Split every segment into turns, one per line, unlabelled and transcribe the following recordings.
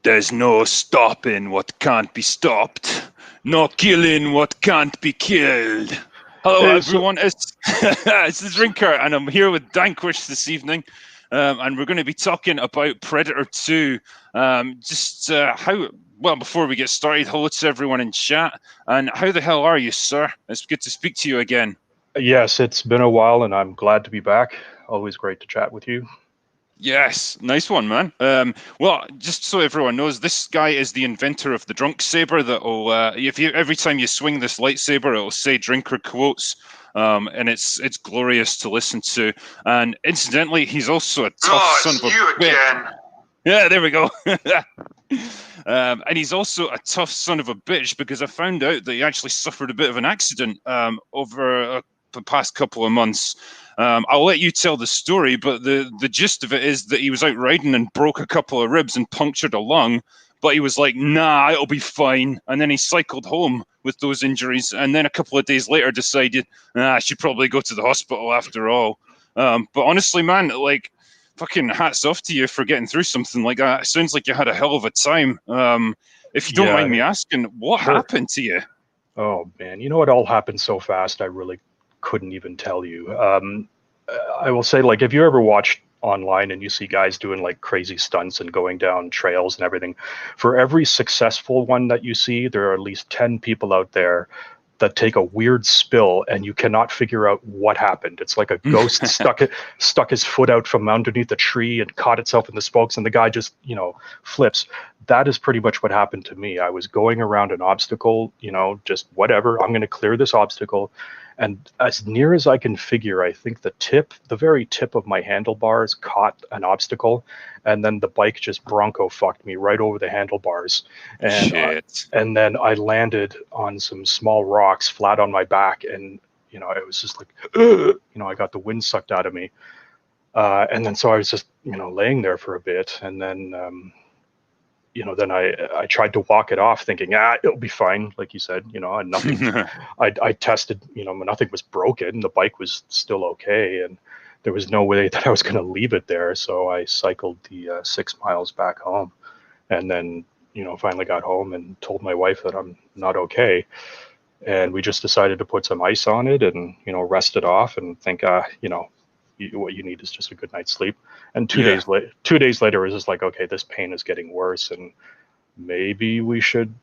There's no stopping what can't be stopped. No killing what can't be killed. Hello, everyone. It's the Drinker, and I'm here with Danquish this evening. And we're going to be talking about Predator 2. Before we get started, hello to everyone in chat. And how the hell are you, sir? It's good to speak to you again.
Yes, it's been a while, and I'm glad to be back. Always great to chat with you.
Yes, nice one, man. Well, just so everyone knows, this guy is the inventor of the drunk saber. That'll, every time you swing this lightsaber, it'll say "drinker" quotes, and it's glorious to listen to. And incidentally, he's also a tough son of a bitch. Again. Yeah, there we go. And he's also a tough son of a bitch because I found out that he actually suffered a bit of an accident over the past couple of months. I'll let you tell the story, but the gist of it is that he was out riding and broke a couple of ribs and punctured a lung, but he was like, nah, it'll be fine. And then he cycled home with those injuries, and then a couple of days later decided, I should probably go to the hospital after all. But honestly, man, like, fucking hats off to you for getting through something like that. It sounds like you had a hell of a time. If you don't mind me asking, what happened to you?
Oh, man, you know, it all happened so fast, I really couldn't even tell you. I will say, like, if you ever watch online and you see guys doing like crazy stunts and going down trails and everything, for every successful one that you see, there are at least 10 people out there that take a weird spill and you cannot figure out what happened. It's like a ghost stuck his foot out from underneath a tree and caught itself in the spokes, and the guy just, flips. That is pretty much what happened to me. I was going around an obstacle, just whatever, I'm going to clear this obstacle. And as near as I can figure, I think the very tip of my handlebars caught an obstacle, and then the bike just bronco fucked me right over the handlebars. And and then I landed on some small rocks flat on my back, and it was just like, I got the wind sucked out of me. And then so I was just laying there for a bit, and then then I tried to walk it off thinking, it'll be fine. Like you said, and nothing, I tested, nothing was broken. The bike was still okay. And there was no way that I was going to leave it there. So I cycled the 6 miles back home, and then, finally got home and told my wife that I'm not okay. And we just decided to put some ice on it and, rest it off and think, what you need is just a good night's sleep. And 2 days later, it was just like, okay, this pain is getting worse, and maybe we should,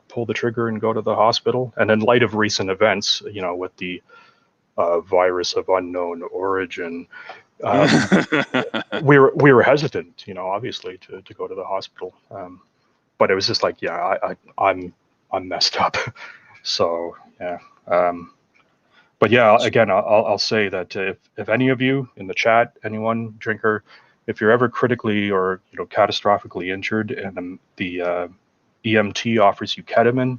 pull the trigger and go to the hospital. And in light of recent events, with the virus of unknown origin, we were hesitant, obviously, to go to the hospital. But it was just like, I'm messed up. So yeah. But yeah, again, I'll say that if any of you in the chat, anyone, drinker, if you're ever critically or catastrophically injured and the EMT offers you ketamine,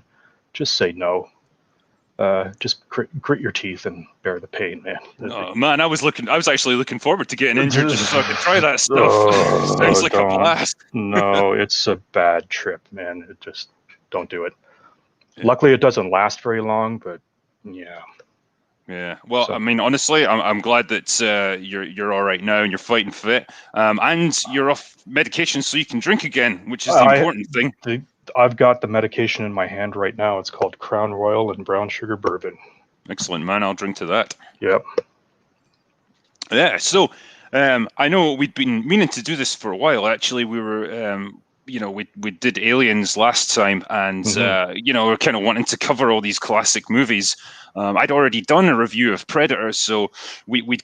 just say no. Just grit your teeth and bear the pain, man.
Oh man, I was actually looking forward to getting injured just so I could try that stuff. Sounds like a blast.
No, it's a bad trip, man. Just don't do it. Yeah. Luckily, it doesn't last very long, but yeah.
Yeah, well, I mean, honestly, I'm glad that you're all right now and you're fighting fit, and you're off medication so you can drink again, which is the important thing.
I've got the medication in my hand right now. It's called Crown Royal and brown sugar bourbon.
Excellent, man. I'll drink to that.
Yep.
Yeah. So, I know we'd been meaning to do this for a while. Actually, we were. We did Aliens last time, and we're kind of wanting to cover all these classic movies. I'd already done a review of Predator, so we'd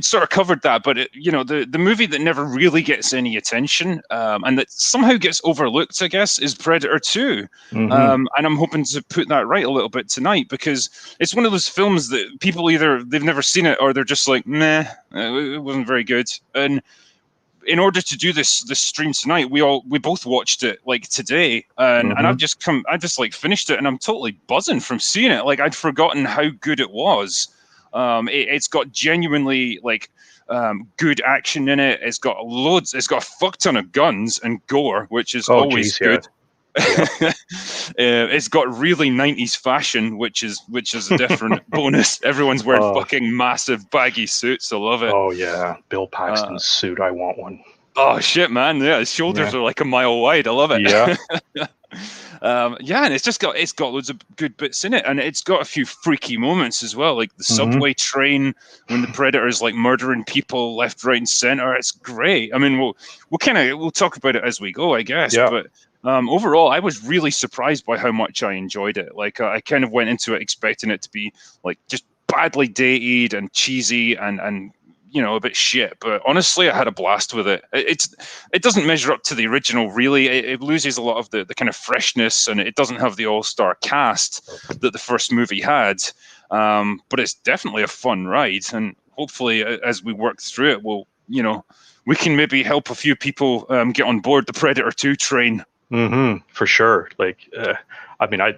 sort of covered that. But the movie that never really gets any attention, and that somehow gets overlooked, I guess, is Predator 2. And I'm hoping to put that right a little bit tonight, because it's one of those films that people either they've never seen it or they're just like, nah, it wasn't very good. And in order to do this stream tonight, we both watched it like today, and I've just finished it, and I'm totally buzzing from seeing it. Like, I'd forgotten how good it was. It's got genuinely good action in it. It's got a fuck ton of guns and gore, which is always good. Yeah. It's got really 90s fashion, which is a different bonus. Everyone's wearing fucking massive baggy suits. I love it.
Oh yeah, Bill Paxton's suit. I want one.
Oh shit, man! Yeah, his shoulders
Yeah.
are like a mile wide. I love it.
Yeah.
Yeah, and it's got loads of good bits in it, and it's got a few freaky moments as well, like the subway train when the Predator is like murdering people left, right, and center. It's great. I mean, we'll talk about it as we go, I guess.
Yeah.
But overall, I was really surprised by how much I enjoyed it. Like I kind of went into it expecting it to be like just badly dated and cheesy and a bit shit, but honestly I had a blast with it. It doesn't measure up to the original really. It loses a lot of the kind of freshness, and it doesn't have the all-star cast that the first movie had, but it's definitely a fun ride, and hopefully as we work through it we can maybe help a few people get on board the Predator 2 train.
For sure. Like, I mean, I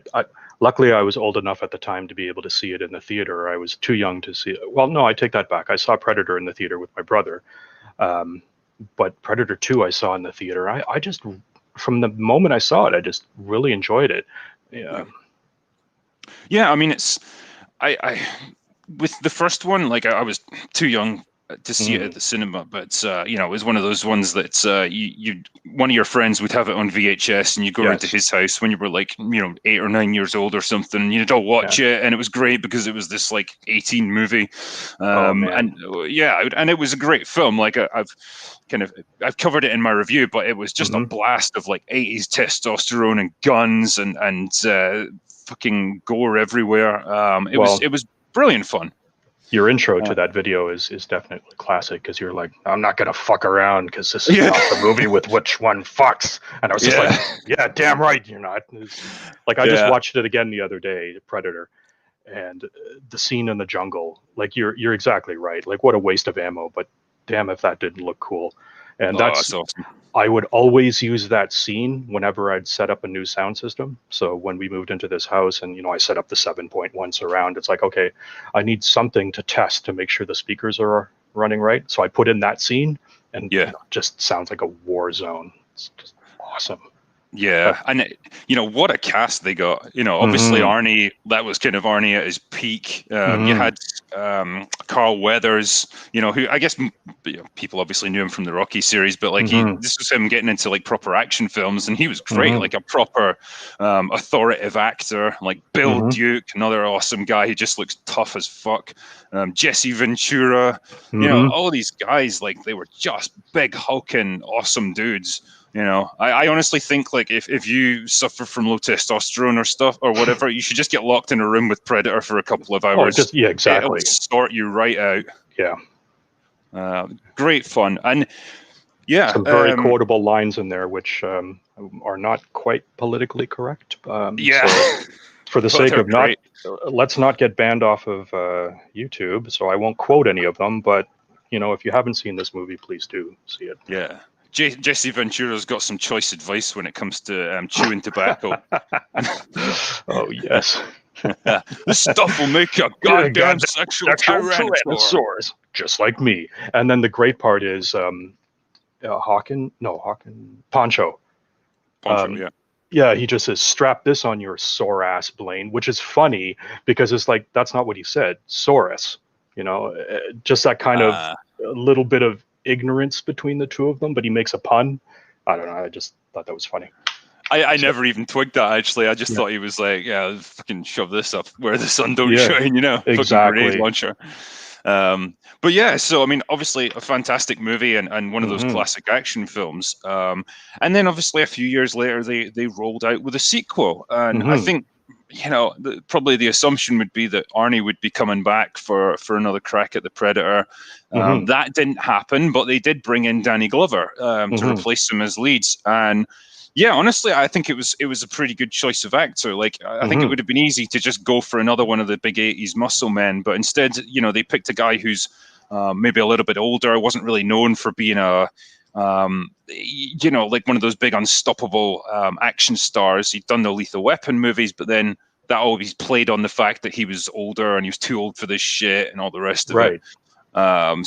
luckily I was old enough at the time to be able to see it in the theater. I was too young to see it. Well, no, I take that back. I saw Predator in the theater with my brother, but Predator 2 I saw in the theater. I just, from the moment I saw it, I just really enjoyed it. Yeah.
Yeah, I mean, I with the first one, like I was too young to see it at the cinema, but it was one of those ones that one of your friends would have it on VHS, and you go into his house when you were like 8 or 9 years old or something, and you'd all watch it, and it was great because it was this like 18 movie, and it was a great film. Like I've covered it in my review, but it was just a blast of like 80s testosterone and guns and fucking gore everywhere. It was brilliant fun.
Your intro to that video is definitely classic, because you're like, I'm not gonna fuck around because this is not the movie with which one fucks. And I was just like, yeah, damn right you're not. Like, I just watched it again the other day, Predator, and the scene in the jungle. Like, you're exactly right. Like, what a waste of ammo, but damn if that didn't look cool. And that's awesome. I would always use that scene whenever I'd set up a new sound system. So when we moved into this house and, I set up the 7.1 surround, it's like, okay, I need something to test to make sure the speakers are running right. So I put in that scene, and it just sounds like a war zone. It's just awesome.
Yeah, and what a cast they got. Obviously Arnie, that was kind of Arnie at his peak. You had Carl Weathers, who I guess people obviously knew him from the Rocky series, but like this was him getting into like proper action films, and he was great, like a proper authoritative actor. Like Bill Duke, another awesome guy who just looks tough as fuck. Jesse Ventura, all these guys, like they were just big hulking awesome dudes. I honestly think like if you suffer from low testosterone or stuff or whatever, you should just get locked in a room with Predator for a couple of hours.
Exactly.
It'll sort you right out.
Yeah.
Great fun. And
some very quotable lines in there, which are not quite politically correct. So for the sake of let's not get banned off of YouTube. So I won't quote any of them, but if you haven't seen this movie, please do see it.
Yeah. Jesse Ventura's got some choice advice when it comes to chewing tobacco.
Oh, yes.
This stuff will make you a goddamn sexual tyrannosaurus.
Just like me. And then the great part is Poncho. Yeah, he just says, strap this on your sore ass, Blaine, which is funny because it's like, that's not what he said. Saurus, just that kind of a little bit of ignorance between the two of them, but he makes a pun. I don't know. I just thought that was funny.
I never even twigged that, actually. I just thought he was like, fucking shove this up where the sun don't shine,
exactly.
Fucking grenade launcher. But yeah, so I mean, obviously a fantastic movie and one of those classic action films. And then obviously a few years later, they rolled out with a sequel, and I think probably the assumption would be that Arnie would be coming back for another crack at the Predator. That didn't happen, but they did bring in Danny Glover to replace him as leads. And yeah, honestly, I think it was a pretty good choice of actor. Like, I think it would have been easy to just go for another one of the big 80s muscle men, but instead, they picked a guy who's maybe a little bit older, wasn't really known for being a like one of those big unstoppable action stars. He'd done the Lethal Weapon movies, but then that always played on the fact that he was older and he was too old for this shit and all the rest of it.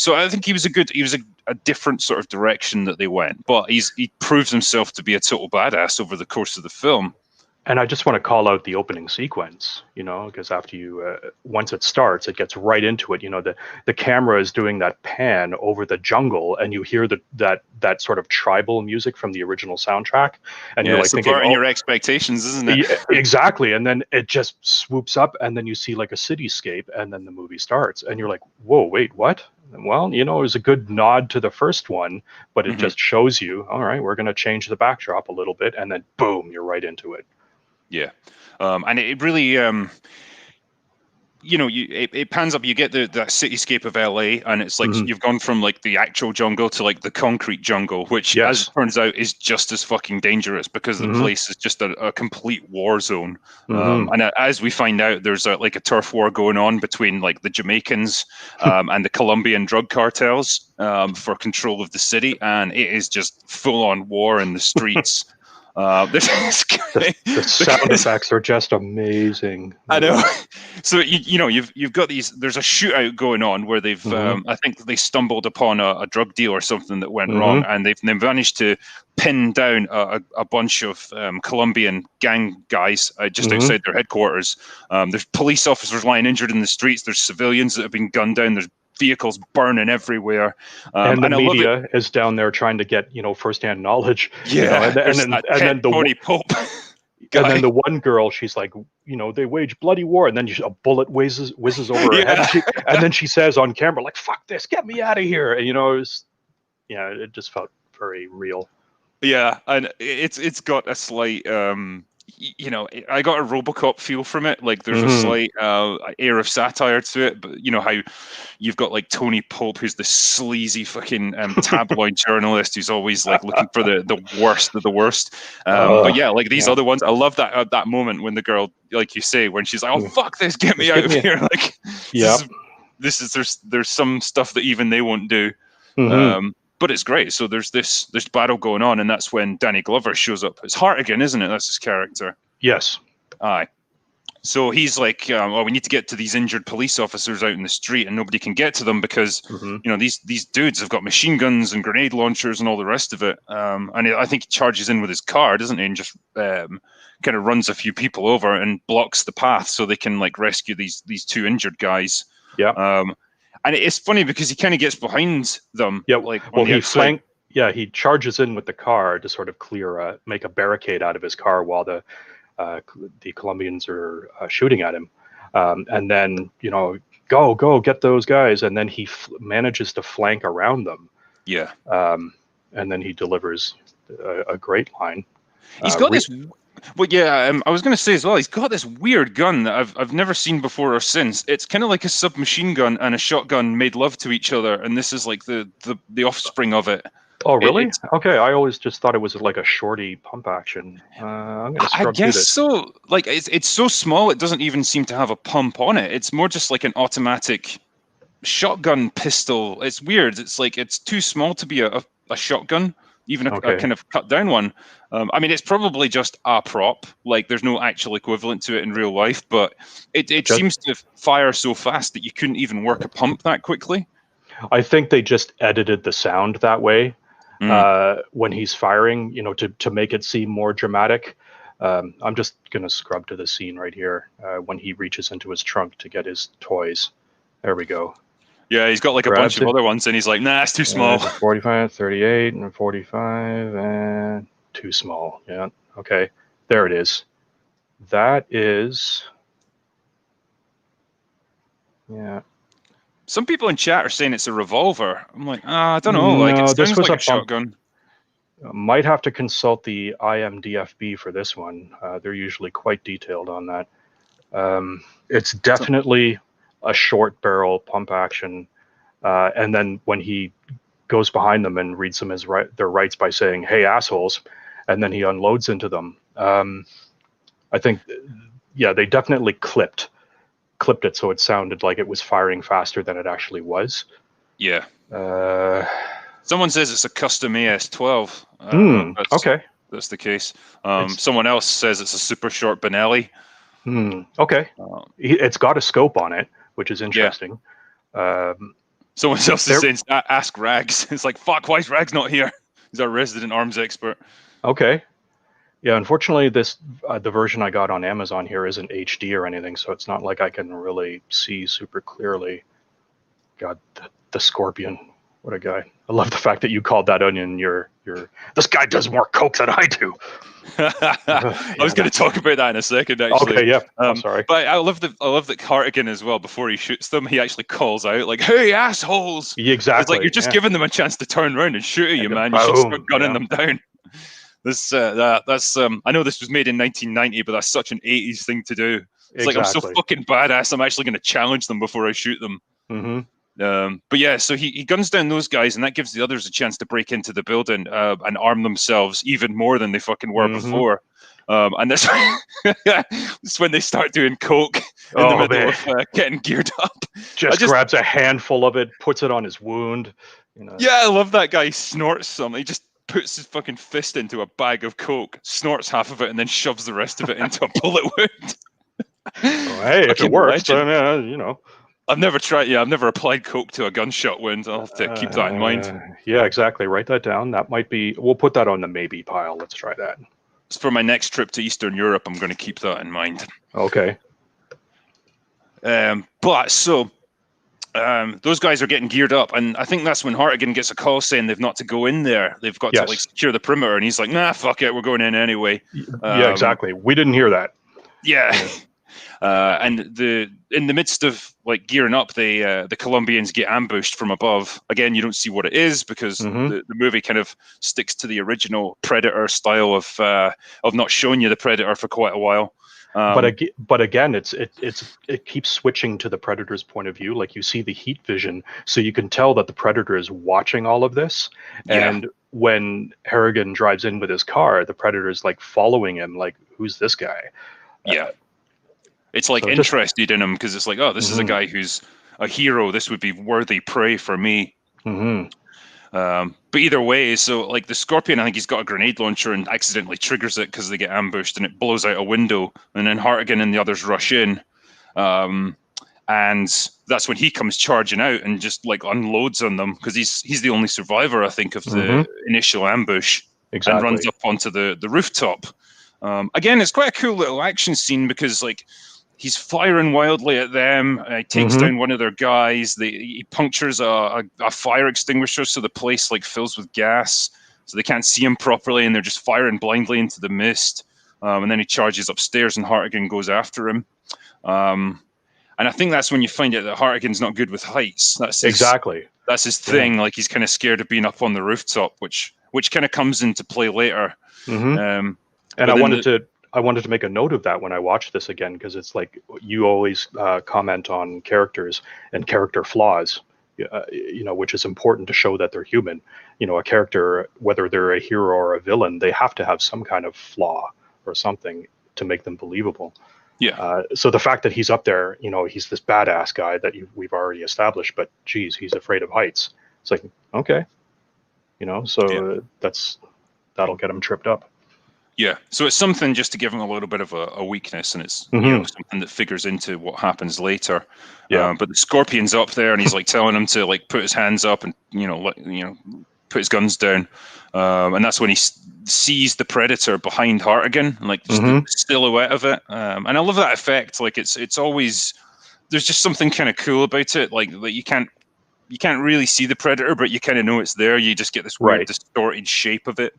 So I think he was a different sort of direction that they went, but he proves himself to be a total badass over the course of the film.
And I just want to call out the opening sequence, because after you, once it starts, it gets right into it. The camera is doing that pan over the jungle, and you hear that sort of tribal music from the original soundtrack, and you're like thinking,
subverting
oh,
your expectations, isn't it?
yeah, exactly. And then it just swoops up, and then you see like a cityscape, and then the movie starts, and you're like, whoa, wait, what? Well, it was a good nod to the first one, but it just shows you, all right, we're going to change the backdrop a little bit, and then boom, you're right into it.
Yeah. And it really, it pans up. You get that cityscape of LA, and it's like you've gone from like the actual jungle to like the concrete jungle, which, as it turns out, is just as fucking dangerous because the place is just a complete war zone. And as we find out, there's like a turf war going on between like the Jamaicans and the Colombian drug cartels for control of the city, and it is just full on war in the streets.
The sound effects are just amazing.
I know. So you've got these. There's a shootout going on where they've. I think they stumbled upon a drug deal or something that went wrong, and they've managed to pin down a bunch of Colombian gang guys just outside their headquarters. There's police officers lying injured in the streets. There's civilians that have been gunned down. There's vehicles burning everywhere,
and the media is down there trying to get firsthand knowledge. And then
Tony Pope.
And then the one girl, she's like, they wage bloody war, and then a bullet whizzes over her head, and then she says on camera, like, "Fuck this, get me out of here!" And it just felt very real.
Yeah, and it's got a slight. I got a RoboCop feel from it. Like there's a slight air of satire to it, but how you've got like Tony Pope, who's the sleazy fucking tabloid journalist who's always like looking for the worst of the worst. But yeah, like these other ones, I love that moment when the girl, like you say, when she's like, "Oh fuck this, get me out of here!" Like, there's some stuff that even they won't do. But it's great. So there's this battle going on, and that's when Danny Glover shows up. It's Hartigan, isn't it? That's his character.
Yes.
Aye. So he's like, we need to get to these injured police officers out in the street, and nobody can get to them because these dudes have got machine guns and grenade launchers and all the rest of it. And I think he charges in with his car, doesn't he? And just kind of runs a few people over and blocks the path so they can like rescue these two injured guys.
Yeah.
And it's funny because he kind of gets behind them.
Yeah,
like
he charges in with the car to sort of make a barricade out of his car while the Colombians are shooting at him, and then go get those guys, and then he manages to flank around them.
Yeah,
and then he delivers a great line.
He's got this. Well, yeah, I was going to say as well, he's got this weird gun that I've never seen before or since. It's kind of like a submachine gun and a shotgun made love to each other, and this is like the offspring of it.
Oh, really? Okay, I always just thought it was like a shorty pump action. I'm going to scrub through this.
So. Like it's so small, it doesn't even seem to have a pump on it. It's more just like an automatic shotgun pistol. It's weird. It's like it's too small to be a shotgun. Even a kind of cut down one. I mean, it's probably just a prop. Like, there's no actual equivalent to it in real life, but it seems to fire so fast that you couldn't even work a pump that quickly.
I think they just edited the sound that way when he's firing, to make it seem more dramatic. I'm just going to scrub to the scene right here when he reaches into his trunk to get his toys. There we go.
Yeah, he's got like a bunch of other ones, and he's like, nah, it's too small.
45, 38, and 45, and too small. Yeah, okay. There it is. That is... Yeah.
Some people in chat are saying it's a revolver. I'm like, I don't know. Like, it sounds like a shotgun.
Might have to consult the IMDFB for this one. They're usually quite detailed on that. It's definitely a short barrel pump action, and then when he goes behind them and reads them their rights by saying, "Hey, assholes," and then he unloads into them. I think, they definitely clipped it so it sounded like it was firing faster than it actually was.
Yeah. Someone says it's a custom AS-12.
Okay.
That's the case. Someone else says it's a super short Benelli.
Okay. It's got a scope on it, which is interesting.
Someone else is saying, ask Rags. It's like, fuck, why is Rags not here? He's our resident arms expert.
Okay. Yeah, unfortunately, the version I got on Amazon here isn't HD or anything, so it's not like I can really see super clearly. God, the Scorpion, what a guy! I love the fact that you called that onion your. This guy does more coke than I do.
I was going to talk about that in a second, actually.
Okay, yeah. I'm sorry.
But I love that Hartigan as well. Before he shoots them, he actually calls out like, "Hey, assholes!"
Exactly.
It's like you're just giving them a chance to turn around and shoot at you, man. You should start gunning them down. That's I know this was made in 1990, but that's such an 80s thing to do. It's like, I'm so fucking badass, I'm actually going to challenge them before I shoot them. But yeah, so he guns down those guys, and that gives the others a chance to break into the building and arm themselves even more than they fucking were before. And that's when they start doing coke in the middle of getting geared up.
Just grabs a handful of it, puts it on his wound.
Yeah, I love that guy. Snorts something. He just puts his fucking fist into a bag of coke, snorts half of it, and then shoves the rest of it into a bullet wound.
Hey, if it works, then
I've never tried. Yeah, I've never applied coke to a gunshot wound. I'll have to keep that in mind.
Yeah, exactly. Write that down. That might be. We'll put that on the maybe pile. Let's try that.
For my next trip to Eastern Europe, I'm going to keep that in mind.
Okay.
Those guys are getting geared up, and I think that's when Hartigan gets a call saying they've not to go in there. They've got to secure the perimeter, and he's like, "Nah, fuck it, we're going in anyway."
Yeah, exactly. We didn't hear that.
Yeah. And in the midst of like gearing up, the Colombians get ambushed from above. Again, you don't see what it is because the movie kind of sticks to the original Predator style of not showing you the Predator for quite a while.
But again, it keeps switching to the Predator's point of view. Like, you see the heat vision, so you can tell that the Predator is watching all of this. And when Harrigan drives in with his car, the Predator is like following him. Like, who's this guy?
Yeah. It's like interested in him because it's like, oh, this is a guy who's a hero. This would be worthy prey for me. But either way, so like the Scorpion, I think he's got a grenade launcher and accidentally triggers it because they get ambushed and it blows out a window. And then Hartigan and the others rush in. And that's when he comes charging out and just like unloads on them because he's the only survivor, I think, of the initial ambush.
Exactly.
And runs up onto the rooftop. Again, it's quite a cool little action scene because like he's firing wildly at them. He takes down one of their guys. He punctures a fire extinguisher, so the place like fills with gas, so they can't see him properly, and they're just firing blindly into the mist. And then he charges upstairs, and Hartigan goes after him. And I think that's when you find out that Hartigan's not good with heights. That's his thing. Like, he's kind of scared of being up on the rooftop, which kind of comes into play later.
And I wanted to make a note of that when I watched this again, because it's like you always comment on characters and character flaws, which is important to show that they're human. A character, whether they're a hero or a villain, they have to have some kind of flaw or something to make them believable.
Yeah.
So the fact that he's up there, he's this badass guy that we've already established, but geez, he's afraid of heights. It's like, okay, that'll get him tripped up.
Yeah, so it's something just to give him a little bit of a weakness, and it's something that figures into what happens later.
Yeah.
But the Scorpion's up there, and he's like telling him to like put his hands up and put his guns down, and that's when he sees the Predator behind Hartigan, like just the silhouette of it. And I love that effect. Like it's always, there's just something kind of cool about it. Like you can't really see the Predator, but you kind of know it's there. You just get this weird distorted shape of it.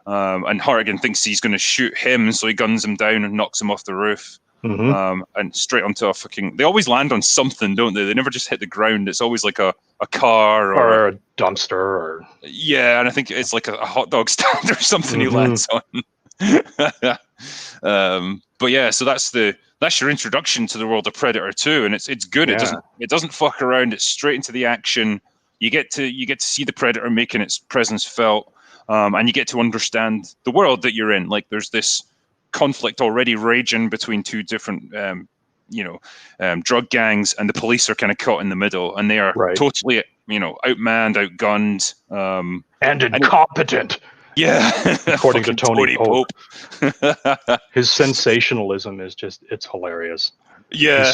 And Hartigan thinks he's going to shoot him, so he guns him down and knocks him off the roof. And straight onto a fucking... They always land on something, don't they? They never just hit the ground. It's always like a car
or a dumpster. Or...
Yeah, and I think it's like a hot dog stand or something he lands on. But yeah, so that's your introduction to the world of Predator 2, and it's good.
Yeah.
It doesn't fuck around. It's straight into the action. You get to see the Predator making its presence felt. And you get to understand the world that you're in. Like, there's this conflict already raging between two different, drug gangs, and the police are kind of caught in the middle, and they are totally, outmanned, outgunned,
and incompetent.
Yeah,
according to Tony Pope. His sensationalism is it's hilarious.
Yeah,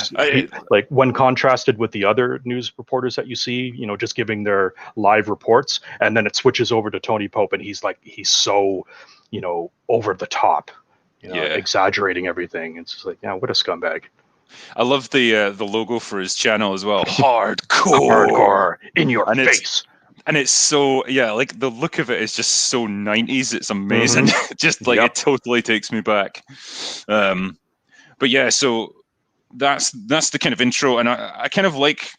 like when contrasted with the other news reporters that you see, just giving their live reports, and then it switches over to Tony Pope, and he's so over the top,
Yeah.
exaggerating everything. It's just like, yeah, what a scumbag.
I love the logo for his channel as well. Hardcore.
Hardcore in your
And
face.
it's so, yeah, like the look of it is just so 90s. It's amazing. Just like
Yep.
it totally takes me back. But yeah, so that's the kind of intro, and I kind of like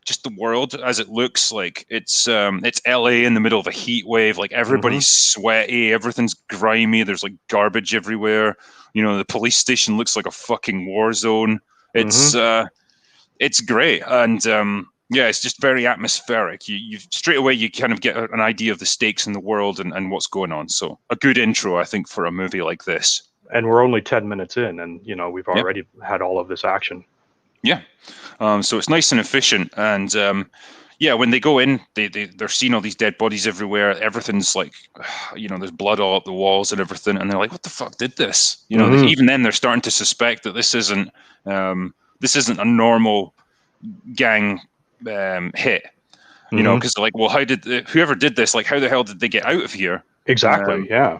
just the world as it looks. Like it's LA in the middle of a heat wave. Like everybody's sweaty, everything's grimy. There's like garbage everywhere. The police station looks like a fucking war zone. It's great, and yeah, it's just very atmospheric. You straight away you kind of get an idea of the stakes in the world and what's going on. So a good intro, I think, for a movie like this.
And we're only 10 minutes in, and we've
Yep.
already had all of this action.
Yeah. So it's nice and efficient, and yeah, when they go in, they're seeing all these dead bodies everywhere. Everything's like, there's blood all up the walls and everything, and they're like, "What the fuck did this?" Even then, they're starting to suspect that this isn't a normal gang hit. Because they're like, "Well, how did whoever did this? Like, how the hell did they get out of here?"
Exactly. Yeah.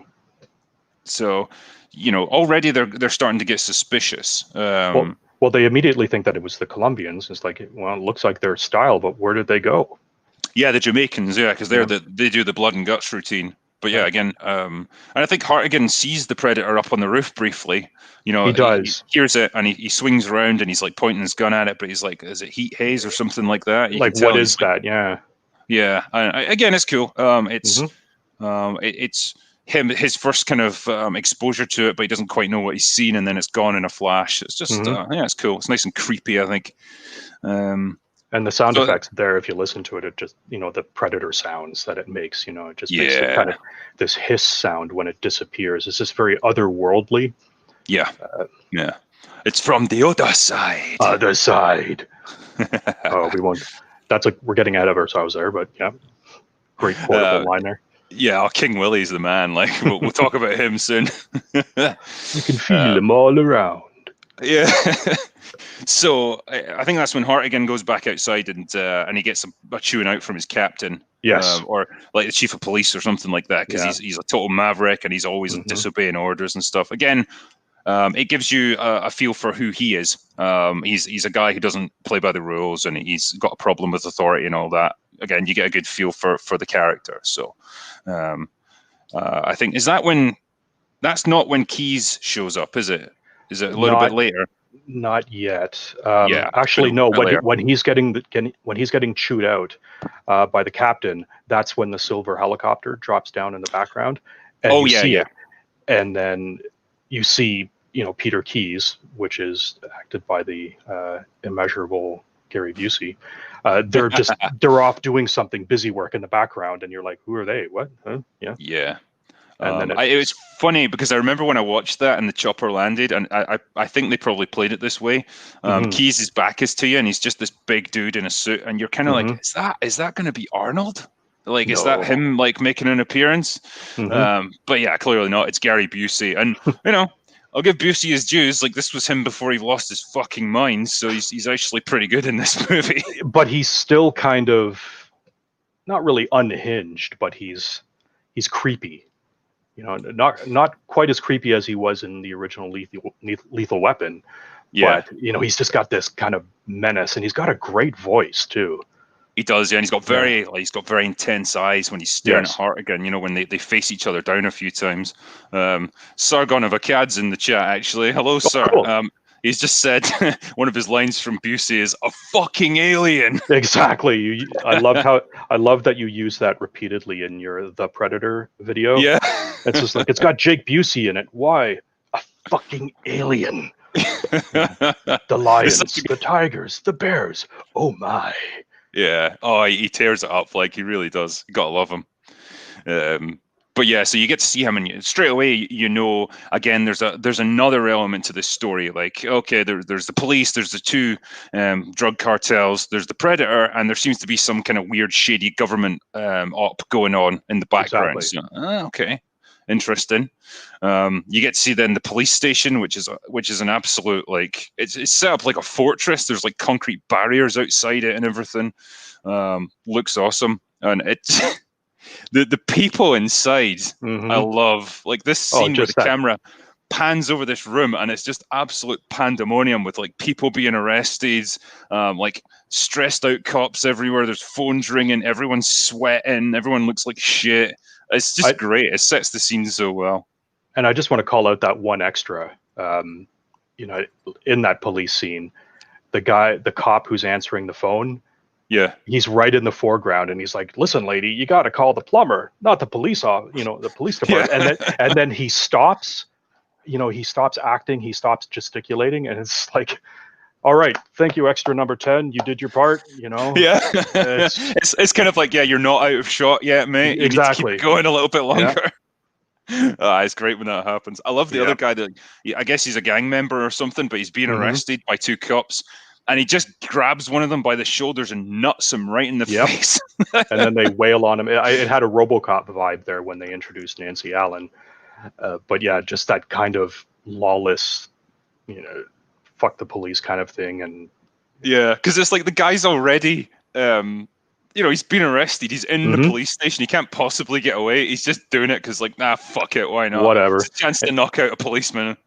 So, already they're starting to get suspicious.
Well, they immediately think that it was the Colombians. It's like, well, it looks like their style, but where did they go?
Yeah, the Jamaicans, yeah, because they do the blood and guts routine. But yeah, again, and I think Hartigan sees the Predator up on the roof briefly.
He does.
He hears it, and he swings around, and he's like pointing his gun at it, but he's like, "Is it heat haze or something like that?" You
Like,
can tell
what is that? Yeah.
Yeah, again, it's cool. It's his first kind of exposure to it, but he doesn't quite know what he's seen, and then it's gone in a flash. It's just yeah, it's cool. It's nice and creepy, I think.
And the sound effects there, if you listen to it, it just, the Predator sounds that it makes, it just makes it kind of this hiss sound when it disappears. It's just very otherworldly.
Yeah. Yeah. It's from the other side.
Other side. Oh, we won't. We're getting ahead of ourselves there, but yeah. Great quotable line there.
Yeah, King Willie's the man. Like, we'll talk about him soon.
You can feel him all around.
Yeah. So I think that's when Hartigan goes back outside and he gets a chewing out from his captain.
Yes.
Or like the chief of police or something like that, because he's a total maverick and he's always disobeying orders and stuff. Again, it gives you a feel for who he is. He's a guy who doesn't play by the rules, and he's got a problem with authority and all that. Again, you get a good feel for the character. So I think, that's not when Keyes shows up, is it? Is it a little bit later?
Not yet.
Yeah,
actually, no. When he's getting chewed out by the captain, that's when the silver helicopter drops down in the background. And it. And then you see, Peter Keyes, which is acted by the immeasurable Gary Busey. They're off doing something, busy work in the background, and you're like, who are they? What? Huh? Yeah.
Yeah.
And then
it was funny because I remember when I watched that and the chopper landed, and I think they probably played it this way. Keyes' back is to you, and he's just this big dude in a suit, and you're kind of like, is that going to be Arnold? Like, is that him like making an appearance? But yeah, clearly not. It's Gary Busey, and I'll give Busey his dues. Like, this was him before he lost his fucking mind, so he's actually pretty good in this movie.
But he's still kind of not really unhinged, but he's creepy. Not quite as creepy as he was in the original Lethal Weapon.
Yeah.
But, he's just got this kind of menace, and he's got a great voice too.
He does, yeah, and he's got very intense eyes when he's staring at Hartigan. When they face each other down a few times. Sargon of Akkad's in the chat, actually. Hello, sir.
Cool.
He's just said one of his lines from Busey is "a fucking alien."
Exactly. I love that you use that repeatedly in your The Predator video.
Yeah.
It's just like, it's got Jake Busey in it. Why? A fucking alien. The lions, the tigers, the bears. Oh my.
Yeah. Oh, he tears it up. Like, he really does. You gotta love him. But yeah, so you get to see him, and straight away, again, there's another element to this story. Like, okay, there's the police, there's the two drug cartels, there's the Predator, and there seems to be some kind of weird, shady government op going on in the background.
Exactly.
So, okay, interesting. You get to see then the police station, which is an absolute, like, it's set up like a fortress. There's like concrete barriers outside it and everything. Looks awesome, and it's. the people inside,
Mm-hmm.
I love. Like this scene where the
that.
camera pans over this room and it's just absolute pandemonium with like people being arrested, like stressed out cops everywhere. There's phones ringing, everyone's sweating, everyone looks like shit. It's just great. It sets the scene so well.
And I just want to call out that one extra, in that police scene, the cop who's answering the phone.
Yeah,
he's right in the foreground, and he's like, "Listen, lady, you got to call the plumber, not the police the police department."
Yeah.
And then he stops. He stops acting. He stops gesticulating, and it's like, "All right, thank you, extra number 10. You did your part."
Yeah, it's kind of like, yeah, you're not out of shot yet, mate. You need to keep going a little bit longer. Yeah. It's great when that happens. I love the other guy that I guess he's a gang member or something, but he's being arrested by two cops. And he just grabs one of them by the shoulders and nuts him right in the face.
And then they wail on him. It had a RoboCop vibe there when they introduced Nancy Allen. But yeah, just that kind of lawless, fuck the police kind of thing. And
yeah, because it's like the guy's already, he's been arrested. He's in the police station. He can't possibly get away. He's just doing it because, like, nah, fuck it, why not?
Whatever.
It's a chance to knock out a policeman.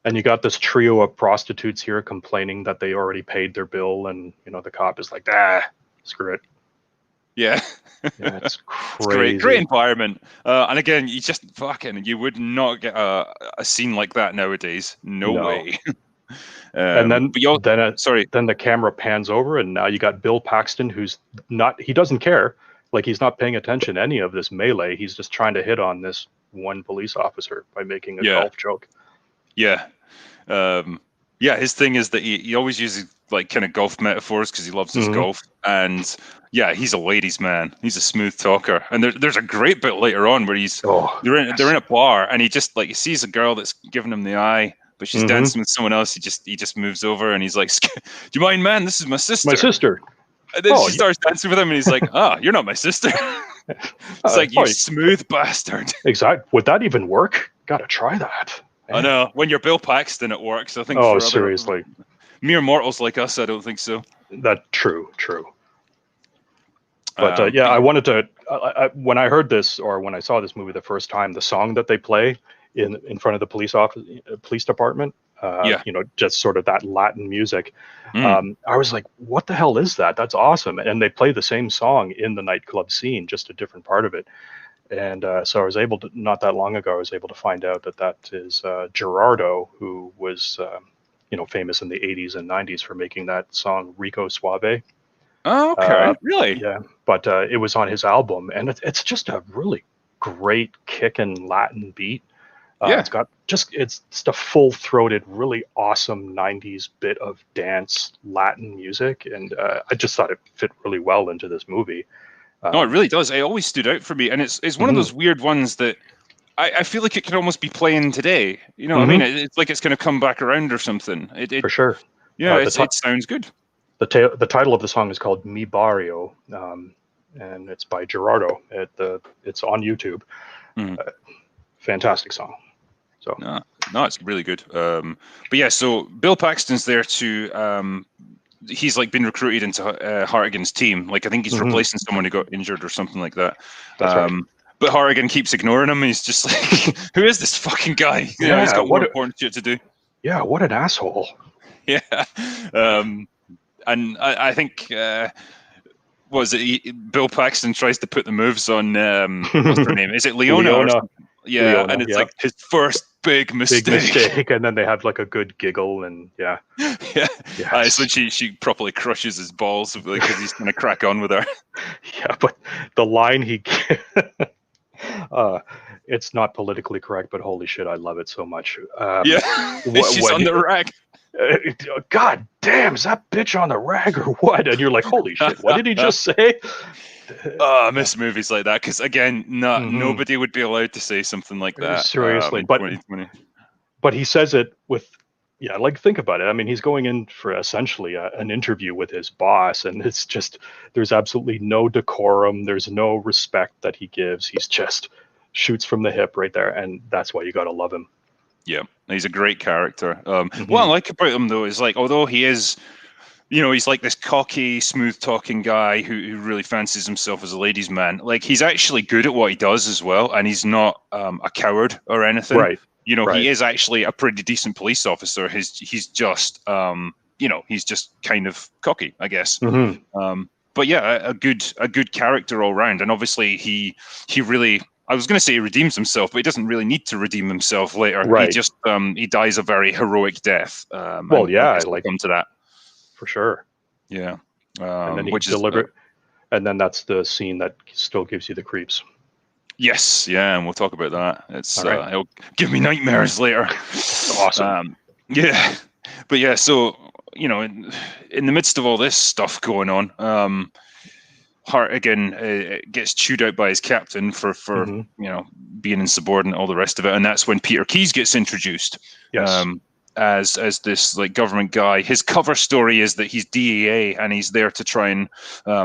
And you got this trio of prostitutes here complaining that they already paid their bill, and the cop is like, screw it.
Yeah,
it's crazy.
It's great environment. And again, you would not get a scene like that nowadays. No way.
And then the camera pans over, and now you got Bill Paxton, who's he doesn't care. Like, he's not paying attention to any of this melee. He's just trying to hit on this one police officer by making a golf joke.
Yeah. His thing is that he always uses like kind of golf metaphors because he loves his golf. And yeah, he's a ladies' man. He's a smooth talker. And there's a great bit later on where they're in a bar, and he just he sees a girl that's giving him the eye, but she's dancing with someone else. He just moves over and he's like, "Do you mind, man? This is my sister."
My sister.
And then she starts dancing with him, and he's like, "Oh, you're not my sister." It's like, you smooth bastard.
Exactly. Would that even work? Gotta try that. Man.
I know. When you're Bill Paxton, it works. I think.
Seriously.
Mere mortals like us, I don't think so.
True. But I wanted to. When I heard this, or when I saw this movie the first time, the song that they play in front of the police department, just sort of that Latin music. I was like, "What the hell is that? That's awesome!" And they play the same song in the nightclub scene, just a different part of it. And so I was able to, not that long ago, I was able to find out that is Gerardo, who was famous in the 80s and 90s for making that song Rico Suave.
Oh, okay. Really?
Yeah. But it was on his album, and it's just a really great kickin' Latin beat. It's got it's just a full-throated, really awesome 90s bit of dance Latin music, and I just thought it fit really well into this movie.
No, it really does. It always stood out for me, and it's one of those weird ones that I feel like it could almost be playing today. You know what I mean? It's like it's going to come back around or something.
For sure.
Yeah, it sounds good.
The title of the song is called Mi Barrio, and it's by Gerardo. It's on YouTube. Fantastic song. So
no, it's really good. But yeah, so Bill Paxton's there to. He's like been recruited into Hartigan's team. Like, I think he's replacing someone who got injured or something like that.
That's right.
But Hartigan keeps ignoring him. He's just like, who is this fucking guy? He's got more important shit to do.
Yeah, what an asshole.
Yeah. And I think, Bill Paxton tries to put the moves on, what's her name? Is it Leona? Yeah, Leona, and it's like his first big mistake.
And then they have like a good giggle, and yeah.
So she properly crushes his balls because he's going to crack on with her.
Yeah, but the line he it's not politically correct, but holy shit, I love it so much.
She's on the rag.
God damn, is that bitch on the rag or what? And you're like, holy shit, what did he just say?
I miss movies like that, because again, nobody would be allowed to say something like that.
Seriously, but he says it with, think about it. I mean, he's going in for essentially an interview with his boss, and it's just, there's absolutely no decorum. There's no respect that he gives. He's just shoots from the hip right there, and that's why you got to love him.
Yeah, he's a great character. What I like about him, though, is like, although he is you know, he's like this cocky, smooth-talking guy who really fancies himself as a ladies' man. Like, he's actually good at what he does as well, and he's not a coward or anything.
Right.
You know,
Right.
he is actually a pretty decent police officer. He's just, you know, he's just kind of cocky, I guess. But yeah, a good character all round, and obviously he really. I was going to say he redeems himself, but he doesn't really need to redeem himself later. He
Right.
just he dies a very heroic death.
Well,
and I
yeah,
guess we'll
like
come to that.
for sure.
Yeah,
And then he
which is
and then that's the scene that still gives you the creeps.
yes, yeah, and we'll talk about that. It's
All right.
it'll give me nightmares later.
Awesome.
Yeah, but yeah, so you know, in the midst of all this stuff going on, Hartigan gets chewed out by his captain for you know, being insubordinate, all the rest of it, and that's when Peter Keyes gets introduced.
Yes.
As this like government guy. His cover story is that he's DEA and he's there to try and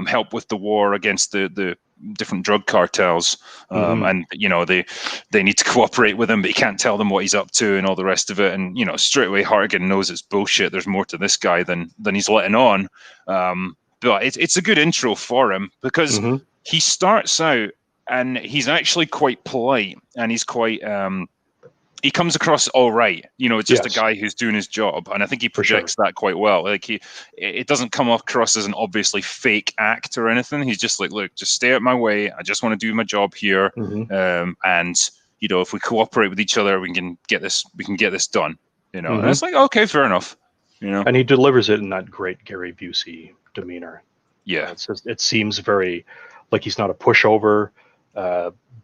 help with the war against the different drug cartels. And you know, they need to cooperate with him, but he can't tell them what he's up to and all the rest of it. And you know, straight away Hartigan knows it's bullshit. There's more to this guy than he's letting on. But it's a good intro for him because he starts out and he's actually quite polite and he's quite he comes across all right, you know, just a guy who's doing his job, and I think he projects that quite well. Like it doesn't come across as an obviously fake act or anything. He's just like, look, just stay out my way. I just want to do my job here, and you know, if we cooperate with each other, we can get this done. You know, and it's like, okay, fair enough. You know,
and he delivers it in that great Gary Busey demeanor.
Yeah,
it's just, it seems very like he's not a pushover.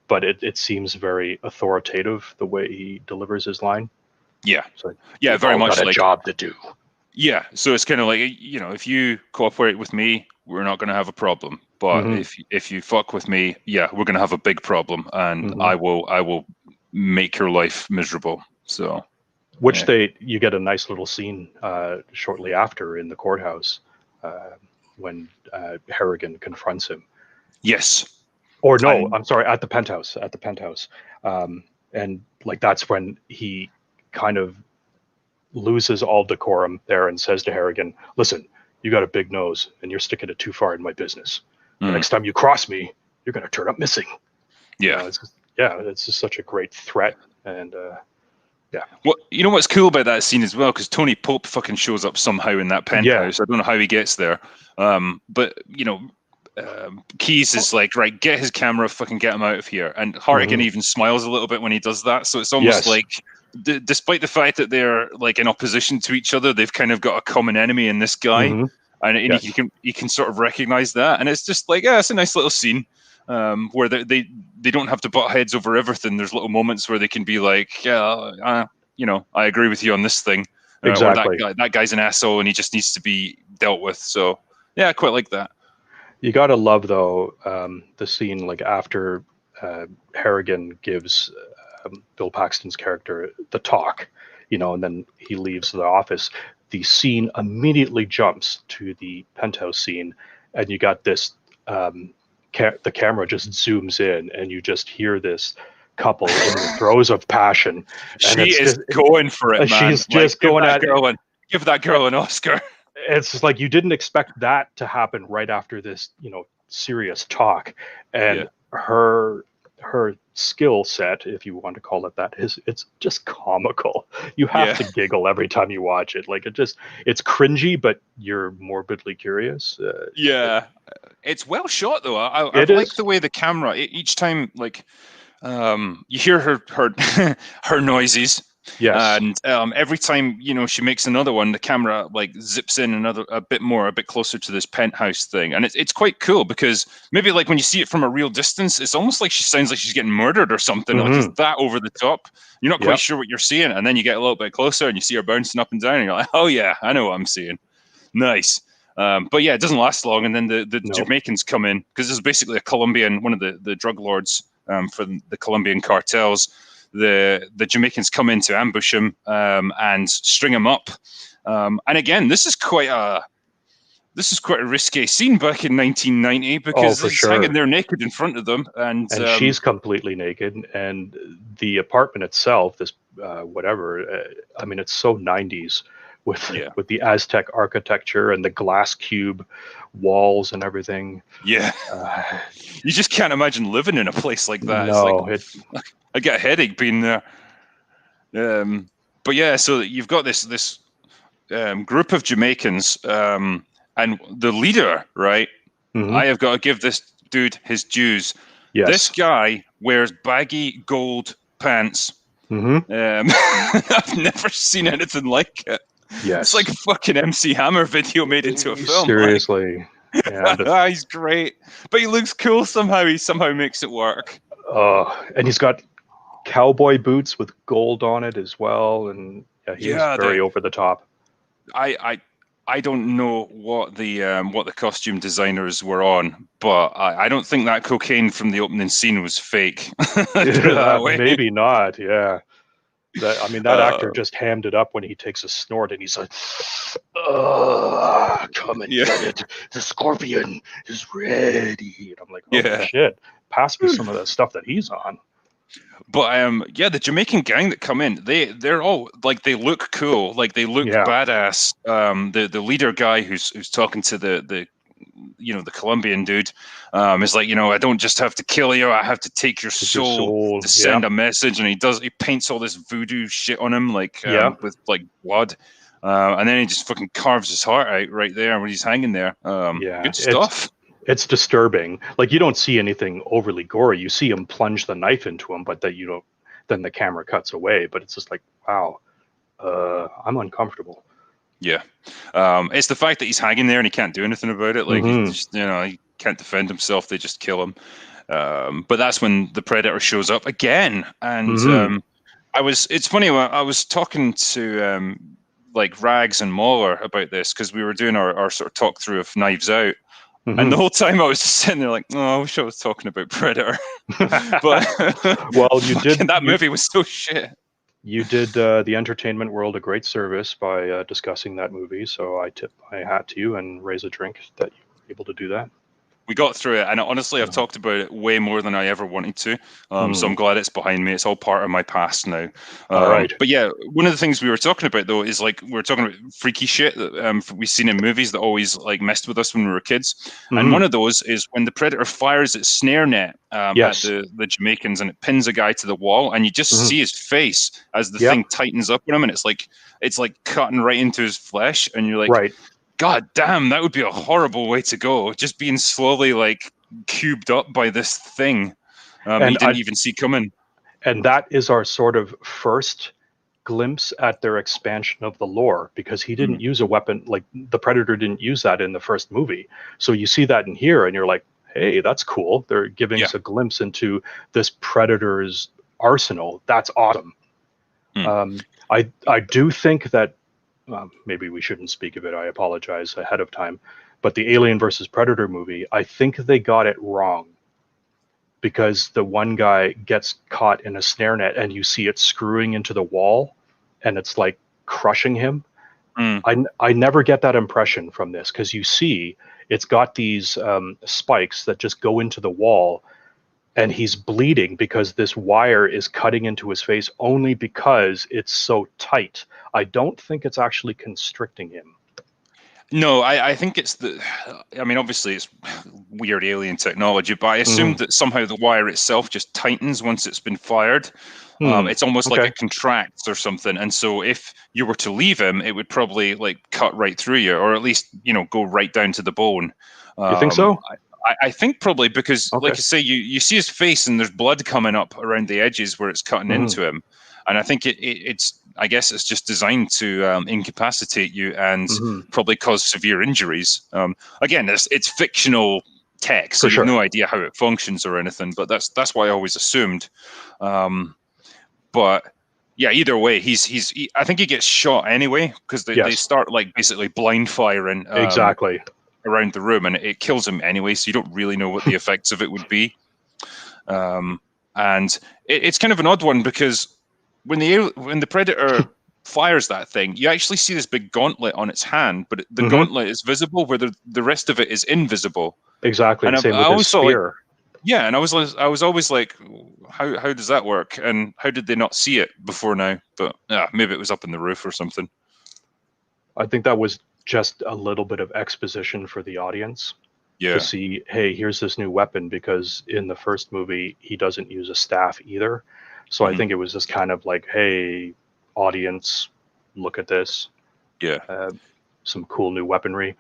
But it seems very authoritative the way he delivers his line.
Yeah,
so
yeah, very much
got a
like
job to do.
Yeah, so it's kind of like, you know, if you cooperate with me, we're not going to have a problem. But if you fuck with me, yeah, we're going to have a big problem, and I will make your life miserable. So,
which you get a nice little scene shortly after in the courthouse when Harrigan confronts him.
Yes.
Or no, I'm sorry, at the penthouse. And like that's when he kind of loses all decorum there and says to Harrigan, listen, you got a big nose and you're sticking it too far in my business. The next time you cross me, you're going to turn up missing.
Yeah.
It's just such a great threat. And yeah.
Well, you know what's cool about that scene as well? Because Tony Pope fucking shows up somehow in that penthouse. I don't know how he gets there. But, you know, Keyes is like, right, get his camera, fucking get him out of here. And Hartigan even smiles a little bit when he does that. So it's almost like, despite the fact that they're like in opposition to each other, they've kind of got a common enemy in this guy, and he can sort of recognize that. And it's just like, it's a nice little scene where they don't have to butt heads over everything. There's little moments where they can be like, you know, I agree with you on this thing.
Exactly.
Or that guy's an asshole and he just needs to be dealt with. So yeah, I quite like that.
You gotta love though the scene like after Harrigan gives Bill Paxton's character the talk, you know, and then he leaves the office. The scene immediately jumps to the penthouse scene, and you got this. The camera just zooms in, and you just hear this couple in the throes of passion.
She is going for it, man.
She's just going at it.
Give that girl an Oscar.
It's just like you didn't expect that to happen right after this, you know, serious talk, and her skill set, if you want to call it that, it's just comical. You have to giggle every time you watch it. Like it's cringy, but you're morbidly curious.
It's well shot though. I like the way the camera each time, like you hear her noises.
Yes.
And every time, you know, she makes another one, the camera like zips in a bit closer to this penthouse thing. And it's quite cool because maybe like when you see it from a real distance, it's almost like she sounds like she's getting murdered or something. Like it's that over the top. You're not quite sure what you're seeing. And then you get a little bit closer and you see her bouncing up and down and you're like, oh yeah, I know what I'm seeing. Nice. But yeah, it doesn't last long. And then the Jamaicans come in because this is basically a Colombian, one of the drug lords for the Colombian cartels. The Jamaicans come in to ambush him and string him up. And again, this is quite a risque scene back in 1990 because he's hanging there naked in front of them, and
she's completely naked, and the apartment itself, this I mean, it's so 90s
Yeah.
with the Aztec architecture and the glass cube walls and everything.
Yeah. You just can't imagine living in a place like that. It's like,
No,
I get a headache being there. But yeah, so you've got this group of Jamaicans, and the leader, right?
mhm,
I have got to give this dude his dues. This
yes,
guy wears baggy gold pants.
hmm
I've never seen anything like it. It's like
yes,
a fucking MC Hammer video made into a film. Like,
seriously, yeah.
he's great, but he looks cool somehow. He somehow makes it work.
And he's got cowboy boots with gold on it as well, and yeah, he was
Yeah,
very over the top.
I I I don't know what the costume designers were on, but I don't think that cocaine from the opening scene was fake. Put it that way.
Maybe not. Yeah, that actor
Uh,
just hammed it up when he takes a snort and he's like, come and
yeah,
get it. The scorpion is ready. And I'm like, oh
yeah.
shit, pass me some of that stuff that he's on.
But yeah, the Jamaican gang that come in, they're all like, they look cool, like they look
Yeah,
badass. The leader guy who's talking to the the Colombian dude, is like, I don't just have to kill you, I have to take your
take your
soul
soul.
to
Yeah,
send a message. And he paints all this voodoo shit on him, like,
yeah,
with like blood, and then he just fucking carves his heart out right there when he's hanging there.
yeah.
Good stuff.
It's disturbing. Like, you don't see anything overly gory. You see him plunge the knife into him, but that you don't. Then the camera cuts away. But it's just like, wow, I'm uncomfortable.
Yeah. It's the fact that he's hanging there and he can't do anything about it. Like, he
Hmm
just, he can't defend himself. They just kill him. But that's when the Predator shows up again. And
hmm
it's funny, I was talking to like Rags and Mauler about this, because we were doing our sort of talk through of Knives Out. And
hmm
the whole time I was just sitting there like, oh, I wish I was talking about Predator. But
Well,
fucking, that movie was so shit.
you did the entertainment world a great service by discussing that movie. So I tip my hat to you and raise a drink that you were able to do that.
We got through it, and honestly, I've
Uh,
talked about it way more than I ever wanted to. So I'm
mm,
glad it's behind me. It's all part of my past now.
all right.
But yeah, one of the things we were talking about, though, is like, we were talking about freaky shit that we've seen in movies that always like messed with us when we were kids. And
hmm
one of those is when the Predator fires its snare net at
Yes.
the Jamaicans, and it pins a guy to the wall, and you just
hmm
see his face as the
Yep.
thing tightens up on him, and it's like cutting right into his flesh, and you're like,
Right.
God damn, that would be a horrible way to go. Just being slowly like cubed up by this thing,
And
he didn't even see coming.
that is our sort of first glimpse at their expansion of the lore, because he didn't
Mm.
use a weapon, like the Predator didn't use that in the first movie. So you see that in here and you're like, hey, that's cool. They're giving
Yeah.
us a glimpse into this Predator's arsenal. That's awesome.
Mm.
I do think that maybe we shouldn't speak of it. I apologize ahead of time. But the Alien versus Predator movie, I think they got it wrong, because the one guy gets caught in a snare net and you see it screwing into the wall and it's like crushing him.
Mm.
I never get that impression from this, because you see it's got these spikes that just go into the wall, and he's bleeding because this wire is cutting into his face only because it's so tight. I don't think it's actually constricting him.
No, I think I mean, obviously it's weird alien technology, but I
Hmm
assumed that somehow the wire itself just tightens once it's been fired. It's almost like
Okay.
it contracts or something. And so if you were to leave him, it would probably like cut right through you, or at least, go right down to the bone.
You think
Um,
so?
I think probably because, like
Okay.
I say, you see his face and there's blood coming up around the edges where it's cutting
hmm
into him. And I think it's I guess it's just designed to incapacitate you and
hmm
probably cause severe injuries. Again, it's fictional tech, so
For
you've
sure.
no idea how it functions or anything. But that's what I always assumed. But yeah, either way, I think he gets shot anyway, because they
Yes.
start like basically blind firing
Exactly.
around the room, and it kills him anyway. So you don't really know what the effects of it would be. And it's kind of an odd one, because when the Predator fires that thing, you actually see this big gauntlet on its hand, but the
hmm
gauntlet is visible where the rest of it is invisible.
Exactly.
And
And
I
same with his
always thought, like,
spear.
yeah, and I was always like, how does that work? And how did they not see it before now? But maybe it was up in the roof or something.
I think that was just a little bit of exposition for the audience to
Yeah.
see, hey, here's this new weapon, because in the first movie he doesn't use a staff either. So I
Mhm.
think it was just kind of like, hey, audience, look at this.
Yeah.
Some cool new weaponry.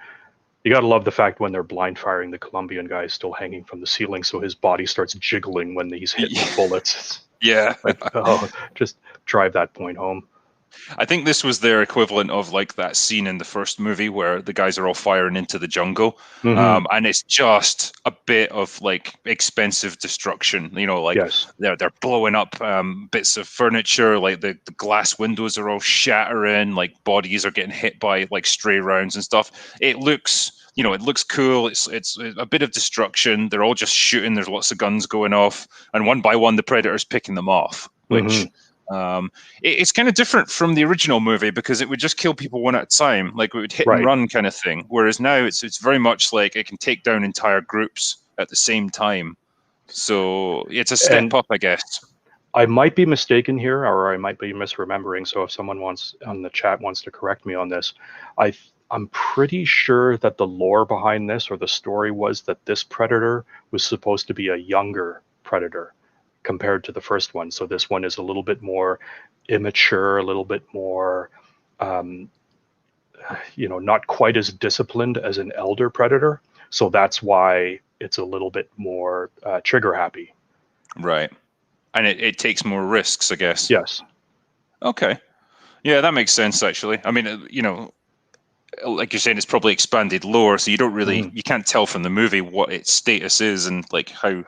You got to love the fact when they're blind firing, the Colombian guy is still hanging from the ceiling, so his body starts jiggling when he's hitting the bullets.
Yeah.
Like, oh, just drive that point home.
I think this was their equivalent of like that scene in the first movie where the guys are all firing into the jungle.
Mm-hmm.
And it's just a bit of like expensive destruction, like
Yes.
they're blowing up bits of furniture, like the glass windows are all shattering, like bodies are getting hit by like stray rounds and stuff. It looks cool. It's a bit of destruction. They're all just shooting. There's lots of guns going off, and one by one the predator's picking them off, which it's kind of different from the original movie, because it would just kill people one at a time, like it would hit and
Right.
run kind of thing. Whereas now it's very much like it can take down entire groups at the same time. So it's a step
And
up, I guess.
I might be mistaken here, or I might be misremembering. So if someone wants on the chat wants to correct me on this, I'm pretty sure that the lore behind this, or the story, was that this predator was supposed to be a younger predator compared to the first one. So this one is a little bit more immature, a little bit more, um, not quite as disciplined as an elder predator. So that's why it's a little bit more trigger happy.
Right. And it takes more risks, I guess.
Yes.
Okay. Yeah, that makes sense, actually. I mean, like you're saying, it's probably expanded lore, so you can't tell from the movie what its status is and like how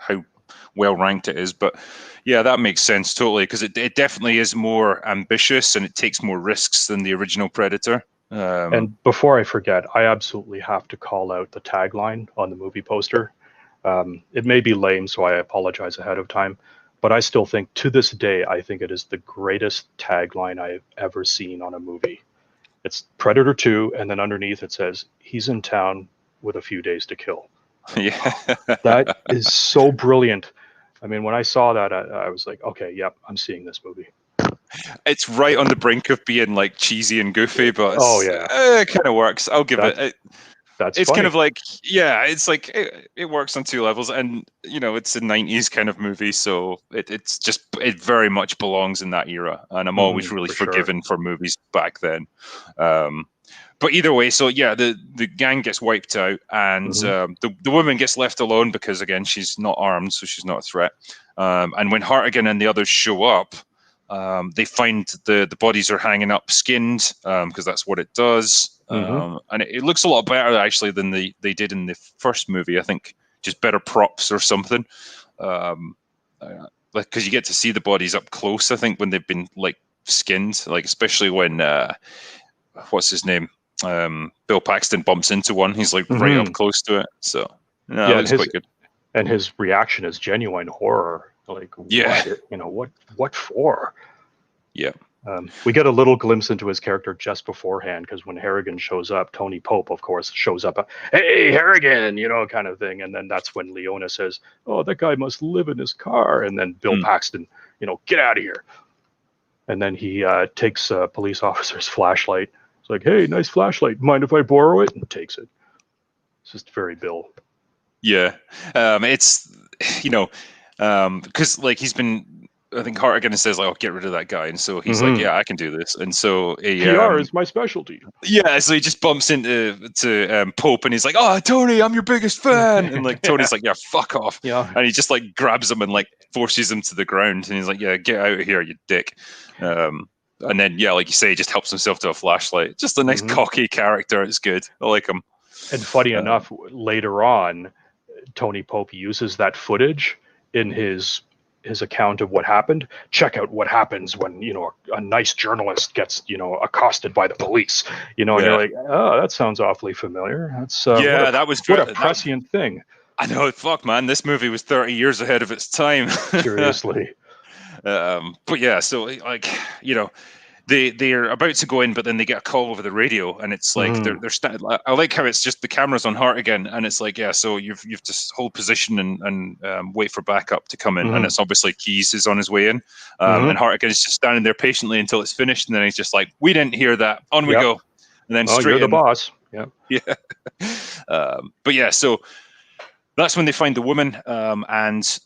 well ranked it is. But yeah, that makes sense totally, because it definitely is more ambitious and it takes more risks than the original Predator.
And before I forget, I absolutely have to call out the tagline on the movie poster. It may be lame, so I apologize ahead of time, but I still think, to this day, I think it is the greatest tagline I've ever seen on a movie. It's Predator 2, and then underneath it says, "He's in town with a few days to kill."
Yeah.
That is so brilliant. I mean, when I saw that, I was like, okay, yep, I'm seeing this movie.
It's right on the brink of being like cheesy and goofy, but it kind of works. I'll give it.
That's
It's
funny.
kind of like, yeah, it's like it works on two levels, and it's a '90s kind of movie, so it very much belongs in that era, and I'm always really forgiven for movies back then. But either way, so yeah, the gang gets wiped out, and the woman gets left alone because, again, she's not armed, so she's not a threat. And when Hartigan and the others show up, they find the bodies are hanging up skinned, because that's what it does. And it looks a lot better, actually, than they did in the first movie. I think just better props or something. Because you get to see the bodies up close, I think, when they've been like skinned, like especially when what's his name? Bill Paxton bumps into one. He's like right up close to it. So it looks quite good.
And his reaction is genuine horror. Like, what for?
Yeah.
We get a little glimpse into his character just beforehand, because when Harrigan shows up, Tony Pope, of course, shows up. Hey, Harrigan, kind of thing. And then that's when Leona says, "Oh, that guy must live in his car." And then Bill Paxton, get out of here. And then he takes a police officer's flashlight. It's like, "Hey, nice flashlight. Mind if I borrow it?" And takes it. It's just very Bill.
Yeah. It's, because like he's been, I think Hartigan says like, "Oh, get rid of that guy," and so he's like, "Yeah, I can do this." And so
PR is my specialty.
Yeah, so he just bumps into Pope, and he's like, "Oh, Tony, I'm your biggest fan," and like Tony's like, "Yeah, fuck off," and he just like grabs him and like forces him to the ground, and he's like, "Yeah, get out of here, you dick." And then, yeah, like you say, he just helps himself to a flashlight. Just a nice cocky character. It's good. I like him.
And funny enough, later on, Tony Pope uses that footage in his account of what happened. Check out what happens when a nice journalist gets accosted by the police. And you're like, oh, that sounds awfully familiar. That's
that was
what a prescient thing.
I know, fuck, man. This movie was 30 years ahead of its time.
Seriously.
But yeah, so like they're about to go in, but then they get a call over the radio, and it's like they're I like how it's just the camera's on Hartigan, and it's like, yeah, so you've to hold position and wait for backup to come in, and it's obviously Keyes is on his way in, and Hartigan is just standing there patiently until it's finished, and then he's just like, "We didn't hear that, on we go," and then
Oh,
straight
you're the
in.
boss. Yeah.
Yeah. But yeah, so that's when they find the woman, and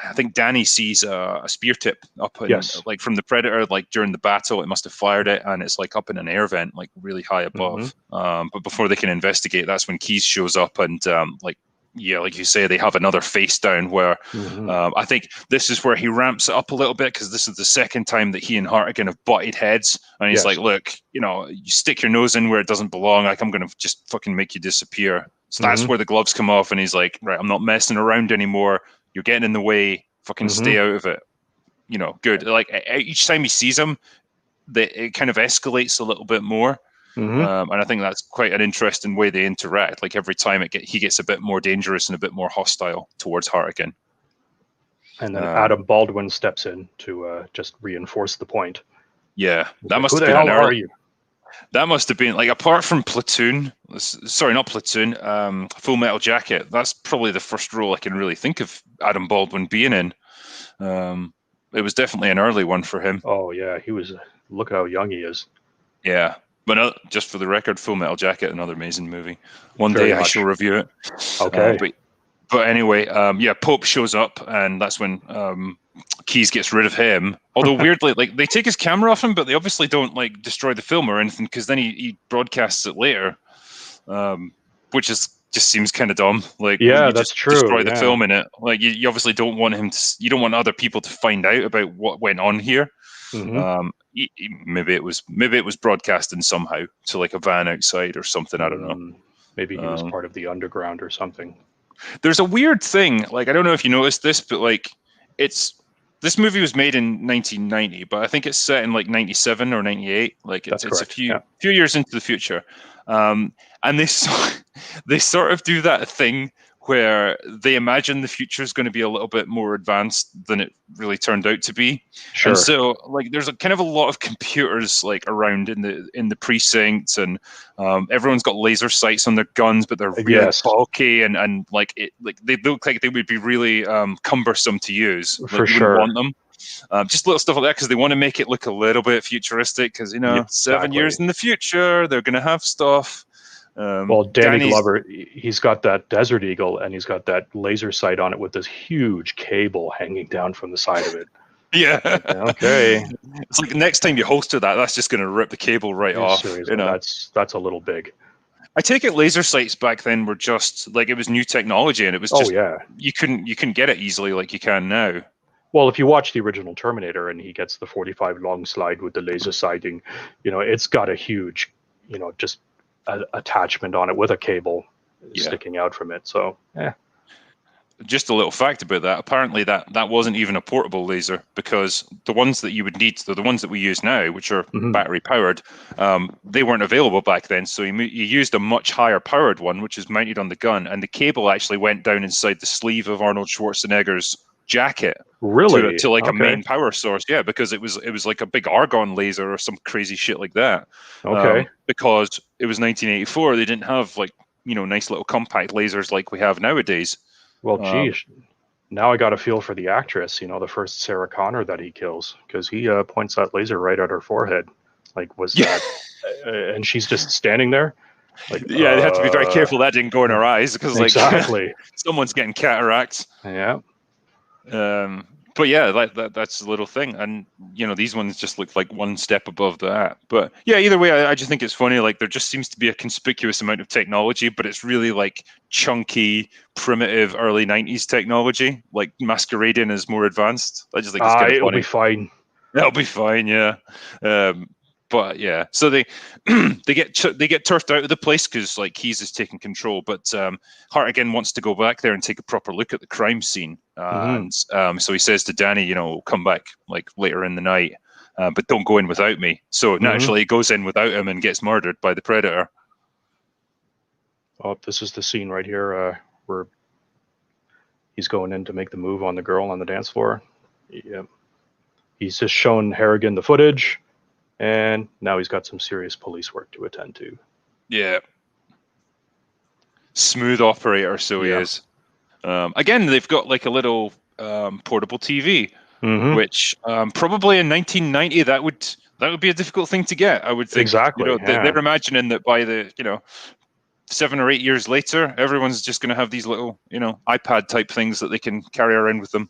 I think Danny sees a spear tip up in,
Yes.
like, from the Predator, like during the battle. It must have fired it, and it's like up in an air vent, like really high above. But before they can investigate, that's when Keyes shows up, and like you say, they have another face down where I think this is where he ramps it up a little bit, because this is the second time that he and Hartigan have butted heads, and he's like, look, you stick your nose in where it doesn't belong. Like, I'm going to just fucking make you disappear. So that's where the gloves come off, and he's like, right, I'm not messing around anymore. You're getting in the way. Fucking stay out of it. Good. Like, each time he sees him, it kind of escalates a little bit more. And I think that's quite an interesting way they interact. Like, every time he gets a bit more dangerous and a bit more hostile towards Hartigan.
And then Adam Baldwin steps in to just reinforce the point.
Yeah, that
like,
must
who
have
the
been
hell are you?
That must have been, like, apart from Platoon, sorry, not Platoon, Full Metal Jacket. That's probably the first role I can really think of Adam Baldwin being in. It was definitely an early one for him.
Oh yeah, he was. Look at how young he is.
Yeah, but just for the record, Full Metal Jacket, another amazing movie. One
Very
day I
much.
shall review it.
Okay.
But anyway, yeah, Pope shows up, and that's when Keyes gets rid of him. Although weirdly, like, they take his camera off him, but they obviously don't, like, destroy the film or anything, because then he broadcasts it later, which just seems kind of dumb. Like,
yeah,
you
that's
just
true.
destroy the film in it. Like, you obviously don't want you don't want other people to find out about what went on here. Maybe it was broadcasting somehow to, like, a van outside or something. I don't know.
Maybe he was part of the underground or something.
There's a weird thing, like, I don't know if you noticed this, but, like, this movie was made in 1990, but I think it's set in, like, 97 or 98. Like, it's a few years into the future. And they sort of do that thing where they imagine the future is going to be a little bit more advanced than it really turned out to be.
Sure.
And so, like, there's kind of a lot of computers, like, around in the precincts, and everyone's got laser sights on their guns, but they're really bulky, and like they look like they would be really cumbersome to use. Like,
for
you
sure.
wouldn't want them. Just little stuff like that, because they want to make it look a little bit futuristic, because 7 years in the future they're going to have stuff.
Well, Danny Glover, he's got that Desert Eagle, and he's got that laser sight on it with this huge cable hanging down from the side of it.
Yeah.
Okay.
It's like, next time you holster that's just going to rip the cable right off.
Seriously, that's a little big.
I take it laser sights back then were just, like, it was new technology, and it was just, you couldn't get it easily like you can now.
Well, if you watch the original Terminator and he gets the 45 long slide with the laser sighting, it's got a huge, just attachment on it with a cable sticking out from it. So, yeah.
Just a little fact about that. Apparently, that wasn't even a portable laser, because the ones that you would need, the ones that we use now, which are battery powered, they weren't available back then. So you used a much higher powered one, which is mounted on the gun, and the cable actually went down inside the sleeve of Arnold Schwarzenegger's jacket.
Really?
To like a main power source. Yeah, because it was like a big argon laser or some crazy shit like that.
Okay.
Because it was 1984, they didn't have, like, nice little compact lasers like we have nowadays.
Well, geez, now I got a feel for the actress, the first Sarah Connor that he kills, because he points that laser right at her forehead. Like, was that, and she's just standing there? Like,
yeah, they have to be very careful that didn't go in her eyes, because, like,
exactly.
someone's getting cataracts.
Yeah.
But yeah, that's a little thing, and these ones just look like one step above that. But yeah, either way, I just think it's funny. Like, there just seems to be a conspicuous amount of technology, but it's really, like, chunky, primitive early 90s technology, like, masquerading as more advanced. I just think it's kind of funny.
It'll be fine.
That'll be fine, yeah. But yeah, so they get turfed out of the place, because, like, Keyes is taking control, but Hartigan wants to go back there and take a proper look at the crime scene, and so he says to Danny, come back, like, later in the night, but don't go in without me. So naturally, he goes in without him and gets murdered by the Predator.
Oh, this is the scene right here where he's going in to make the move on the girl on the dance floor. Yeah, he's just shown Harrigan the footage. And now he's got some serious police work to attend to. Yeah.
Smooth operator, so he is. Again, they've got, like, a little portable TV, which probably in 1990, That would be a difficult thing to get, I would think.
Exactly.
They're imagining that by the 7 or 8 years later, everyone's just going to have these little iPad type things that they can carry around with them.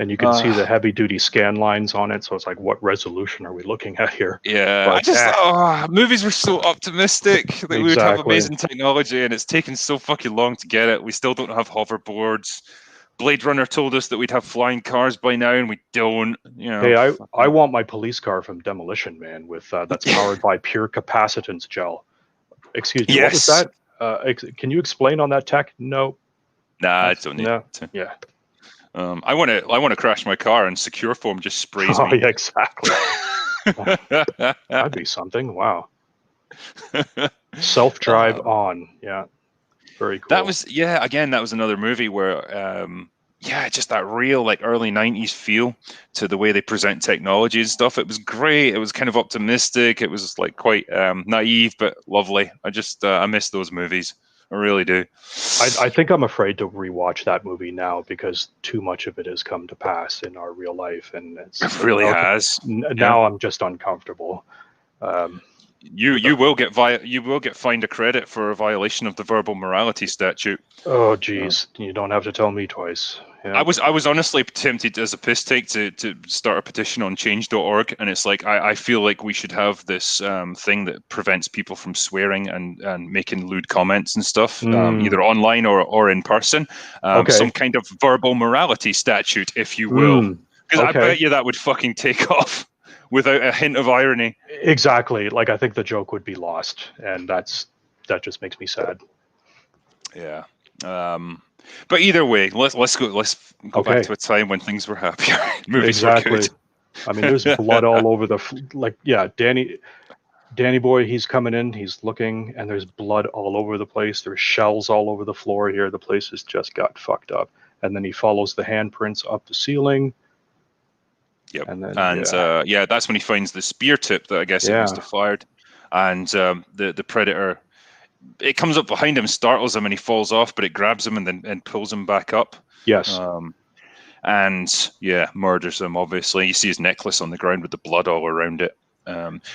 And you can see the heavy duty scan lines on it, so it's like, what resolution are we looking at here?
Yeah, but I just movies were so optimistic that we would have amazing technology, and it's taken so fucking long to get it. We still don't have hoverboards. Blade Runner told us that we'd have flying cars by now, and we don't.
Hey, I want my police car from Demolition Man with that's powered by pure capacitance gel. Excuse me, What was that? Can you explain on that tech? No.
Nah, I don't need to.
Yeah.
I want to crash my car and Secure Foam just sprays me.
Oh, yeah, exactly. That'd be something. Wow. Self-drive on. Yeah. Very cool.
That was another movie where just that real like early 90s feel to the way they present technology and stuff. It was great. It was kind of optimistic. It was like quite naive but lovely. I miss those movies. I really do.
I think I'm afraid to rewatch that movie now because too much of it has come to pass in our real life, and
it really has.
Now I'm just uncomfortable.
You will get fined a credit for a violation of the verbal morality statute.
Oh, geez, you don't have to tell me twice. Yeah.
I was honestly tempted as a piss take to start a petition on change.org, and it's like I feel like we should have this thing that prevents people from swearing and making lewd comments and stuff, either online or in person. Some kind of verbal morality statute, if you will, because I bet you that would fucking take off without a hint of irony.
Exactly. Like I think the joke would be lost, and that just makes me sad.
Yeah. But either way, let's go back to a time when things were happier. Movies were good.
I mean, there's blood all over Danny boy, he's coming in, he's looking, and there's blood all over the place. There's shells all over the floor here. The place has just got fucked up. And then he follows the handprints up the ceiling.
Yep. And that's when he finds the spear tip that I guess it must have fired. And the predator, it comes up behind him, startles him, and he falls off, but it grabs him and pulls him back up.
Yes.
Murders him, obviously. You see his necklace on the ground with the blood all around it.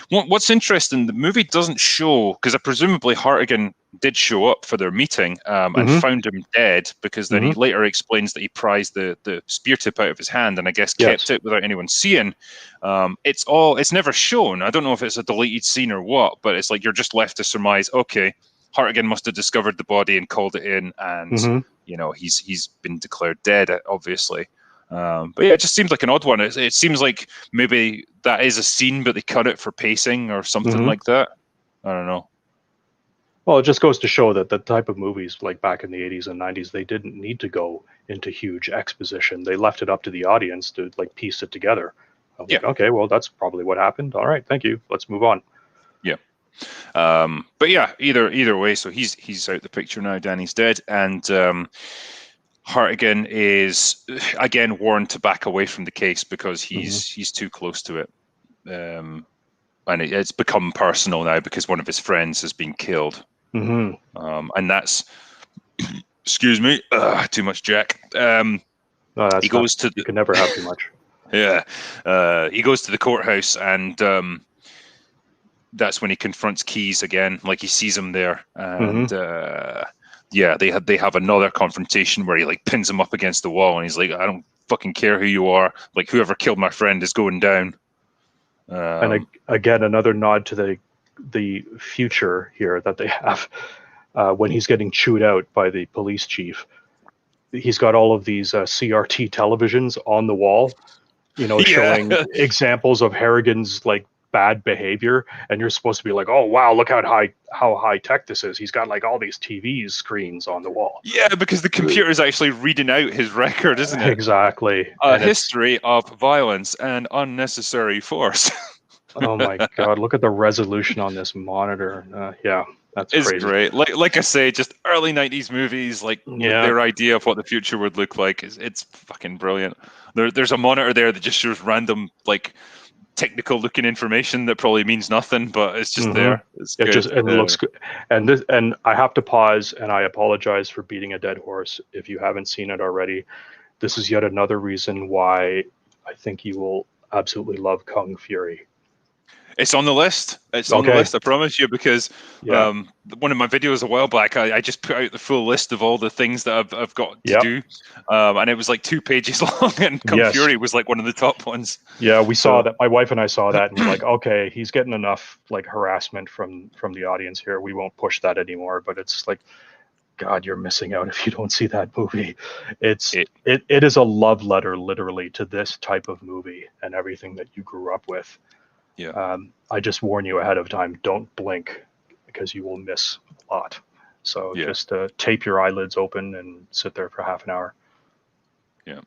What's interesting, the movie doesn't show, because presumably Hartigan did show up for their meeting and found him dead, because then he later explains that he prized the spear tip out of his hand and I guess kept it without anyone seeing. It's never shown. I don't know if it's a deleted scene or what, but it's like you're just left to surmise, okay, Hartigan must have discovered the body and called it in, and he's been declared dead, obviously. But yeah, it just seems like an odd one. It seems like maybe that is a scene, but they cut it for pacing or something like that. I don't know.
Well, it just goes to show that the type of movies like back in the 80s and 90s, they didn't need to go into huge exposition. They left it up to the audience to like piece it together. Like, okay, well, that's probably what happened. All right, thank you. Let's move on.
Yeah. But yeah, either way, so he's out the picture now. Danny's dead, and Hartigan is again warned to back away from the case because he's too close to it, and it's become personal now because one of his friends has been killed, and that's excuse me, too much Jack.
He goes to you can never have too much.
Yeah, he goes to the courthouse, and that's when he confronts Keyes again. Like he sees him there, and. They have another confrontation where he like pins him up against the wall, and he's like, "I don't fucking care who you are. Like whoever killed my friend is going down."
And again, another nod to the future here that they have when he's getting chewed out by the police chief. He's got all of these CRT televisions on the wall, showing examples of Harrigan's like bad behavior, and you're supposed to be like, oh wow, look how high tech this is. He's got like all these TV screens on the wall.
Yeah, because the computer is actually reading out his record, isn't it?
Exactly.
A history of violence and unnecessary force.
Oh my god, look at the resolution on this monitor. That's crazy.
It's great. Like I say, just early 90s movies, like their idea of what the future would look like it's fucking brilliant. There's a monitor there that just shows random like technical looking information that probably means nothing, but it's just there. It
looks good. And I have to pause, and I apologize for beating a dead horse if you haven't seen it already. This is yet another reason why I think you will absolutely love Kung Fury.
It's on the list. It's on the
Okay.
list, I promise you, because
Yeah.
one of my videos a while back, I just put out the full list of all the things that I've got to
Yep.
do, and it was like 2 pages long, and Kung
Yes.
Fury was like one of the top ones.
Yeah, we saw
So
that. My wife and I saw that, and we're like, okay, he's getting enough like harassment from the audience here. We won't push that anymore. But it's like, God, you're missing out if you don't see that movie.
it,
It is a love letter, literally, to this type of movie and everything that you grew up with.
yeah,
I just warn you ahead of time, don't blink because you will miss a lot. So
yeah,
just tape your eyelids open and sit there for half an hour.
yeah.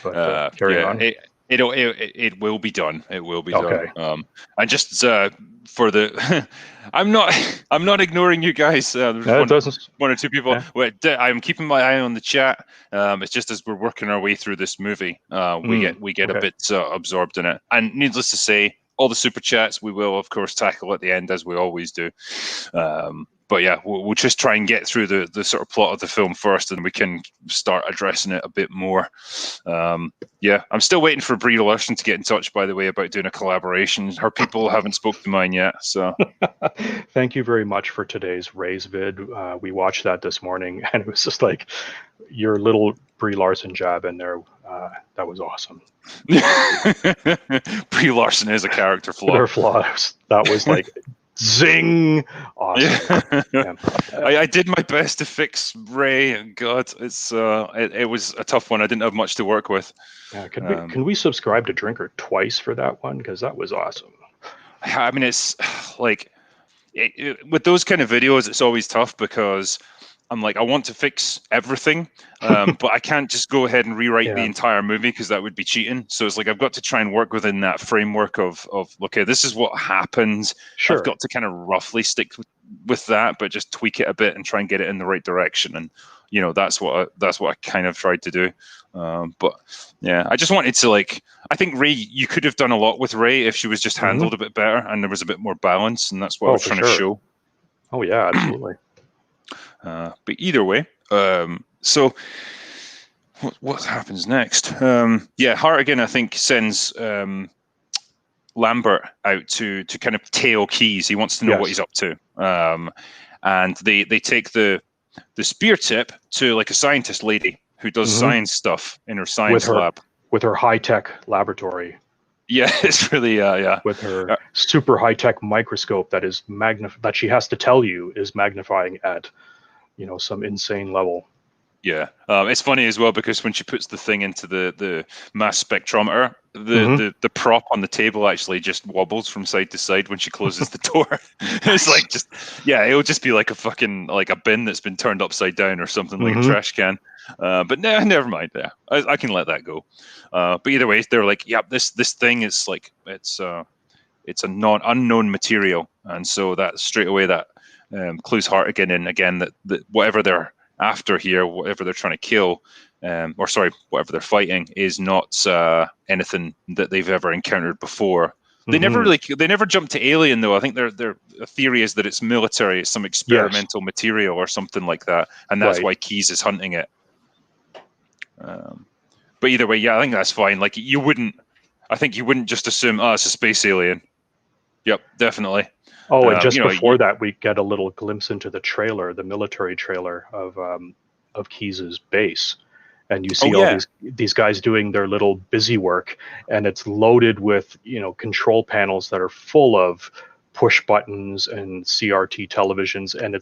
But carry
Yeah,
on.
it will be done. It will be done.
Okay.
And just for the, I'm not ignoring you guys. There's
No, it doesn't.
one or two people.
Yeah.
I'm keeping my eye on the chat. It's just as we're working our way through this movie, we get a
Okay.
bit absorbed in it. And needless to say, all the super chats we will of course tackle at the end, as we always do. But yeah, we'll just try and get through the sort of plot of the film first, and we can start addressing it a bit more. Yeah, I'm still waiting for Brie Larson to get in touch, by the way, about doing a collaboration. Her people haven't spoke to mine yet, so.
Thank you very much for today's Raise vid. We watched that this morning, and it was just like your little Brie Larson jab in there. That was awesome.
Brie Larson is a character flaw.
Their flaws. That was like zing, awesome.
Yeah.
Yeah.
I did my best to fix Ray. God, it was a tough one. I didn't have much to work with.
Yeah, can we subscribe to Drinker twice for that one, because that was awesome.
I mean, it's like with those kind of videos, it's always tough because I'm like, I want to fix everything, but I can't just go ahead and rewrite the
Yeah,
entire movie because that would be cheating. So it's like I've got to try and work within that framework of okay, this is what happens. I've
sure.
got to kind of roughly stick with that, but just tweak it a bit and try and get it in the right direction. And that's what I kind of tried to do. But yeah, I just wanted to I think Ray, you could have done a lot with Ray if she was just handled a bit better and there was a bit more balance, and that's what I
Oh,
was
for
trying to
sure.
show.
Oh, yeah, absolutely.
But either way, so what happens next? Yeah, Hartigan, I think, sends Lambert out to kind of tail Keys. He wants to know what he's
Yes.
up to. And they take the spear tip to like a scientist lady who does science stuff in her science lab.
With her high-tech laboratory.
Yeah, it's really yeah.
With her super high-tech microscope that is that she has to tell you is magnifying at some insane level.
Yeah, it's funny as well because when she puts the thing into the mass spectrometer, the prop on the table actually just wobbles from side to side when she closes the door. It's like it'll just be like a fucking like a bin that's been turned upside down or something, like a trash can. But no, never mind. Yeah, I can let that go. But either way, they're like, yeah, this thing is like it's a unknown material, and so that straight away that clues Hartigan in again that whatever they're after here, whatever they're trying to kill, whatever they're fighting is not anything that they've ever encountered before. They never jump to alien though. I think their theory is that it's military, it's some experimental material or something like that, and that's why Keyes is hunting it. But either way, yeah, I think that's fine. Like I think you wouldn't just assume, it's a space alien. Yep, definitely.
Oh, and just before that, we get a little glimpse into the trailer, the military trailer of Keyes's base, and you see all these guys doing their little busy work, and it's loaded with control panels that are full of push buttons and CRT televisions, and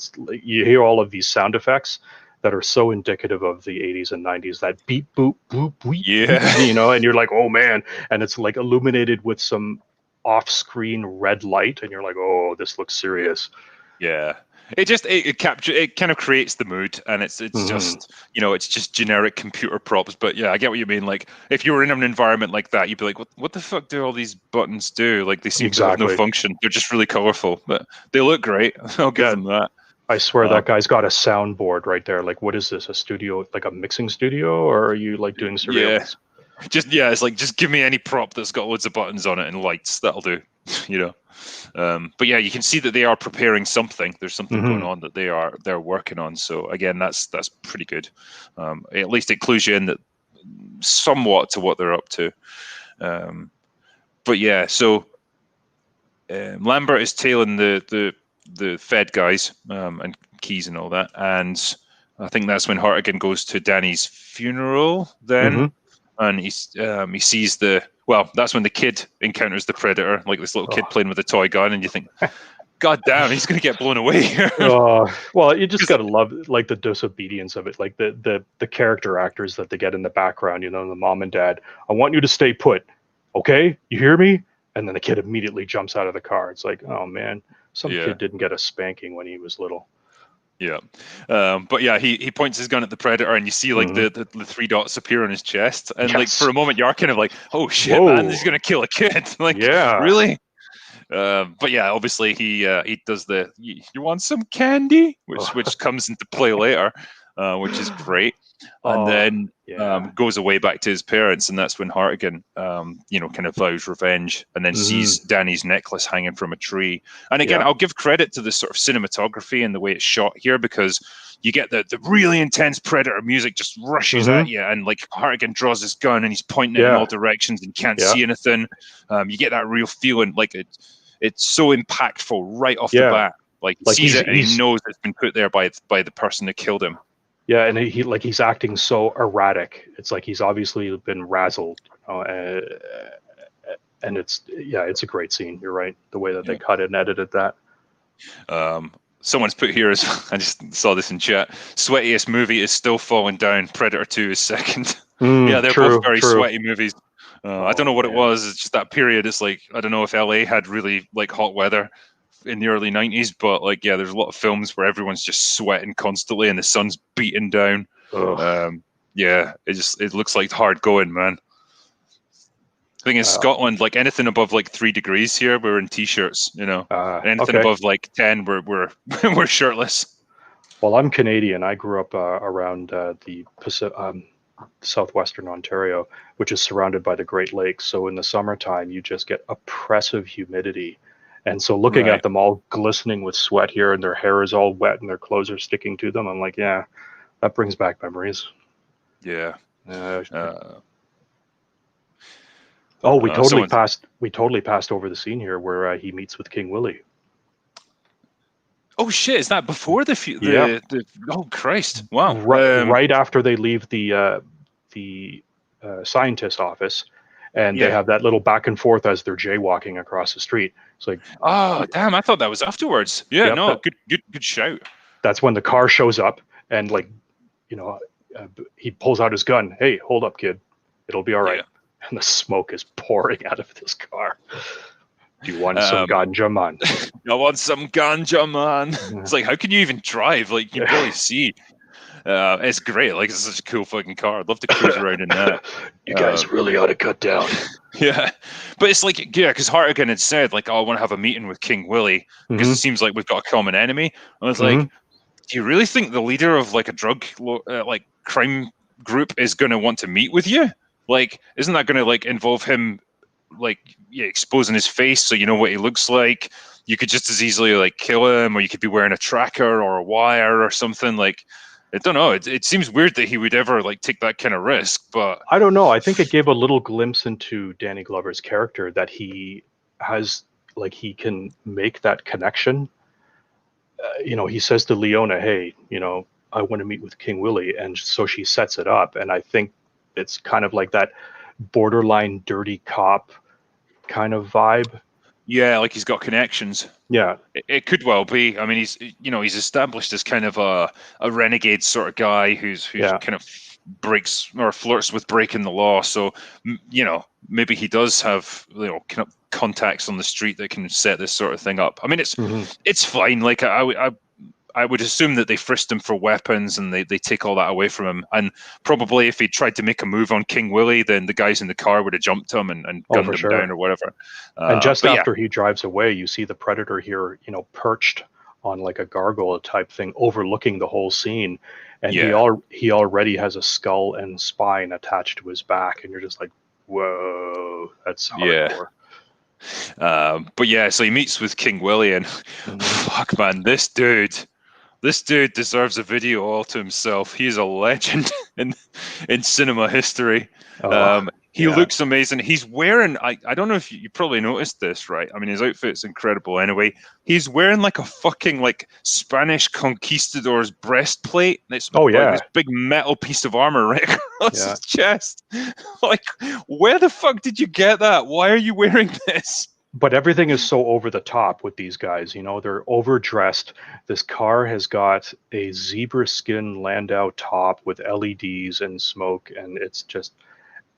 you hear all of these sound effects that are so indicative of the 80s and 90s, that beep boop boop beep, and you're like, oh man, and it's like illuminated with some off-screen red light, and you're like, oh, this looks serious.
Yeah, it kind of creates the mood, and it's just it's just generic computer props. But yeah, I get what you mean. Like if you were in an environment like that, you'd be like, what the fuck do all these buttons do? Like they seem to have no function. They're just really colorful, but they look great. I'll give them that.
I swear that guy's got a soundboard right there. Like, what is this? A studio, like a mixing studio, or are you like doing surveillance?
It's like just give me any prop that's got loads of buttons on it and lights. That'll do. But yeah, you can see that they are preparing something. There's something going on that they're working on. So again, that's pretty good. At least it clues you in that somewhat to what they're up to. But yeah, so Lambert is tailing the Fed guys and Keys and all that, and I think that's when Hartigan goes to Danny's funeral then, and he sees that's when the kid encounters the Predator, like this little kid playing with a toy gun, and you think, God damn, he's gonna get blown away here.
Well, you just gotta love like the disobedience of it, like the character actors that they get in the background, the mom and dad. I want you to stay put, okay? You hear me? And then the kid immediately jumps out of the car. It's like, oh man, some kid didn't get a spanking when he was little.
Yeah, but yeah, he points his gun at the Predator, and you see like the 3 dots appear on his chest, and like for a moment you are kind of like, oh shit, man, he's gonna kill a kid. Like, really? But yeah, obviously he does the you want some candy, which comes into play later, which is great, and then goes away back to his parents, and that's when Hartigan kind of vows revenge, and then sees Danny's necklace hanging from a tree. And again, I'll give credit to the sort of cinematography and the way it's shot here, because you get the really intense Predator music just rushes at you, and like Hartigan draws his gun and he's pointing it in all directions and can't see anything. You get that real feeling, like it's so impactful right off the bat. Like he sees it and he knows it's been put there by the person that killed him.
Yeah, and he's acting so erratic. It's like he's obviously been razzled, and it's a great scene. You're right, the way that they cut it and edited that.
Someone's put here, I just saw this in chat, sweatiest movie is Still Falling Down. Predator 2 is second. They're both very sweaty movies. I don't know what it was. It's just that period. It's like, I don't know if LA had really like hot weather in the early 90s, but like, there's a lot of films where everyone's just sweating constantly and the sun's beating down. It looks like hard going, man. I think in Scotland, like anything above like 3 degrees here, we're in t-shirts, anything above like 10, we're we're shirtless.
Well, I'm Canadian. I grew up around the Pacific, southwestern Ontario, which is surrounded by the Great Lakes. So in the summertime, you just get oppressive humidity. And so looking at them all glistening with sweat here, and their hair is all wet and their clothes are sticking to them, I'm like, yeah, that brings back memories.
Yeah.
We totally passed over the scene here where he meets with King Willie.
Oh shit! Is that before the oh Christ! Wow!
Right after they leave the scientist's office, and they have that little back and forth as they're jaywalking across the street. It's like,
oh damn! I thought that was afterwards. Yeah, good shout.
That's when the car shows up, and like, he pulls out his gun. Hey, hold up, kid. It'll be all right. Yeah. And the smoke is pouring out of this car. Do you want some ganja, man?
I want some ganja, man. It's like, how can you even drive? Like, you can barely see. It's great. Like, it's such a cool fucking car. I'd love to cruise around in that.
You guys really ought to cut down.
Yeah. But it's like, because Hartigan had said, like, I want to have a meeting with King Willie because it seems like we've got a common enemy. And I was like, do you really think the leader of like a drug crime group is going to want to meet with you? Like, isn't that going to like involve him like exposing his face so you know what he looks like? You could just as easily like kill him, or you could be wearing a tracker or a wire or something. Like, I don't know. It seems weird that he would ever like take that kind of risk, but
I don't know. I think it gave a little glimpse into Danny Glover's character, that he has like, he can make that connection. He says to Leona, hey, I want to meet with King Willie. And so she sets it up. And I think it's kind of like that borderline dirty cop kind of vibe.
Yeah, like he's got connections.
Yeah.
It could well be. I mean, he's established as kind of a renegade sort of guy who's kind of breaks or flirts with breaking the law. So, maybe he does have, kind of contacts on the street that can set this sort of thing up. I mean, it's fine. Like I would assume that they frisked him for weapons and they take all that away from him. And probably if he tried to make a move on King Willie, then the guys in the car would have jumped him and gunned him down or whatever.
And just after he drives away, you see the Predator here, perched on like a gargoyle type thing, overlooking the whole scene. And he already has a skull and spine attached to his back. And you're just like, whoa, that's hardcore.
So he meets with King Willie, and fuck, man, this dude, This dude deserves a video all to himself. He's a legend in cinema history.
Oh,
He
yeah.
looks amazing. He's wearing, I don't know if you probably noticed this, right? I mean, his outfit's incredible anyway. He's wearing like a fucking like Spanish conquistador's breastplate. It's
Oh,
like this
yeah.
big metal piece of armor right across
Yeah.
his chest. Like, where the fuck did you get that? Why are you wearing this?
But everything is so over the top with these guys. You know, they're overdressed. This car has got a zebra skin Landau top with LEDs and smoke, and it's just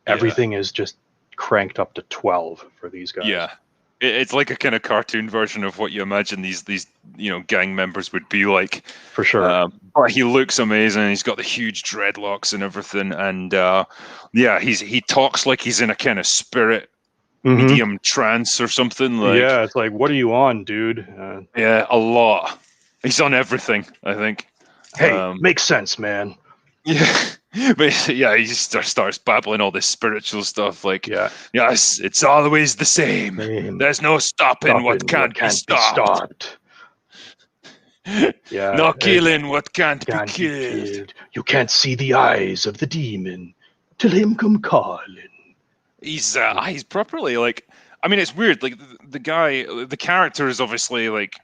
Yeah.
everything is just cranked up to 12 for these guys.
Yeah. It's like a kind of cartoon version of what you imagine these gang members would be like.
For sure.
But he looks amazing. He's got the huge dreadlocks and everything, and yeah, he talks like he's in a kind of spirit medium trance or something. Like,
Yeah, it's like, what are you on, dude?
yeah, a lot. He's on everything, I think.
Hey, makes sense, man.
Yeah, but yeah, he just starts babbling all this spiritual stuff. Like,
Yeah.
yes, it's always the same. There's no stopping what can't be stopped.
Yeah.
No killing what can't be killed.
You can't see the eyes of the demon till him come calling.
He's properly like. I mean, it's weird. Like the guy, the character is obviously like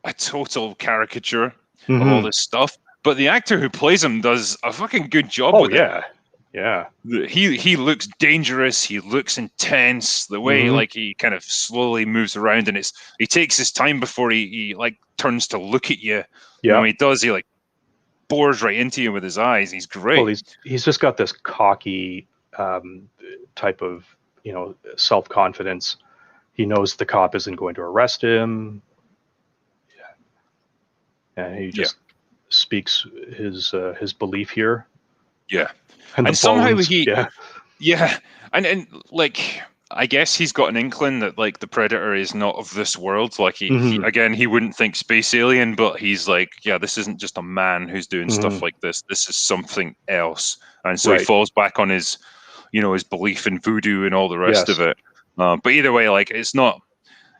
a total caricature of all this stuff. But the actor who plays him does a fucking good job with it.
Yeah.
He looks dangerous. He looks intense. The way like he kind of slowly moves around, and he takes his time before he like turns to look at you.
Yeah.
And when he does, he like bores right into you with his eyes. He's great.
Well, he's just got this cocky type of self-confidence. He knows the cop isn't going to arrest him. Yeah. And he just speaks his belief here.
Yeah.
And
somehow and like I guess he's got an inkling that like the Predator is not of this world. Like he again, he wouldn't think space alien, but he's like, yeah, this isn't just a man who's doing stuff like this. This is something else. And so he falls back on his his belief in voodoo and all the rest of it. But either way, like it's not,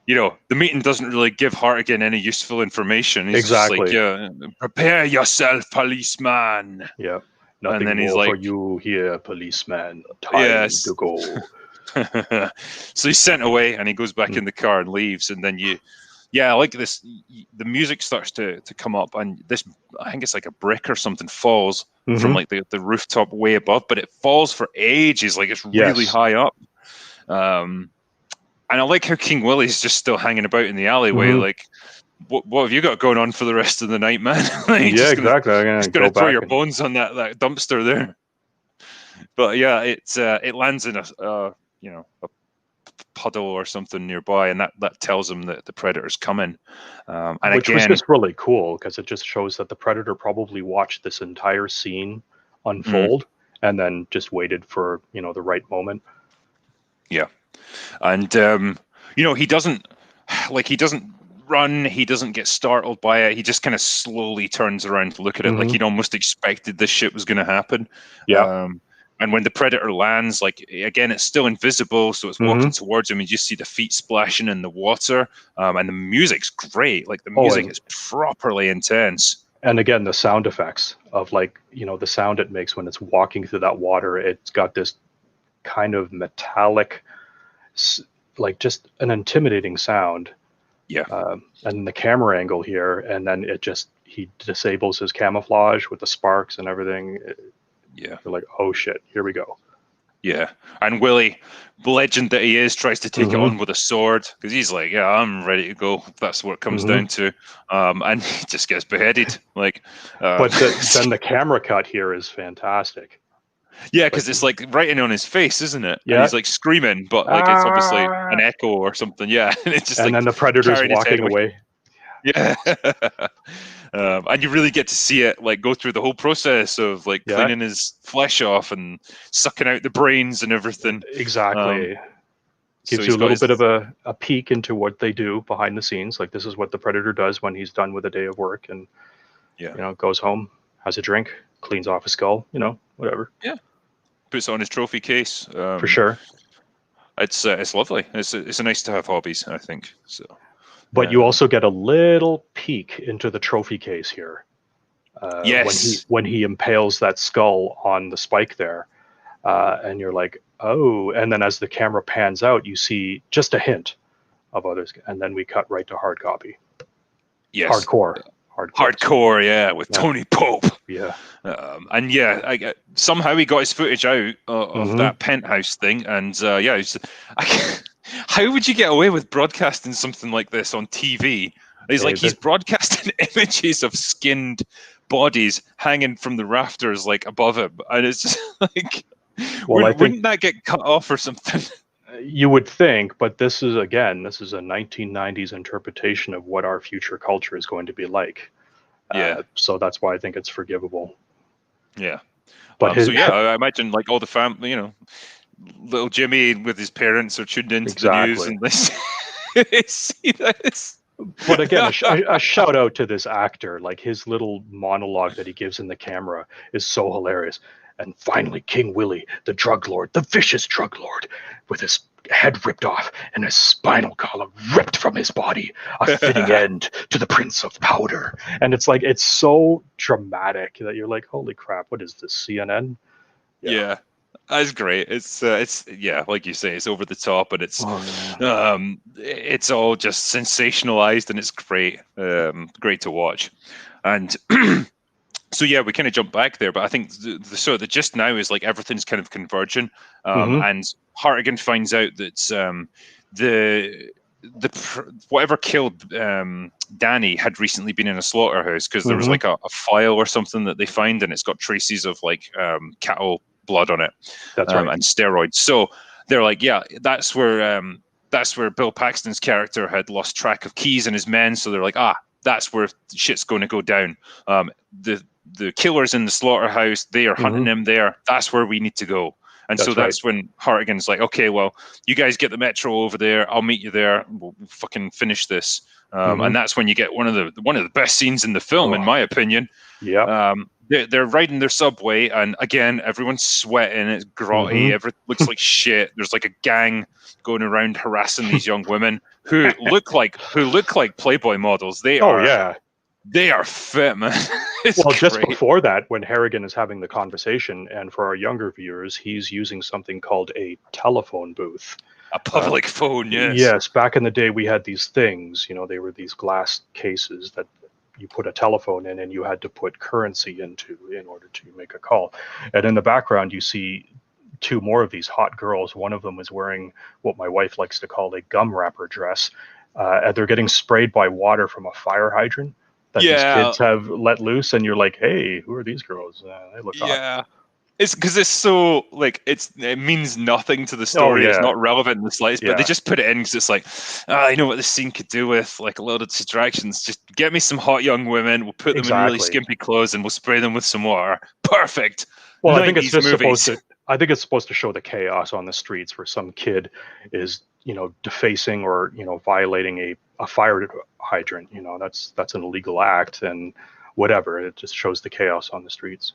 the meeting doesn't really give Hartigan any useful information. He's just like, yeah, prepare yourself, policeman.
Yeah. Nothing
and then
more
he's like,
for you here, policeman. Time to go.
So he's sent away, and he goes back in the car and leaves. And then I like this. The music starts to come up, and this, I think it's like a brick or something, falls from like the rooftop way above, but it falls for ages. Like it's really high up. And I like how King Willie's just still hanging about in the alleyway. Like, what have you got going on for the rest of the night, man? Like,
yeah, exactly. I'm
just gonna throw your bones on that dumpster there. But yeah, it lands in a puddle or something nearby, and that tells him that the Predator's coming. And
which was just really cool because it just shows that the Predator probably watched this entire scene unfold and then just waited for the right moment.
Yeah, and he doesn't run. He doesn't get startled by it. He just kind of slowly turns around to look at it, like he'd almost expected this shit was going to happen.
Yeah.
And when the Predator lands, like again, it's still invisible, so it's walking towards him. You just see the feet splashing in the water, and the music's great. Like the music is properly intense.
And again, the sound effects of the sound it makes when it's walking through that water. It's got this kind of metallic, like just an intimidating sound.
Yeah.
And the camera angle here, and then he disables his camouflage with the sparks and everything.
Yeah.
You're like, oh shit, here we go.
Yeah. And Willie, legend that he is, tries to take it on with a sword because he's like, yeah, I'm ready to go. That's what it comes down to. And he just gets beheaded. Like,
but then the camera cut here is fantastic.
Yeah, because it's like writing on his face, isn't it?
Yeah.
And he's like screaming, but like it's obviously an echo or something. Yeah. And it's just
then the Predator's walking away.
Yeah. And you really get to see it like go through the whole process of like cleaning his flesh off and sucking out the brains and everything.
Exactly. Gives you a little bit of a peek into what they do behind the scenes. Like this is what the Predator does when he's done with a day of work and goes home, has a drink, cleans off his skull, whatever.
Yeah. Puts it on his trophy case.
For sure.
It's lovely. It's nice to have hobbies, I think. So.
But you also get a little peek into the trophy case here.
Yes.
When he impales that skull on the spike there, and you're like, oh, and then as the camera pans out, you see just a hint of others, and then we cut right to hard copy.
Yes.
Hardcore,
yeah, with Tony Pope.
Yeah.
And yeah, somehow he got his footage out of that penthouse thing, and how would you get away with broadcasting something like this on TV? He's broadcasting images of skinned bodies hanging from the rafters like above him, and it's just like, wouldn't that get cut off or something?
You would think, but this is a 1990s interpretation of what our future culture is going to be like.
Yeah.
So that's why I think it's forgivable.
Yeah.
But
I imagine like all the family, little Jimmy with his parents are tuned into the news and they see this.
But again, a shout out to this actor. Like, his little monologue that he gives in the camera is so hilarious. And finally, King Willie, the drug lord, the vicious drug lord, with his head ripped off and his spinal column ripped from his body, a fitting end to the Prince of Powder. And it's like, it's so dramatic that you're like, holy crap, what is this, CNN?
Yeah. That's great. It's like you say, it's over the top, and it's all just sensationalized, and it's great, great to watch. And so yeah, we kind of jump back there, but I think the gist now is like everything's kind of converging, and Hartigan finds out that whatever killed Danny had recently been in a slaughterhouse, because there was like a file or something that they find, and it's got traces of like cattle blood on it.
That's right.
And steroids. So they're like, yeah, that's where Bill Paxton's character had lost track of Keyes and his men. So they're like, that's where shit's going to go down. The killers in the slaughterhouse, they are hunting him there. That's where we need to go. And that's when Hartigan's like, okay, well, you guys get the metro over there. I'll meet you there. We'll fucking finish this. And that's when you get one of the best scenes in the film, in my opinion.
Yeah.
They're riding their subway, and again, everyone's sweating. It's grotty. Everything looks like shit. There's like a gang going around harassing these young women who look like Playboy models. They are fit, man.
Just before that, when Harrigan is having the conversation, and for our younger viewers, he's using something called a telephone booth.
A public phone, yes.
Yes, back in the day, we had these things. They were these glass cases that you put a telephone in, and you had to put currency into in order to make a call. And in the background, you see two more of these hot girls. One of them is wearing what my wife likes to call a gum wrapper dress. And they're getting sprayed by water from a fire hydrant that these kids have let loose. And you're like, hey, who are these girls? They look hot.
It's because it's so like it means nothing to the story. It's not relevant in the slightest, but they just put it in because it's like, I know what this scene could do with like a lot of distractions. Just get me some hot young women. We'll put them in really skimpy clothes and we'll spray them with some water. Perfect.
Well, I think it's just supposed to show the chaos on the streets where some kid is, defacing or violating a fire hydrant. That's an illegal act, and whatever. It just shows the chaos on the streets.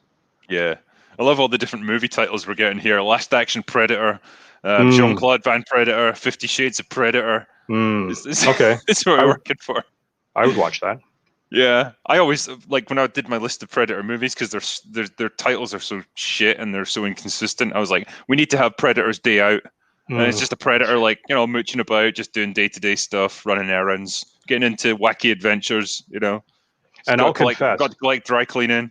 Yeah. I love all the different movie titles we're getting here. Last Action Predator, Jean-Claude Van Predator, 50 Shades of Predator.
Okay.
It's what we're working for.
I would watch that.
Yeah. I always, like, when I did my list of Predator movies, because their titles are so shit and they're so inconsistent, I was like, we need to have Predator's Day Out. And it's just a Predator, like, mooching about, just doing day-to-day stuff, running errands, getting into wacky adventures,
And I'll confess.
Got to collect dry cleaning.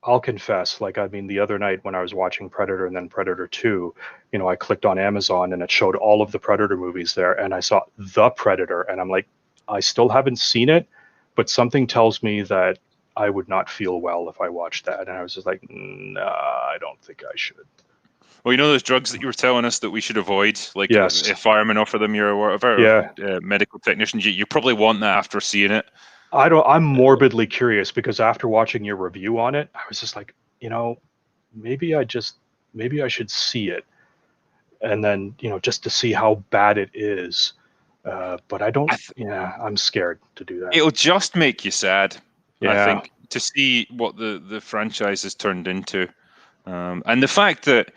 I'll confess, the other night when I was watching Predator and then Predator 2, I clicked on Amazon and it showed all of the Predator movies there, and I saw The Predator, and I'm like, I still haven't seen it, but something tells me that I would not feel well if I watched that. And I was just like, nah, I don't think I should.
Well, those drugs that you were telling us that we should avoid, like if firemen offer them, you're aware of, medical technicians, you probably want that after seeing it.
I'm morbidly curious, because after watching your review on it, I was just like, maybe I should see it, and then just to see how bad it is. But I don't. I'm scared to do that.
It'll just make you sad. I think, to see what the franchise has turned into, and the fact that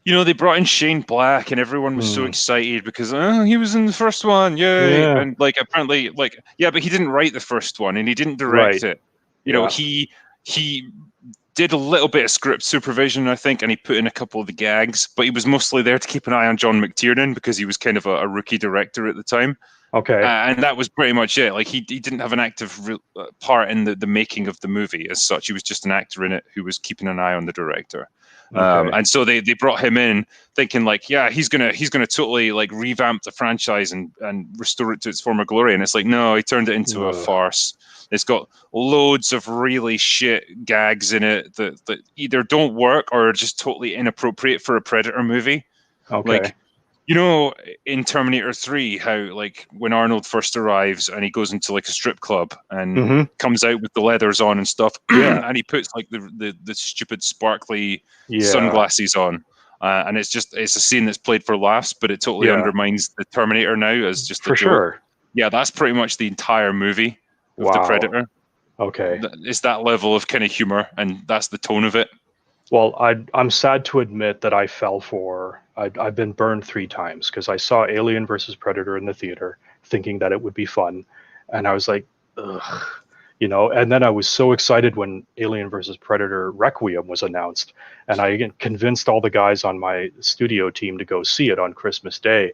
they brought in Shane Black and everyone was so excited because he was in the first one, yay! Yeah. And like apparently, but he didn't write the first one and he didn't direct it.
Yeah.
He did a little bit of script supervision, I think, and he put in a couple of the gags, but he was mostly there to keep an eye on John McTiernan because he was kind of a rookie director at the time.
Okay.
And that was pretty much it. Like he didn't have an active part in the making of the movie as such. He was just an actor in it who was keeping an eye on the director.
Okay.
And so they brought him in thinking like, yeah, he's gonna totally like revamp the franchise and restore it to its former glory. And it's like, no, he turned it into a farce. It's got loads of really shit gags in it that either don't work or are just totally inappropriate for a Predator movie.
Okay.
Like, you know, in Terminator 3, how like when Arnold first arrives and he goes into like a strip club and comes out with the leathers on and stuff, and he puts like the stupid sparkly sunglasses on, and it's a scene that's played for laughs, but it totally undermines the Terminator now as just a joke.
Sure.
Yeah, that's pretty much the entire movie of the Predator.
Okay.
It's that level of kind of humor, and that's the tone of it.
Well, I'm sad to admit that I fell for. I've been burned 3 times because I saw Alien versus Predator in the theater, thinking that it would be fun, and I was like, ugh, you know. And then I was so excited when Alien versus Predator Requiem was announced, and I convinced all the guys on my studio team to go see it on Christmas Day,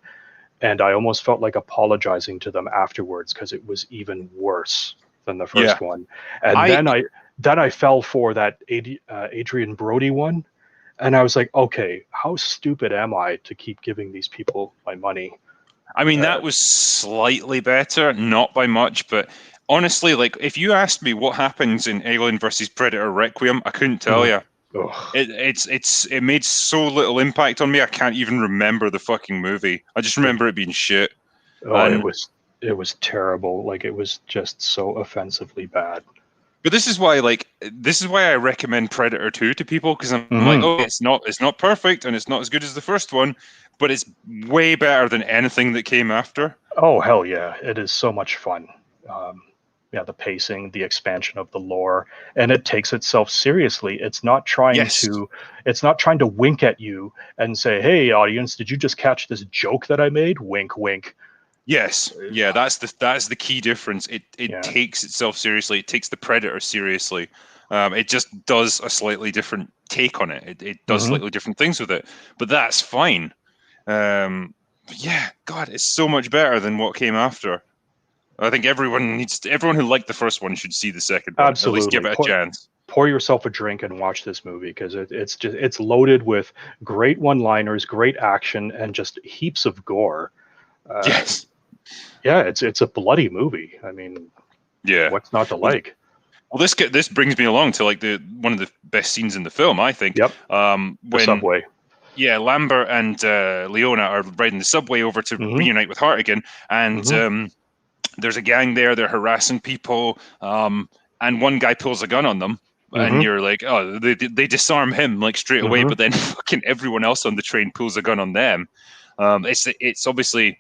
and I almost felt like apologizing to them afterwards because it was even worse than the first one. And then I fell for that Adrian Brody one, and I was like, okay, how stupid am I to keep giving these people my money?
I mean, that was slightly better, not by much, but honestly, like if you asked me what happens in Alien versus Predator Requiem, I couldn't tell you. It made so little impact on me. I can't even remember the fucking movie. I just remember it being shit.
It was terrible. Like it was just so offensively bad.
But this is why I recommend Predator 2 to people, because I'm like, oh, it's not perfect and it's not as good as the first one, but it's way better than anything that came after.
Oh hell yeah, it is so much fun. The pacing, the expansion of the lore, and it takes itself seriously. It's not trying to wink at you and say, "Hey, audience, did you just catch this joke that I made?" Wink, wink.
Yes, yeah, that's the key difference. It takes itself seriously. It takes the Predator seriously. It just does a slightly different take on it. It does slightly different things with it, but that's fine. Yeah, God, it's so much better than what came after. I think everyone who liked the first one should see the second one.
Absolutely.
At least give it a chance.
Pour yourself a drink and watch this movie because it's loaded with great one-liners, great action, and just heaps of gore.
Yes.
Yeah, it's a bloody movie. I mean, what's not to like?
Well, this brings me along to like one of the best scenes in the film, I think.
Yep.
When
the subway.
Yeah, Lambert and Leona are riding the subway over to reunite with Hart again, and there's a gang there. They're harassing people, and one guy pulls a gun on them, and you're like, oh, they disarm him like straight away, but then fucking everyone else on the train pulls a gun on them. It's obviously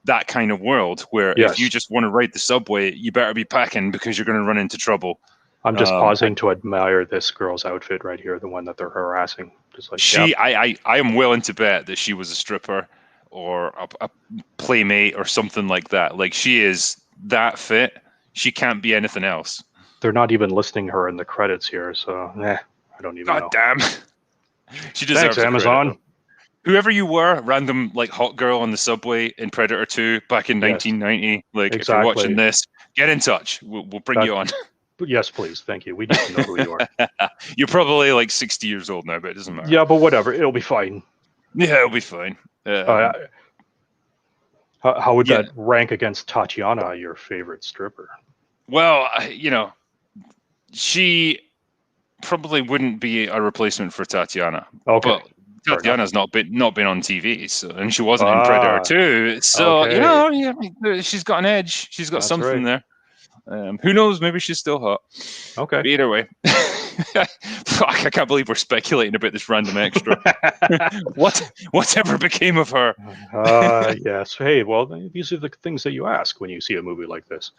that kind of world where if you just want to ride the subway, you better be packing because you're going to run into trouble.
I'm just pausing to admire this girl's outfit right here, the one that they're harassing. Just like
I am willing to bet that she was a stripper or a playmate or something like that. Like she is that fit, she can't be anything else.
They're not even listing her in the credits here, so I don't even know.
God damn. She deserves
Thanks, Amazon.
Credit, whoever you were, random like hot girl on the subway in Predator 2 back in 1990, like if you're watching this, get in touch. We'll bring you on.
Yes, please. Thank you. We need to know who you are.
You're probably like 60 years old now, but it doesn't matter.
Yeah, but whatever. It'll be fine.
Yeah, it'll be fine.
How would that rank against Tatiana, your favorite stripper?
Well, she probably wouldn't be a replacement for Tatiana.
Okay.
But Tatiana's not been on TV, and she wasn't in Predator 2. So she's got an edge. She's got something there. Who knows? Maybe she's still hot.
Okay.
But either way, fuck! I can't believe we're speculating about this random extra. Whatever became of her?
Yes. Hey, well, these are the things that you ask when you see a movie like this.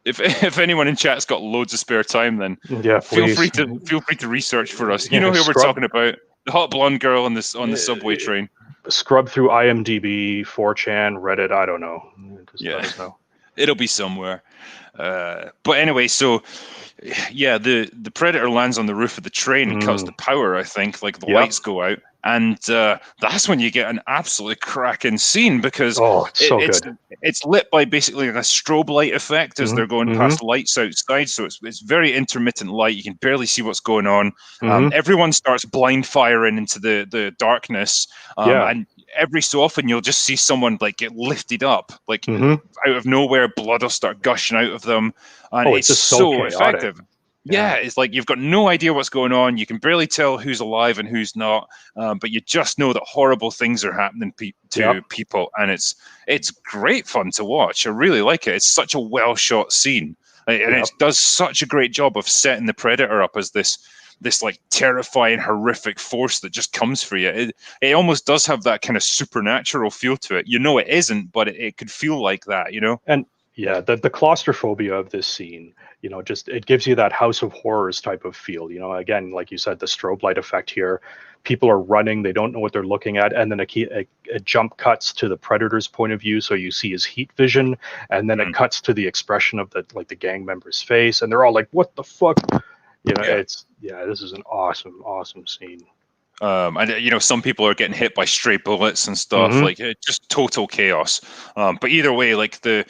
If anyone in chat's got loads of spare time, then feel free to research for us. You know who we're talking about. The hot blonde girl on the subway train.
Scrub through IMDb, 4chan, Reddit. I don't know. Just let us know.
It'll be somewhere. But anyway, so yeah, the predator lands on the roof of the train and cuts the power. I think like the lights go out, and that's when you get an absolutely cracking scene because
it's so good.
it's lit by basically a strobe light effect as they're going past lights outside. So it's very intermittent light. You can barely see what's going on. Everyone starts blind firing into the darkness, and every so often you'll just see someone like get lifted up, like out of nowhere, blood will start gushing out of them, and it's
just
so effective. Yeah, it's like you've got no idea what's going on. You can barely tell who's alive and who's not, but you just know that horrible things are happening to people, and it's great fun to watch. I really like it. It's such a well shot scene, and it does such a great job of setting the predator up as this like terrifying, horrific force that just comes for you. It almost does have that kind of supernatural feel to it. You know, it isn't, but it could feel like that. You know,
and yeah, the claustrophobia of this scene, you know, just it gives you that House of Horrors type of feel. You know, again, like you said, the strobe light effect here. People are running, they don't know what they're looking at, and then a jump cuts to the predator's point of view, so you see his heat vision, and then it cuts to the expression of the gang member's face, and they're all like, "What the fuck?" You know, this is an awesome scene.
And you know, some people are getting hit by stray bullets and stuff, like just total chaos. But either way, like the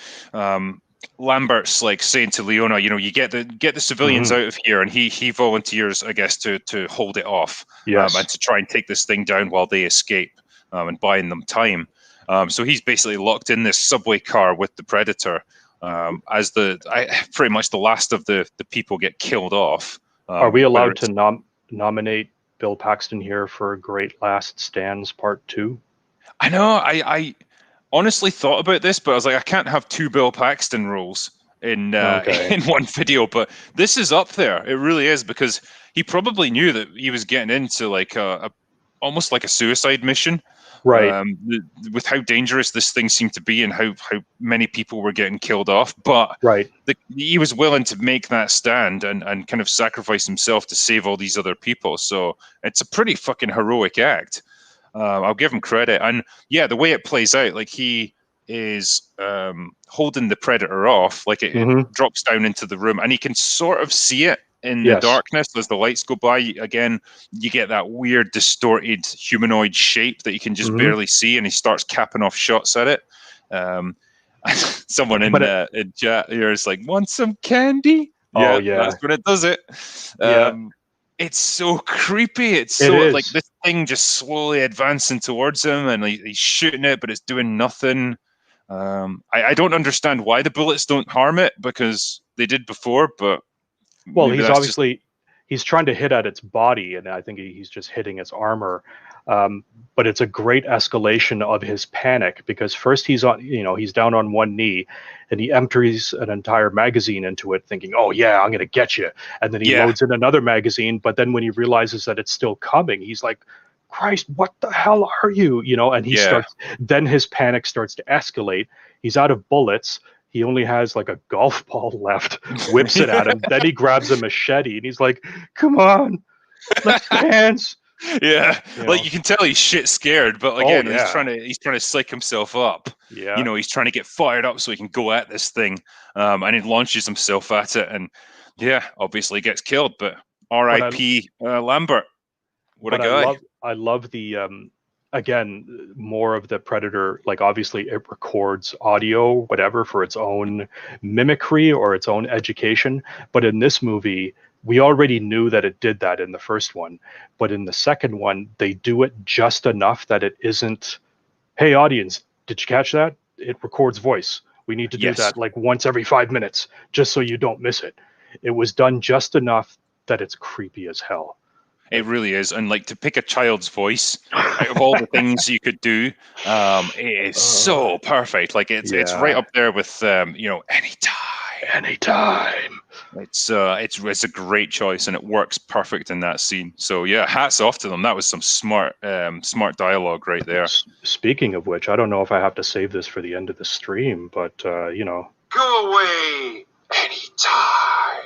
Lambert's like saying to Leona, you know, you get the civilians out of here, and he volunteers, I guess, to hold it off, and to try and take this thing down while they escape, and buying them time. So he's basically locked in this subway car with the Predator, as pretty much the last of the people get killed off.
Are we allowed to nominate Bill Paxton here for Great Last Stands Part 2?
I know. I honestly thought about this, but I was like, I can't have two Bill Paxton roles in in one video. But this is up there. It really is, because he probably knew that he was getting into like almost like a suicide mission.
Right.
With how dangerous this thing seemed to be and how many people were getting killed off. But he was willing to make that stand and kind of sacrifice himself to save all these other people. So it's a pretty fucking heroic act. I'll give him credit. And yeah, the way it plays out, like he is holding the Predator off, like it drops down into the room, and he can sort of see it in the darkness as the lights go by. Again, you get that weird distorted humanoid shape that you can just barely see, and he starts capping off shots at it. Someone in chat here is like, want some candy? That's when it does it. It's so creepy. It's so like this thing just slowly advancing towards him, and he's shooting it, but it's doing nothing. I don't understand why the bullets don't harm it, because they did before, but
well, he's obviously he's trying to hit at its body, and I think he's just hitting its armor. But it's a great escalation of his panic, because first he's down on one knee, and he empties an entire magazine into it, thinking, "Oh yeah, I'm gonna get you," and then he loads in another magazine. But then when he realizes that it's still coming, he's like, "Christ, what the hell are you?" You know, and he starts. Then his panic starts to escalate. He's out of bullets. He only has like a golf ball left, whips it at him. Then he grabs a machete and he's like, "Come on, let's dance."
Yeah, like you can tell he's shit scared, but again, he's trying to psych himself up.
Yeah,
you know, he's trying to get fired up so he can go at this thing, and he launches himself at it, and obviously gets killed. But R.I.P. Lambert, what a guy!
I love the again, more of the Predator, like obviously it records audio, whatever, for its own mimicry or its own education. But in this movie, we already knew that it did that in the first one. But in the second one, they do it just enough that it isn't, hey, audience, did you catch that? It records voice. We need to do that like once every 5 minutes, just so you don't miss it. It was done just enough that it's creepy as hell.
It really is. And like, to pick a child's voice out of all the things you could do, it is so perfect. Like it's right up there with anytime. It's a great choice, and it works perfect in that scene. So yeah, hats off to them. That was some smart dialogue right there.
Speaking of which, I don't know if I have to save this for the end of the stream, but
go away anytime.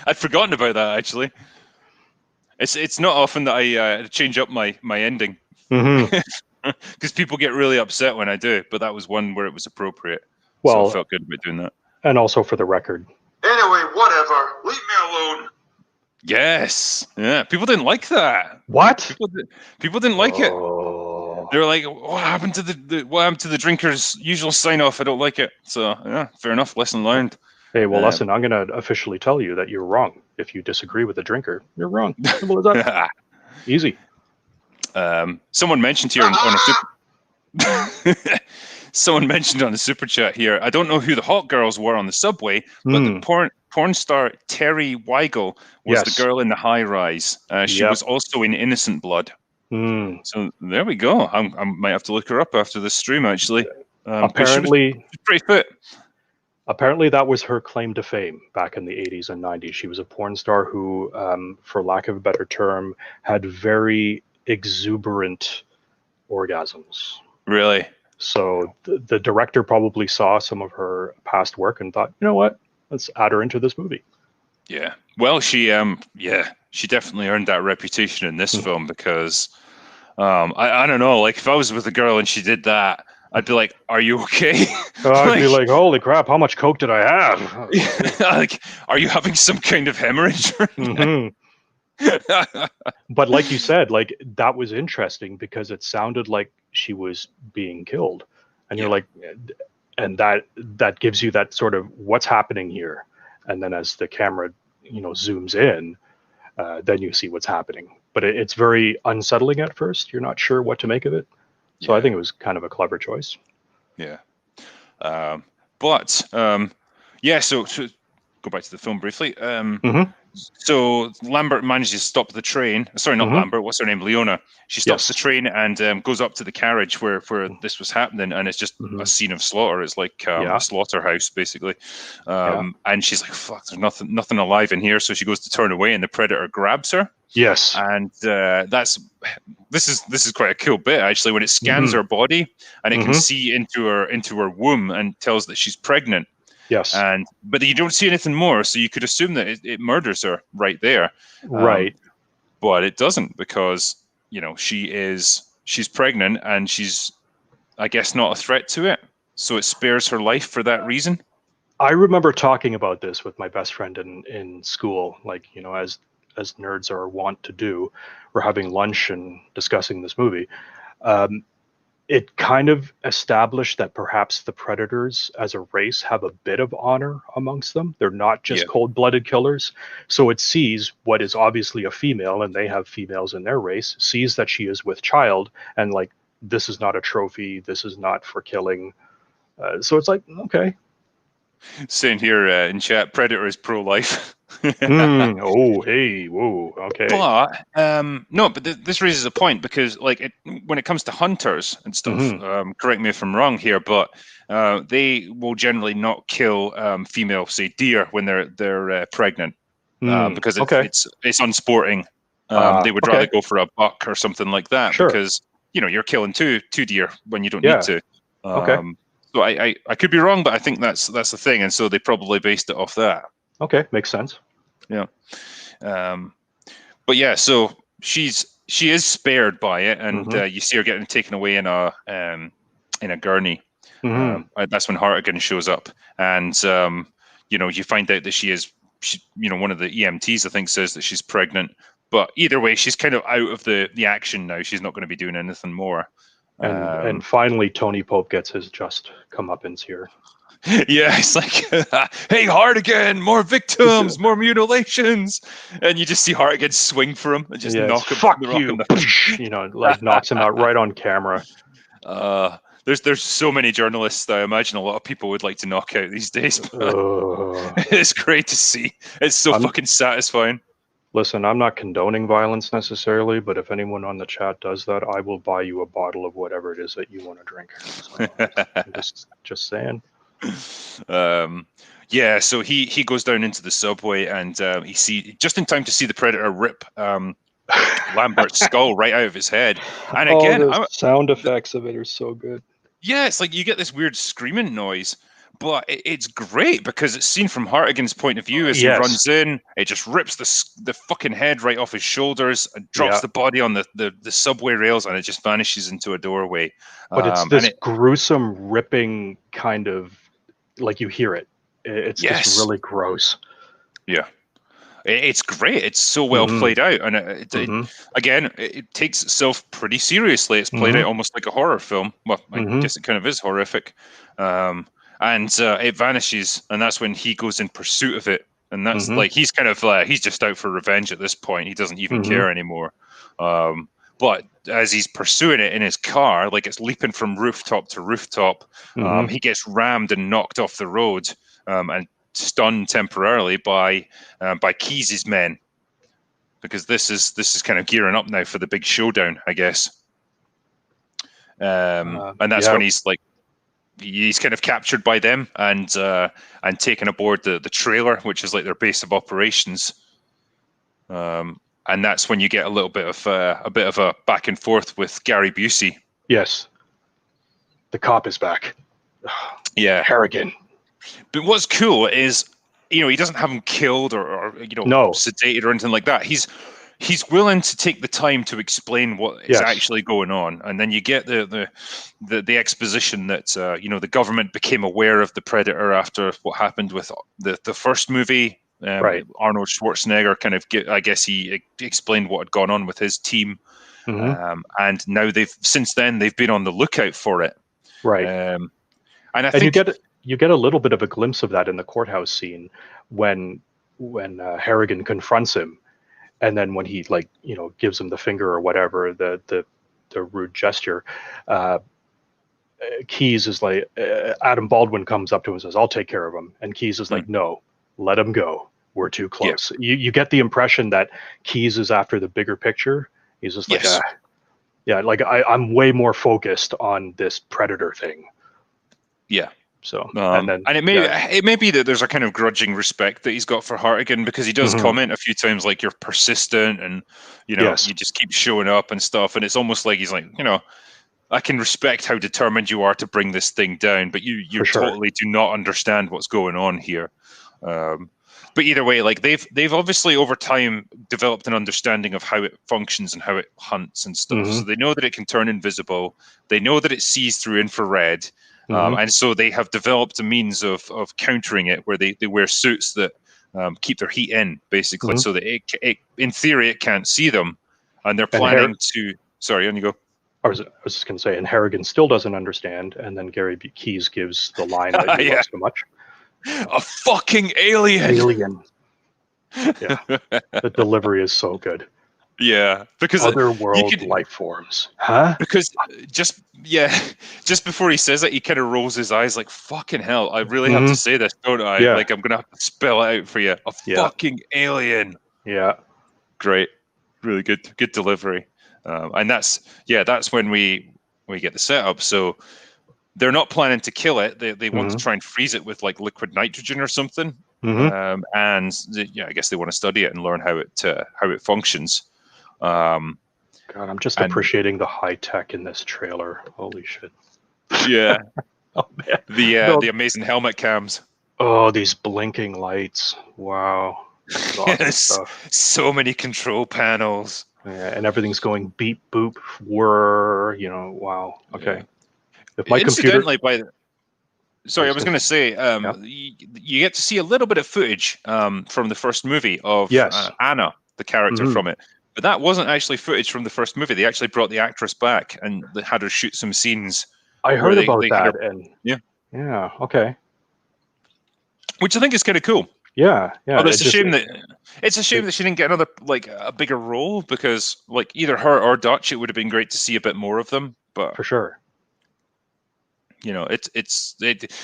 I'd forgotten about that, actually. It's not often that I change up my ending. because people get really upset when I do. But that was one where it was appropriate.
Well,
so I felt good about doing that.
And also for the record.
Anyway, whatever. Leave me alone.
Yes. Yeah. People didn't like that.
What?
People didn't like it. They were like, "What happened to the drinker's usual sign off? I don't like it." So yeah, fair enough. Lesson learned.
Hey, well, listen, I'm going to officially tell you that you're wrong. If you disagree with the drinker, you're wrong. Simple as that. Easy.
Someone mentioned here on a someone mentioned on the super chat here. I don't know who the hot girls were on the subway, but the porn star Terry Weigel was the girl in the high rise. She was also in Innocent Blood. So there we go. I might have to look her up after this stream. Actually,
apparently,
she was pretty fit.
Apparently, that was her claim to fame back in the 80s and 90s. She was a porn star who, for lack of a better term, had very exuberant orgasms.
Really?
So the director probably saw some of her past work and thought, you know what, let's add her into this movie.
Yeah. Well, she definitely earned that reputation in this film because I don't know, like if I was with a girl and she did that, I'd be like, "Are you okay?"
I'd be like, "Holy crap! How much coke did I have?"
Like, are you having some kind of hemorrhage?
But like you said, like that was interesting because it sounded like she was being killed, and you're like, and that gives you that sort of what's happening here, and then as the camera, zooms in, then you see what's happening. But it's very unsettling at first. You're not sure what to make of it. So I think it was kind of a clever choice.
Yeah. So to go back to the film briefly. So Lambert manages to stop the train. Sorry, not Lambert. What's her name? Leona. She stops the train and goes up to the carriage where this was happening, and it's just a scene of slaughter. It's like a slaughterhouse, basically. And she's like, "Fuck, there's nothing alive in here." So she goes to turn away, and the predator grabs her.
Yes.
And this is quite a cool bit actually when it scans her body and it can see into her womb and tells that she's pregnant.
Yes.
But you don't see anything more, so you could assume that it murders her right there.
Right.
But it doesn't because she's pregnant and she's, I guess, not a threat to it. So it spares her life for that reason.
I remember talking about this with my best friend in school, like, as nerds are wont to do. We're having lunch and discussing this movie. It kind of established that perhaps the predators as a race have a bit of honor amongst them. They're not just cold-blooded killers. So it sees what is obviously a female, and they have females in their race, sees that she is with child, and like, this is not a trophy, this is not for killing. So it's like, okay.
Saying here in chat, Predator is pro-life.
Oh, hey, whoa, okay.
But no, but this raises a point because, like, when it comes to hunters and stuff, correct me if I'm wrong here, but they will generally not kill female, say, deer when they're pregnant because it's unsporting. They would rather go for a buck or something like that because you're killing two deer when you don't need to. So I could be wrong, but I think that's the thing, and so they probably based it off that.
Okay, makes sense.
Yeah. But yeah, so she is spared by it, and you see her getting taken away in a gurney. That's when Hartigan shows up, and you find out that she one of the EMTs I think says that she's pregnant. But either way, she's kind of out of the action now. She's not going to be doing anything more.
And finally, Tony Pope gets his just comeuppance here.
Yeah, it's like, hey, Hartigan, more victims, more mutilations, and you just see Hartigan swing for him and just knock him.
Fuck you, like knocks him out right on camera.
There's so many journalists that I imagine a lot of people would like to knock out these days. It's great to see. It's so fucking satisfying.
Listen, I'm not condoning violence necessarily, but if anyone on the chat does that, I will buy you a bottle of whatever it is that you want to drink. So, just saying.
So he goes down into the subway and he just in time to see the predator rip Lambert's skull right out of his head. And again,
the sound effects of it are so good.
Yeah, it's like you get this weird screaming noise, But it's great because it's seen from Hartigan's point of view as he
Yes.
runs in. It just rips the fucking head right off his shoulders and drops the body on the subway rails, and it just vanishes into a doorway.
But it's this gruesome, ripping kind of, like, you hear it. It's just really gross.
Yeah. It's great. It's so well played out, and it takes itself pretty seriously. It's played out almost like a horror film. Well, I guess it kind of is horrific. And it vanishes, and that's when he goes in pursuit of it. And that's like he's kind of he's just out for revenge at this point. He doesn't even care anymore. But as he's pursuing it in his car, like it's leaping from rooftop to rooftop, he gets rammed and knocked off the road and stunned temporarily by Keyes' men, because this is kind of gearing up now for the big showdown, I guess. And that's when he's kind of captured by them and taken aboard the trailer, which is like their base of operations. And that's when you get a little bit of a back and forth with Gary Busey.
Yes, the cop is back.
Yeah,
Harrigan.
But what's cool is, he doesn't have him killed or sedated or anything like that. He's willing to take the time to explain what is actually going on, and then you get the exposition that the government became aware of the Predator after what happened with the first movie. Arnold Schwarzenegger kind of he explained what had gone on with his team, and now since then they've been on the lookout for it.
Right,
and I think
you get a little bit of a glimpse of that in the courthouse scene when Harrigan confronts him, and then when he gives him the finger or whatever, the rude gesture. Keyes is like, Adam Baldwin comes up to him and says, "I'll take care of him," and Keyes is like, "No, let him go. We're too close." Yeah. You get the impression that Keyes is after the bigger picture. He's just like, I'm way more focused on this Predator thing. Yeah. So
and it may be that there's a kind of grudging respect that he's got for Hartigan, because he does comment a few times like, "You're persistent, and you just keep showing up and stuff." And it's almost like he's like, I can respect how determined you are to bring this thing down, but you totally do not understand what's going on here. But either way, like they've obviously over time developed an understanding of how it functions and how it hunts and stuff. So they know that it can turn invisible. They know that it sees through infrared. And so they have developed a means of countering it, where they wear suits that keep their heat in, basically, so that it in theory it can't see them, and they're planning to. Sorry, on you go.
I was just going to say, and Harrigan still doesn't understand, and then Gary Keyes gives the line that he loves so much.
A fucking alien.
Yeah, the delivery is so good.
Yeah, because
otherworld life forms, huh?
Because just before he says it, he kind of rolls his eyes like, "Fucking hell, I really have to say this, don't I?
Yeah.
Like, I'm gonna have to spell it out for you. A fucking alien."
Yeah,
great, really good delivery, and that's when we get the setup. So they're not planning to kill it. They want to try and freeze it with like liquid nitrogen or something. And I guess they want to study it and learn how it functions.
God, I'm just appreciating the high tech in this trailer. Holy shit!
Yeah.
Oh man,
the amazing helmet cams.
Oh, these blinking lights! Wow, awesome stuff.
So many control panels.
Yeah, and everything's going beep boop whir. Wow. Okay.
Yeah. If my computer. Sorry, I was going to say, you get to see a little bit of footage from the first movie of Anna, the character from it. But that wasn't actually footage from the first movie. They actually brought the actress back and they had her shoot some scenes.
I heard about that. Yeah, okay.
Which I think is kind of cool.
Yeah.
Although it's a shame that she didn't get another a bigger role, because either her or Dutch, it would have been great to see a bit more of them. But
for sure.
At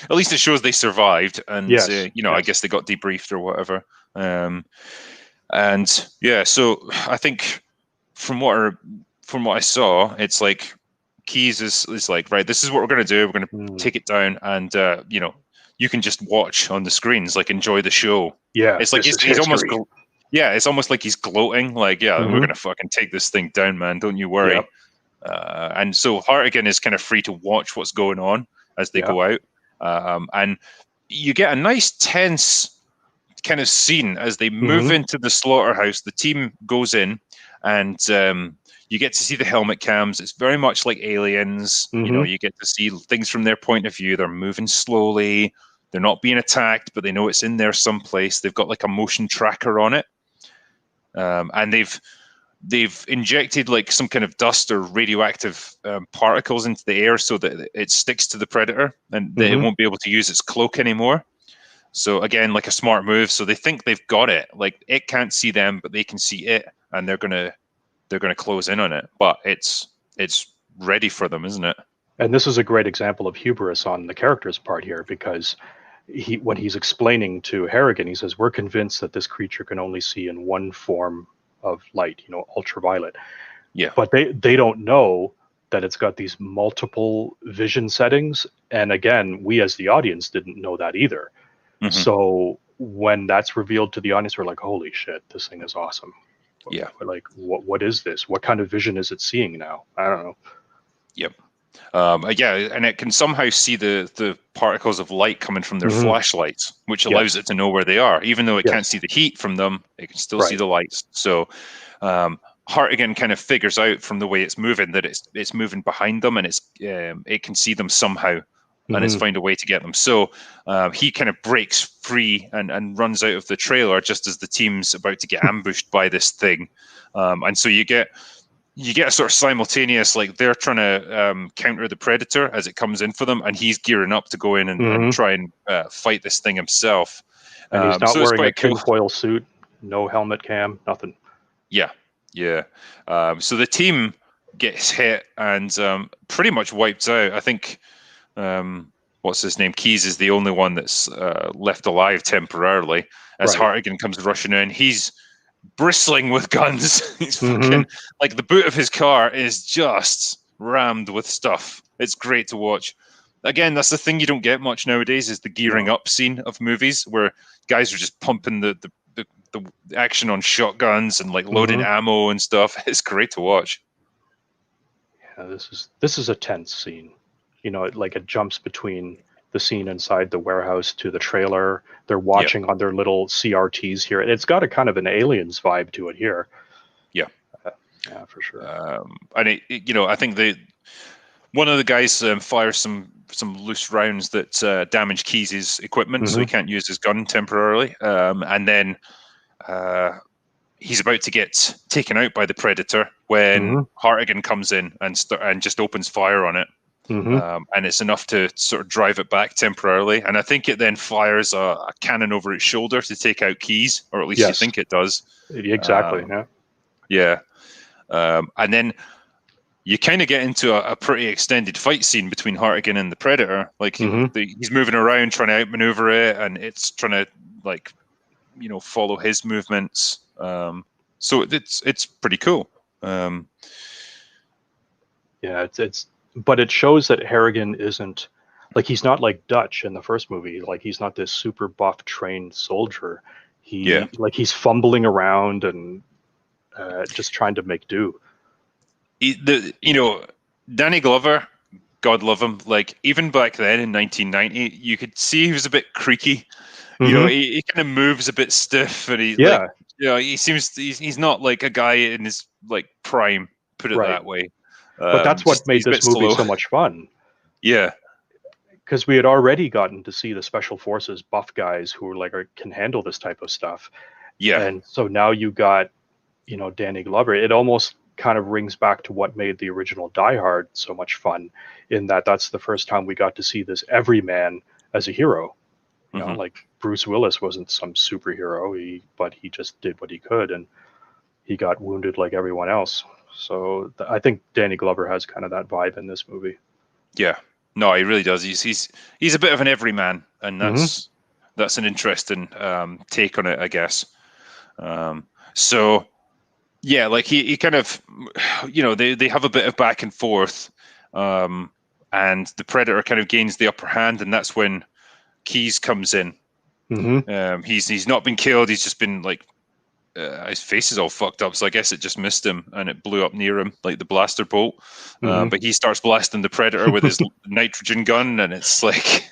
least it shows they survived, and I guess they got debriefed or whatever. So I think from what I saw, it's like Keyes is like, right, this is what we're going to do. We're going to take it down, and you can just watch on the screens, like enjoy the show. Yeah, it's like he's almost. It's almost like he's gloating, like, we're going to fucking take this thing down, man. Don't you worry. Yep. And so Hartigan is kind of free to watch what's going on as they go out. And you get a nice tense kind of scene as they move into the slaughterhouse. The team goes in, and you get to see the helmet cams. It's very much like Aliens. You get to see things from their point of view. They're moving slowly. They're not being attacked, but they know it's in there someplace. They've got like a motion tracker on it, and they've injected like some kind of dust or radioactive particles into the air so that it sticks to the Predator and that it won't be able to use its cloak anymore. So again, like a smart move. So they think they've got it. Like it can't see them, but they can see it, and they're gonna close in on it. But it's ready for them, isn't it?
And this is a great example of hubris on the character's part here, because when he's explaining to Harrigan, he says, "We're convinced that this creature can only see in one form of light, ultraviolet."
Yeah.
But they don't know that it's got these multiple vision settings. And again, we as the audience didn't know that either. So when that's revealed to the audience, we're like, holy shit, this thing is awesome.
Yeah.
We're like, what is this? What kind of vision is it seeing now? I don't know.
Yep. Yeah, and it can somehow see the particles of light coming from their flashlights, which allows it to know where they are. Even though it can't see the heat from them, it can still see the lights. So Hartigan kind of figures out from the way it's moving that it's moving behind them, and it can see them somehow, and it's found a way to get them. So he kind of breaks free and runs out of the trailer just as the team's about to get ambushed by this thing. And so you get a sort of simultaneous, like they're trying to counter the Predator as it comes in for them, and he's gearing up to go in and try and fight this thing himself.
And he's not wearing a
cool
tinfoil suit, no helmet cam, nothing.
Yeah. So the team gets hit and pretty much wiped out. I think, what's his name? Keyes is the only one that's left alive temporarily as Hartigan comes rushing in. He's bristling with guns. He's fucking like the boot of his car is just rammed with stuff. It's great to watch. Again, that's the thing you don't get much nowadays is the gearing up scene of movies where guys are just pumping the action on shotguns and like loading ammo and stuff. It's great to watch.
Yeah, this is a tense scene. It jumps between the scene inside the warehouse to the trailer. They're watching on their little CRTs here. It's got a kind of an Aliens vibe to it here.
Yeah.
Yeah, for sure.
And I think one of the guys fires some loose rounds that damage Keyes' equipment, so he can't use his gun temporarily. And then he's about to get taken out by the Predator when Hartigan comes in and just opens fire on it. And it's enough to sort of drive it back temporarily. And I think it then fires a cannon over its shoulder to take out Keyes, or at least you think it does.
Exactly.
Yeah. And then you kind of get into a pretty extended fight scene between Hartigan and the Predator. Like he's moving around trying to outmaneuver it, and it's trying to follow his movements. So it's pretty cool.
But it shows that Harrigan isn't like, he's not like Dutch in the first movie. Like he's not this super buff trained soldier. He's fumbling around and just trying to make do.
Danny Glover, God love him. Like even back then in 1990, you could see he was a bit creaky. He kind of moves a bit stiff, and he seems he's not like a guy in his like prime. Put it that way.
But that's what made this movie so much fun.
Yeah.
Because we had already gotten to see the special forces buff guys who can handle this type of stuff.
Yeah.
And so now you got, Danny Glover. It almost kind of rings back to what made the original Die Hard so much fun, in that that's the first time we got to see this everyman as a hero. Like Bruce Willis wasn't some superhero, but he just did what he could, and he got wounded like everyone else. So I think Danny Glover has kind of that vibe in this movie. Yeah.
No, he really does. He's a bit of an everyman, and that's an interesting take on it, I guess. So yeah, like he kind of, they have a bit of back and forth, and the Predator kind of gains the upper hand, and that's when Keyes comes in. He's not been killed. He's just been like, his face is all fucked up, so I guess it just missed him and it blew up near him like the blaster bolt. But he starts blasting the Predator with his nitrogen gun, and it's like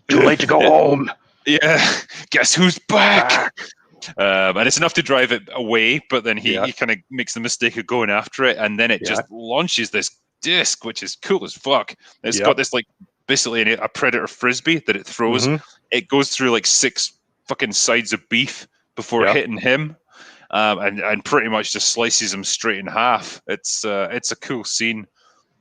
Too late to go home.
Yeah, guess who's back? And it's enough to drive it away, but then he kind of makes the mistake of going after it, and then it just launches this disc, which is cool as fuck. It's got this like basically a predator frisbee that it throws. It goes through like 6 fucking sides of beef before hitting him, and pretty much just slices him straight in half. It's a cool scene.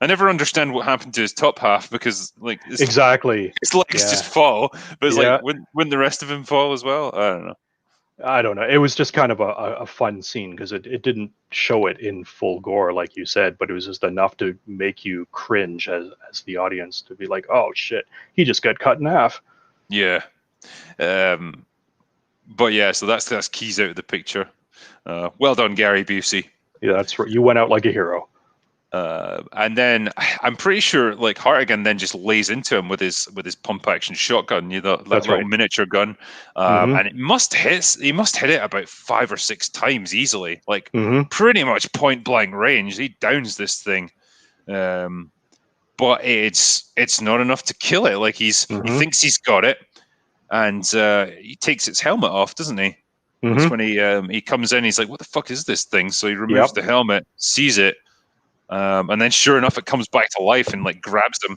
I never understand what happened to his top half because like his legs just fall, but it's like wouldn't the rest of him fall as well? I don't know.
It was just kind of a fun scene because it didn't show it in full gore, like you said, but it was just enough to make you cringe as the audience to be like, oh shit, he just got cut in half.
Yeah. But yeah, so that's Keys out of the picture. Well done, Gary Busey.
Yeah, that's right. You went out like a hero.
And then I'm pretty sure like Hartigan then just lays into him with his pump action shotgun, that little miniature gun, and he must hit it about 5 or 6 times easily, like pretty much point blank range. He downs this thing, but it's not enough to kill it. Like he thinks he's got it, and he takes its helmet off, doesn't he? It's when he comes in, he's like, "What the fuck is this thing?" So he removes the helmet, sees it. And then sure enough, it comes back to life and like grabs him.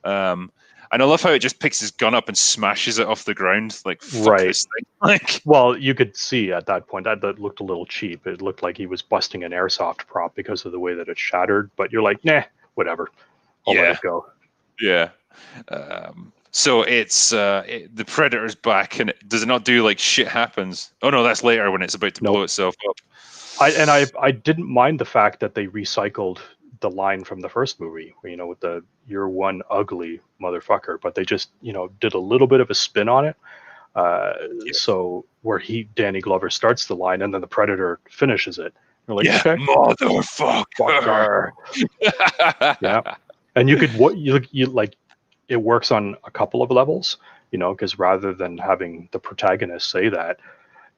And I love how it just picks his gun up and smashes it off the ground. Like, fuck this thing. Like,
well, you could see at that point that looked a little cheap. It looked like he was busting an airsoft prop because of the way that it shattered. But you're like, nah, whatever. I'll let it go.
Yeah. So it's the Predator's back, and does it not do like shit happens? Oh no, that's later when it's about to blow itself up.
I didn't mind the fact that they recycled the line from the first movie, with the "you're one ugly motherfucker," but they just did a little bit of a spin on it. So where Danny Glover starts the line and then the Predator finishes it. You're like, okay,
motherfucker.
Yeah, and you could you like it works on a couple of levels, because rather than having the protagonist say that,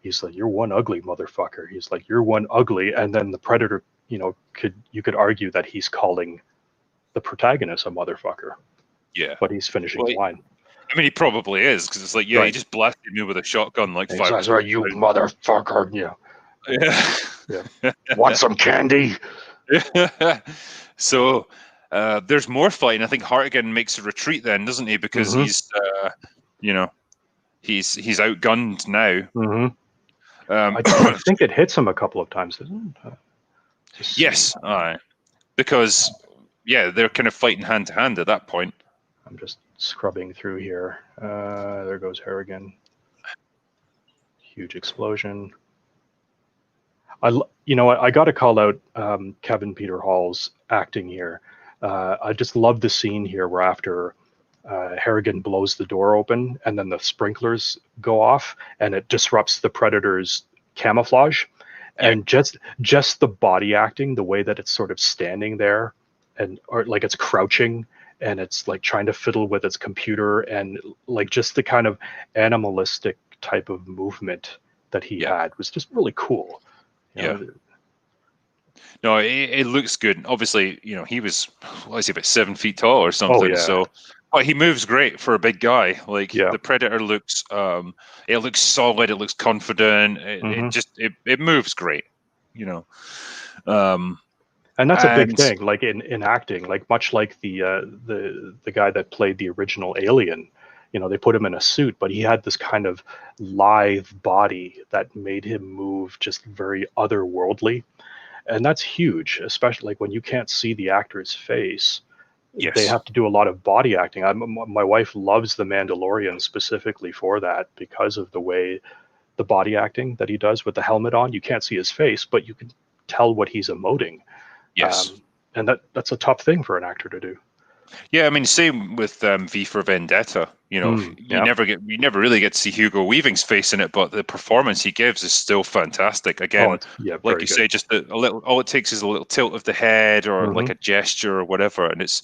he's like, "You're one ugly motherfucker." He's like, "You're one ugly," and then the Predator, you could argue that he's calling the protagonist a motherfucker.
Yeah,
but he's finishing the line.
I mean, he probably is, because it's like, he just blasted me with a shotgun like 5
times. Right, you motherfucker.
Yeah.
Want some candy?
So there's more fighting. I think Hartigan makes a retreat then, doesn't he? Because he's outgunned now.
I think it hits him a couple of times, doesn't it?
Yes, because they're kind of fighting hand to hand at that point.
I'm just scrubbing through here. There goes Harrigan. Huge explosion. I got to call out Kevin Peter Hall's acting here. I just love the scene here where after Harrigan blows the door open and then the sprinklers go off and it disrupts the Predator's camouflage, and just the body acting, the way that it's sort of standing there or like it's crouching and it's like trying to fiddle with its computer, and like just the kind of animalistic type of movement that he had was just really cool.
No, it looks good. Obviously, he was, about 7 feet tall or something. So, but he moves great for a big guy. Like the Predator looks, it looks solid. It looks confident. It moves great.
And that's a big thing. Like in acting, like much like the guy that played the original Alien. They put him in a suit, but he had this kind of lithe body that made him move just very otherworldly. And that's huge, especially like when you can't see the actor's face. Yes. They have to do a lot of body acting. My wife loves The Mandalorian specifically for that, because of the way the body acting that he does with the helmet on. You can't see his face, but you can tell what he's emoting.
Yes.
And that's a tough thing for an actor to do.
Yeah, I mean, same with V for Vendetta. You never really get to see Hugo Weaving's face in it, but the performance he gives is still fantastic. Again, like you say, just a little. All it takes is a little tilt of the head, or like a gesture, or whatever, and it's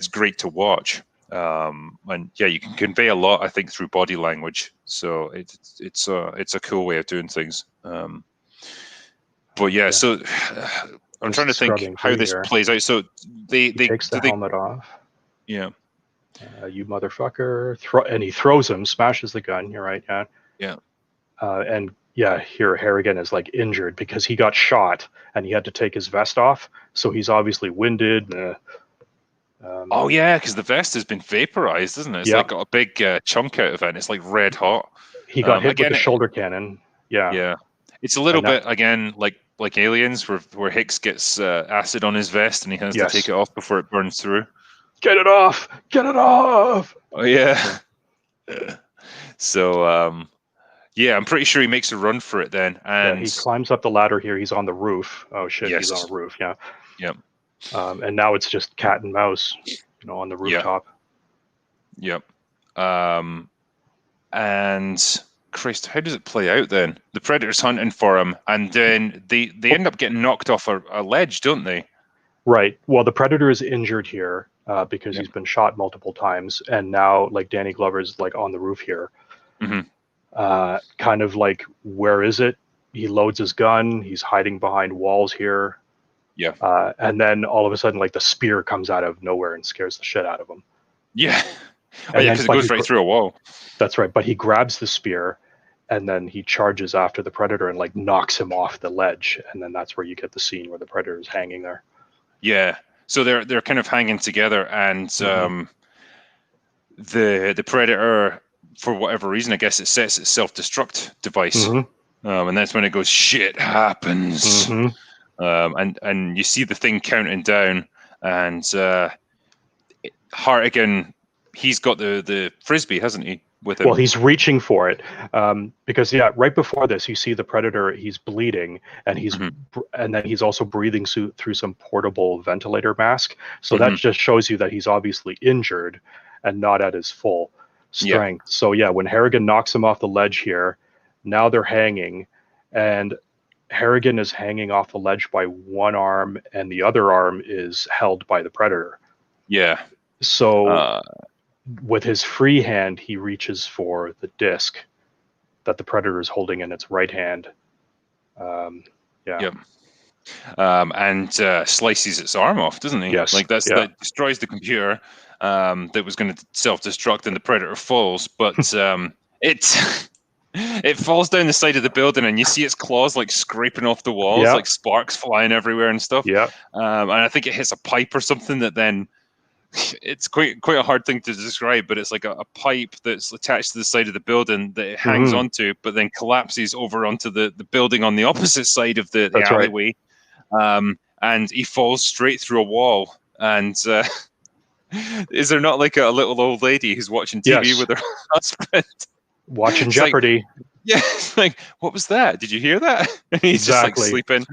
great to watch. And you can convey a lot, I think, through body language. So it's a cool way of doing things. So. I'm trying to think how this plays out. So they
takes the helmet off.
Yeah.
You motherfucker. And he throws him, smashes the gun. You're right, yeah.
Yeah.
And yeah, here Harrigan is like injured because he got shot and he had to take his vest off. So he's obviously winded.
Oh yeah, because the vest has been vaporized, isn't it? It's like got a big chunk out of it. And it's like red hot.
He got hit with
again,
the shoulder cannon. Yeah.
Yeah. It's a little bit again like Aliens, where Hicks gets acid on his vest and he has to take it off before it burns through.
Get it off! Get it off!
Oh yeah. So yeah, I'm pretty sure he makes a run for it then. And
he climbs up the ladder here. He's on the roof. Oh shit, he's on a roof. Yeah.
Yep.
And now it's just cat and mouse, on the rooftop.
Yep. And Christ, how does it play out then? The Predator's hunting for him, and then they end up getting knocked off a ledge, don't they?
Right. Well, the Predator is injured here because he's been shot multiple times, and now like Danny Glover's like on the roof here. Kind of like, where is it? He loads his gun. He's hiding behind walls here.
Yeah.
And then all of a sudden, like the spear comes out of nowhere and scares the shit out of him.
Yeah. Oh yeah, because it goes right through a wall.
That's right. But he grabs the spear, and then he charges after the Predator and like knocks him off the ledge. And then that's where you get the scene where the Predator is hanging there.
Yeah. So they're kind of hanging together, and the Predator, for whatever reason, I guess it sets its self-destruct device, and that's when it goes, shit happens, and you see the thing counting down, and Hartigan, he's got the frisbee, hasn't he? With him.
Well, he's reaching for it because right before this, you see the Predator. He's bleeding, and and then he's also breathing through some portable ventilator mask. So that just shows you that he's obviously injured and not at his full strength. So yeah, when Harrigan knocks him off the ledge here, now they're hanging, and Harrigan is hanging off the ledge by one arm, and the other arm is held by the Predator.
Yeah.
So. With his free hand, he reaches for the disc that the Predator is holding in its right hand.
And slices its arm off, doesn't he?
Yes.
Like that destroys the computer that was going to self-destruct, and the Predator falls. But it falls down the side of the building, and you see its claws like scraping off the walls, like sparks flying everywhere and stuff.
Yeah.
And I think it hits a pipe or something that then. It's quite a hard thing to describe, but it's like a pipe that's attached to the side of the building that it hangs onto, but then collapses over onto the building on the opposite side of the alleyway. Right. And he falls straight through a wall. And is there not like a little old lady who's watching TV with her husband?
Watching Jeopardy.
Like, what was that? Did you hear that? And he's just like sleeping.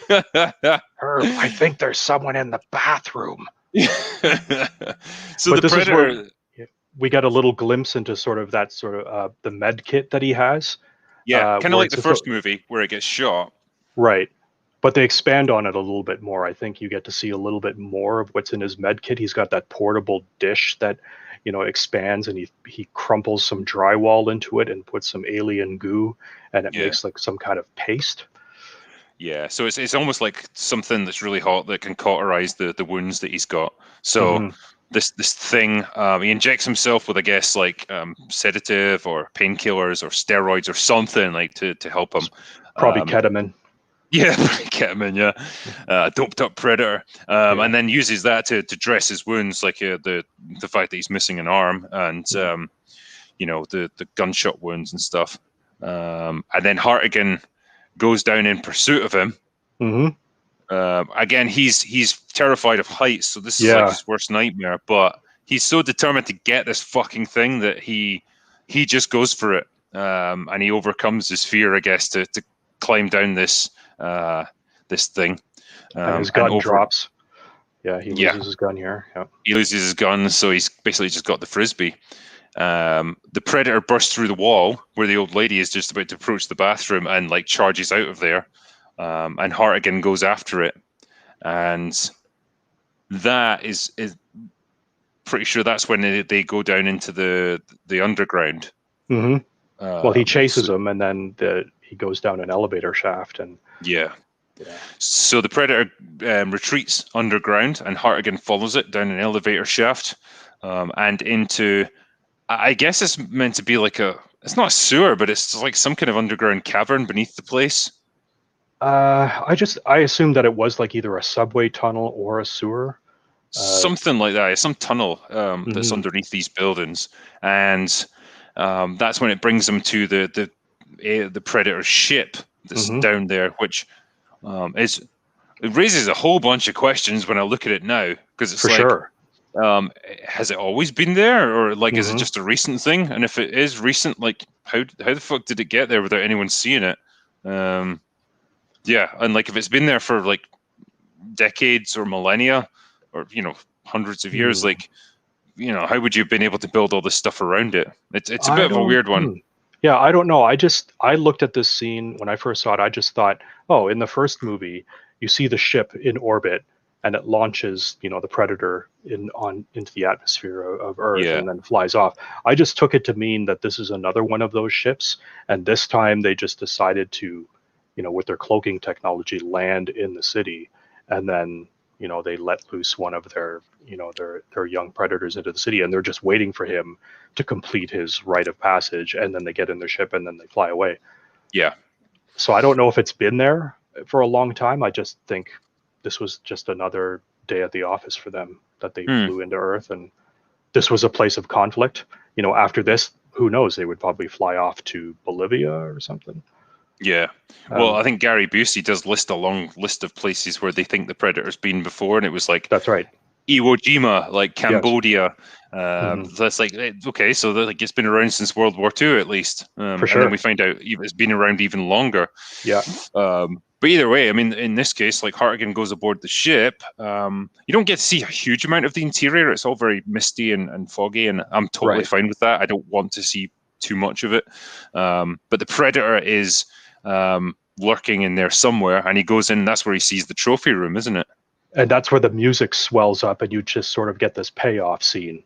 Herb, I think there's someone in the bathroom.
So the Predator,
we got a little glimpse into sort of the med kit that he has.
Yeah, kind of like the first movie where it gets shot.
Right, but they expand on it a little bit more. I think you get to see a little bit more of what's in his med kit. He's got that portable dish that expands, and he crumples some drywall into it and puts some alien goo, and it makes like some kind of paste.
Yeah, so it's almost like something that's really hot that can cauterize the wounds that he's got. So this thing, he injects himself with, I guess, like sedative or painkillers or steroids or something like to help him.
Probably ketamine.
Yeah, ketamine. Yeah, doped up Predator, and then uses that to dress his wounds, like the fact that he's missing an arm and the gunshot wounds and stuff. And then Hartigan goes down in pursuit of him. Again, he's terrified of heights, so this is like his worst nightmare. But he's so determined to get this fucking thing that he just goes for it, and he overcomes his fear, I guess, to climb down this thing.
And his gun drops. Yeah, he loses his gun here. Yeah.
He loses his gun, so he's basically just got the frisbee. The Predator bursts through the wall where the old lady is just about to approach the bathroom and like charges out of there. And Hartigan goes after it. And that is pretty sure that's when they go down into the underground.
Well, he chases him, and then he goes down an elevator shaft. And
so the Predator retreats underground, and Hartigan follows it down an elevator shaft. and into, I guess it's meant to be like it's not a sewer, but it's like some kind of underground cavern beneath the place.
I assumed that it was like either a subway tunnel or a sewer.
Something like that. It's some tunnel that's underneath these buildings, and that's when it brings them to the Predator ship that's down there, which it raises a whole bunch of questions when I look at it now, because it's
For
like,
sure.
has it always been there, or like is it just a recent thing? And if it is recent, like how the fuck did it get there without anyone seeing it? Yeah, and like if it's been there for like decades or millennia, or hundreds of years, like how would you have been able to build all this stuff around it? It's a bit of a weird one.
Yeah, I don't know. I looked at this scene when I first saw it. I just thought, oh, in the first movie, you see the ship in orbit and it launches, the Predator into the atmosphere of Earth and then flies off. I just took it to mean that this is another one of those ships, and this time they just decided to, with their cloaking technology, land in the city, and then they let loose one of their their young predators into the city, and they're just waiting for him to complete his rite of passage, and then they get in their ship and then they fly away.
Yeah.
So I don't know if it's been there for a long time. I just think this was just another day at the office for them, that they flew into Earth, and this was a place of conflict. After this, who knows, they would probably fly off to Bolivia or something.
Yeah. Well, I think Gary Busey does list a long list of places where they think the Predator's been before, and it was like,
that's right,
Iwo Jima, like Cambodia. Yes. That's like, okay, so like it's been around since World War II at least.
For sure.
And then we find out it's been around even longer.
Yeah.
But either way, I mean, in this case, like Hartigan goes aboard the ship. You don't get to see a huge amount of the interior. It's all very misty and foggy, and I'm totally fine with that. I don't want to see too much of it. But the Predator is lurking in there somewhere, and he goes in. That's where he sees the trophy room, isn't it?
And that's where the music swells up, and you just sort of get this payoff scene.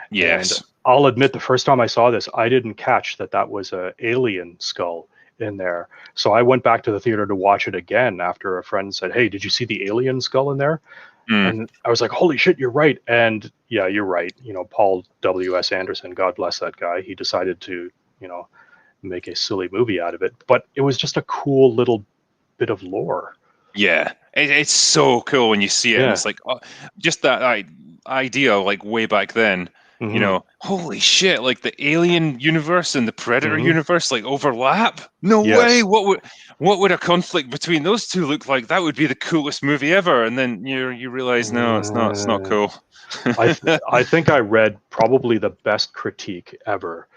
Yes.
And I'll admit, the first time I saw this, I didn't catch that was a alien skull in there. So I went back to the theater to watch it again after a friend said, "Hey, did you see the alien skull in there?" And I was like, "Holy shit, you're right." And yeah, you're right. Paul W.S. Anderson, God bless that guy. He decided to, make a silly movie out of it, but it was just a cool little bit of lore.
Yeah, it's so cool when you see it. Yeah. And it's like just that idea, like way back then. Holy shit! Like the Alien universe and the Predator universe like overlap. No way! What would a conflict between those two look like? That would be the coolest movie ever. And then you realize, no, it's not. It's not cool.
I think I read probably the best critique ever.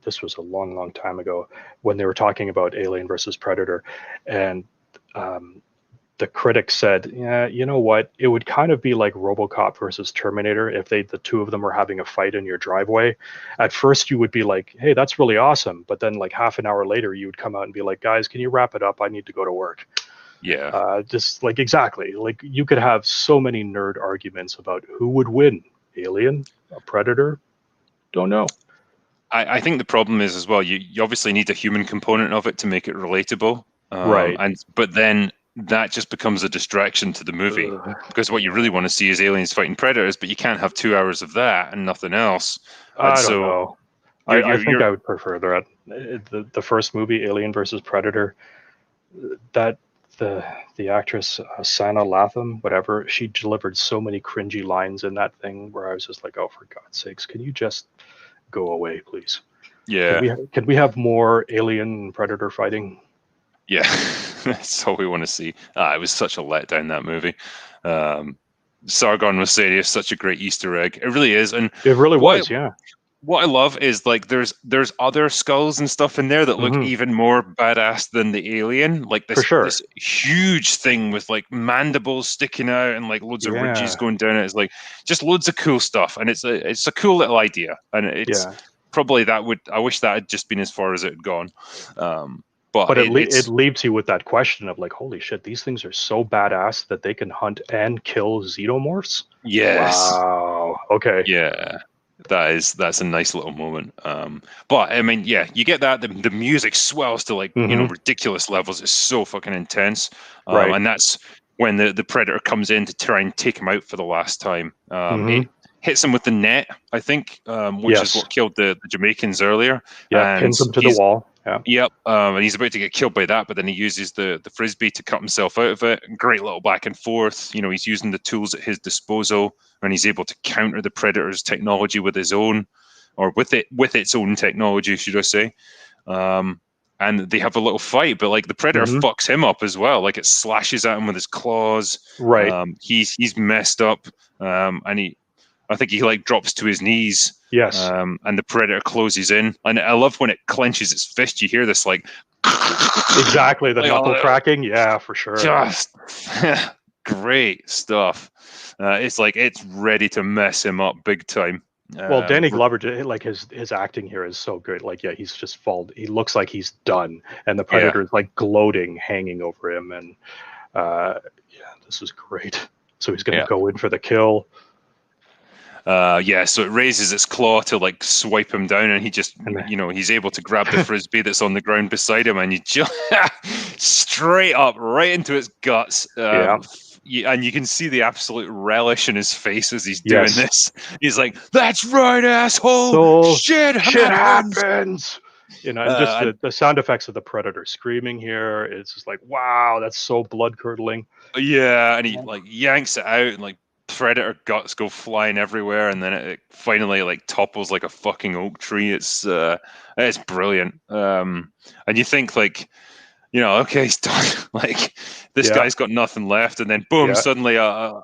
This was a long time ago when they were talking about Alien versus Predator, and the critic said, "Yeah, you know what? It would kind of be like RoboCop versus Terminator if the two of them were having a fight in your driveway. At first, you would be like, hey, that's really awesome. But then like half an hour later, you would come out and be like, guys, can you wrap it up? I need to go to work."
Yeah.
Just like exactly. Like you could have so many nerd arguments about who would win, Alien, a Predator. Don't know.
I think the problem is as well, you obviously need a human component of it to make it relatable.
Right.
But then that just becomes a distraction to the movie, because what you really want to see is aliens fighting predators, but you can't have 2 hours of that and nothing else. And
I don't know. I think I would prefer that. The first movie, Alien versus Predator, that the actress Sana Latham, whatever, she delivered so many cringy lines in that thing where I was just like, oh, for God's sakes, can you just go away, please?
Yeah.
Can we have more Alien and Predator fighting?
Yeah, that's all we want to see. It was such a letdown, that movie. Sargon was saying it's such a great Easter egg. It really is, and
it really was. Yeah.
What I love is like there's other skulls and stuff in there that look even more badass than the alien. Like this, this huge thing with like mandibles sticking out and like loads of ridges going down it. It's like just loads of cool stuff, and it's a cool little idea. And it's probably I wish that had just been as far as it had gone. But
it leaves you with that question of like, holy shit, these things are so badass that they can hunt and kill xenomorphs?
Yes.
Wow. Okay.
Yeah. That's a nice little moment. But I mean, yeah, you get that the music swells to like ridiculous levels. It's so fucking intense. And that's when the predator comes in to try and take him out for the last time. It hits him with the net, I think, which is what killed the Jamaicans earlier.
Yeah, pins him to the wall. Yeah.
Yep, and he's about to get killed by that, but then he uses the frisbee to cut himself out of it. Great little back and forth. He's using the tools at his disposal, and he's able to counter the Predator's technology with his own, or with its own technology, should I say. And they have a little fight, but like the Predator fucks him up as well. Like it slashes at him with his claws.
Right.
He's messed up, and I think he like drops to his knees.
Yes.
And the Predator closes in. And I love when it clenches its fist. You hear this like
exactly the knuckle cracking. Yeah, for sure.
Just great stuff. It's like it's ready to mess him up big time.
Well, Danny Glover, like his acting here is so good. Like, yeah, he's just he looks like he's done, and the Predator is like gloating, hanging over him, and this is great. So he's going to go in for the kill.
So it raises its claw to like swipe him down, and he just, he's able to grab the frisbee that's on the ground beside him, and he just straight up right into its guts. And you can see the absolute relish in his face as he's doing this. He's like, "That's right, asshole! So shit happens!"
And just the sound effects of the Predator screaming here, it's just like, wow, that's so blood curdling.
Yeah, and he like yanks it out, and like Predator guts go flying everywhere, and then it finally like topples like a fucking oak tree. It's brilliant. And you think like, okay, he's done. Like this guy's got nothing left, and then boom, suddenly, the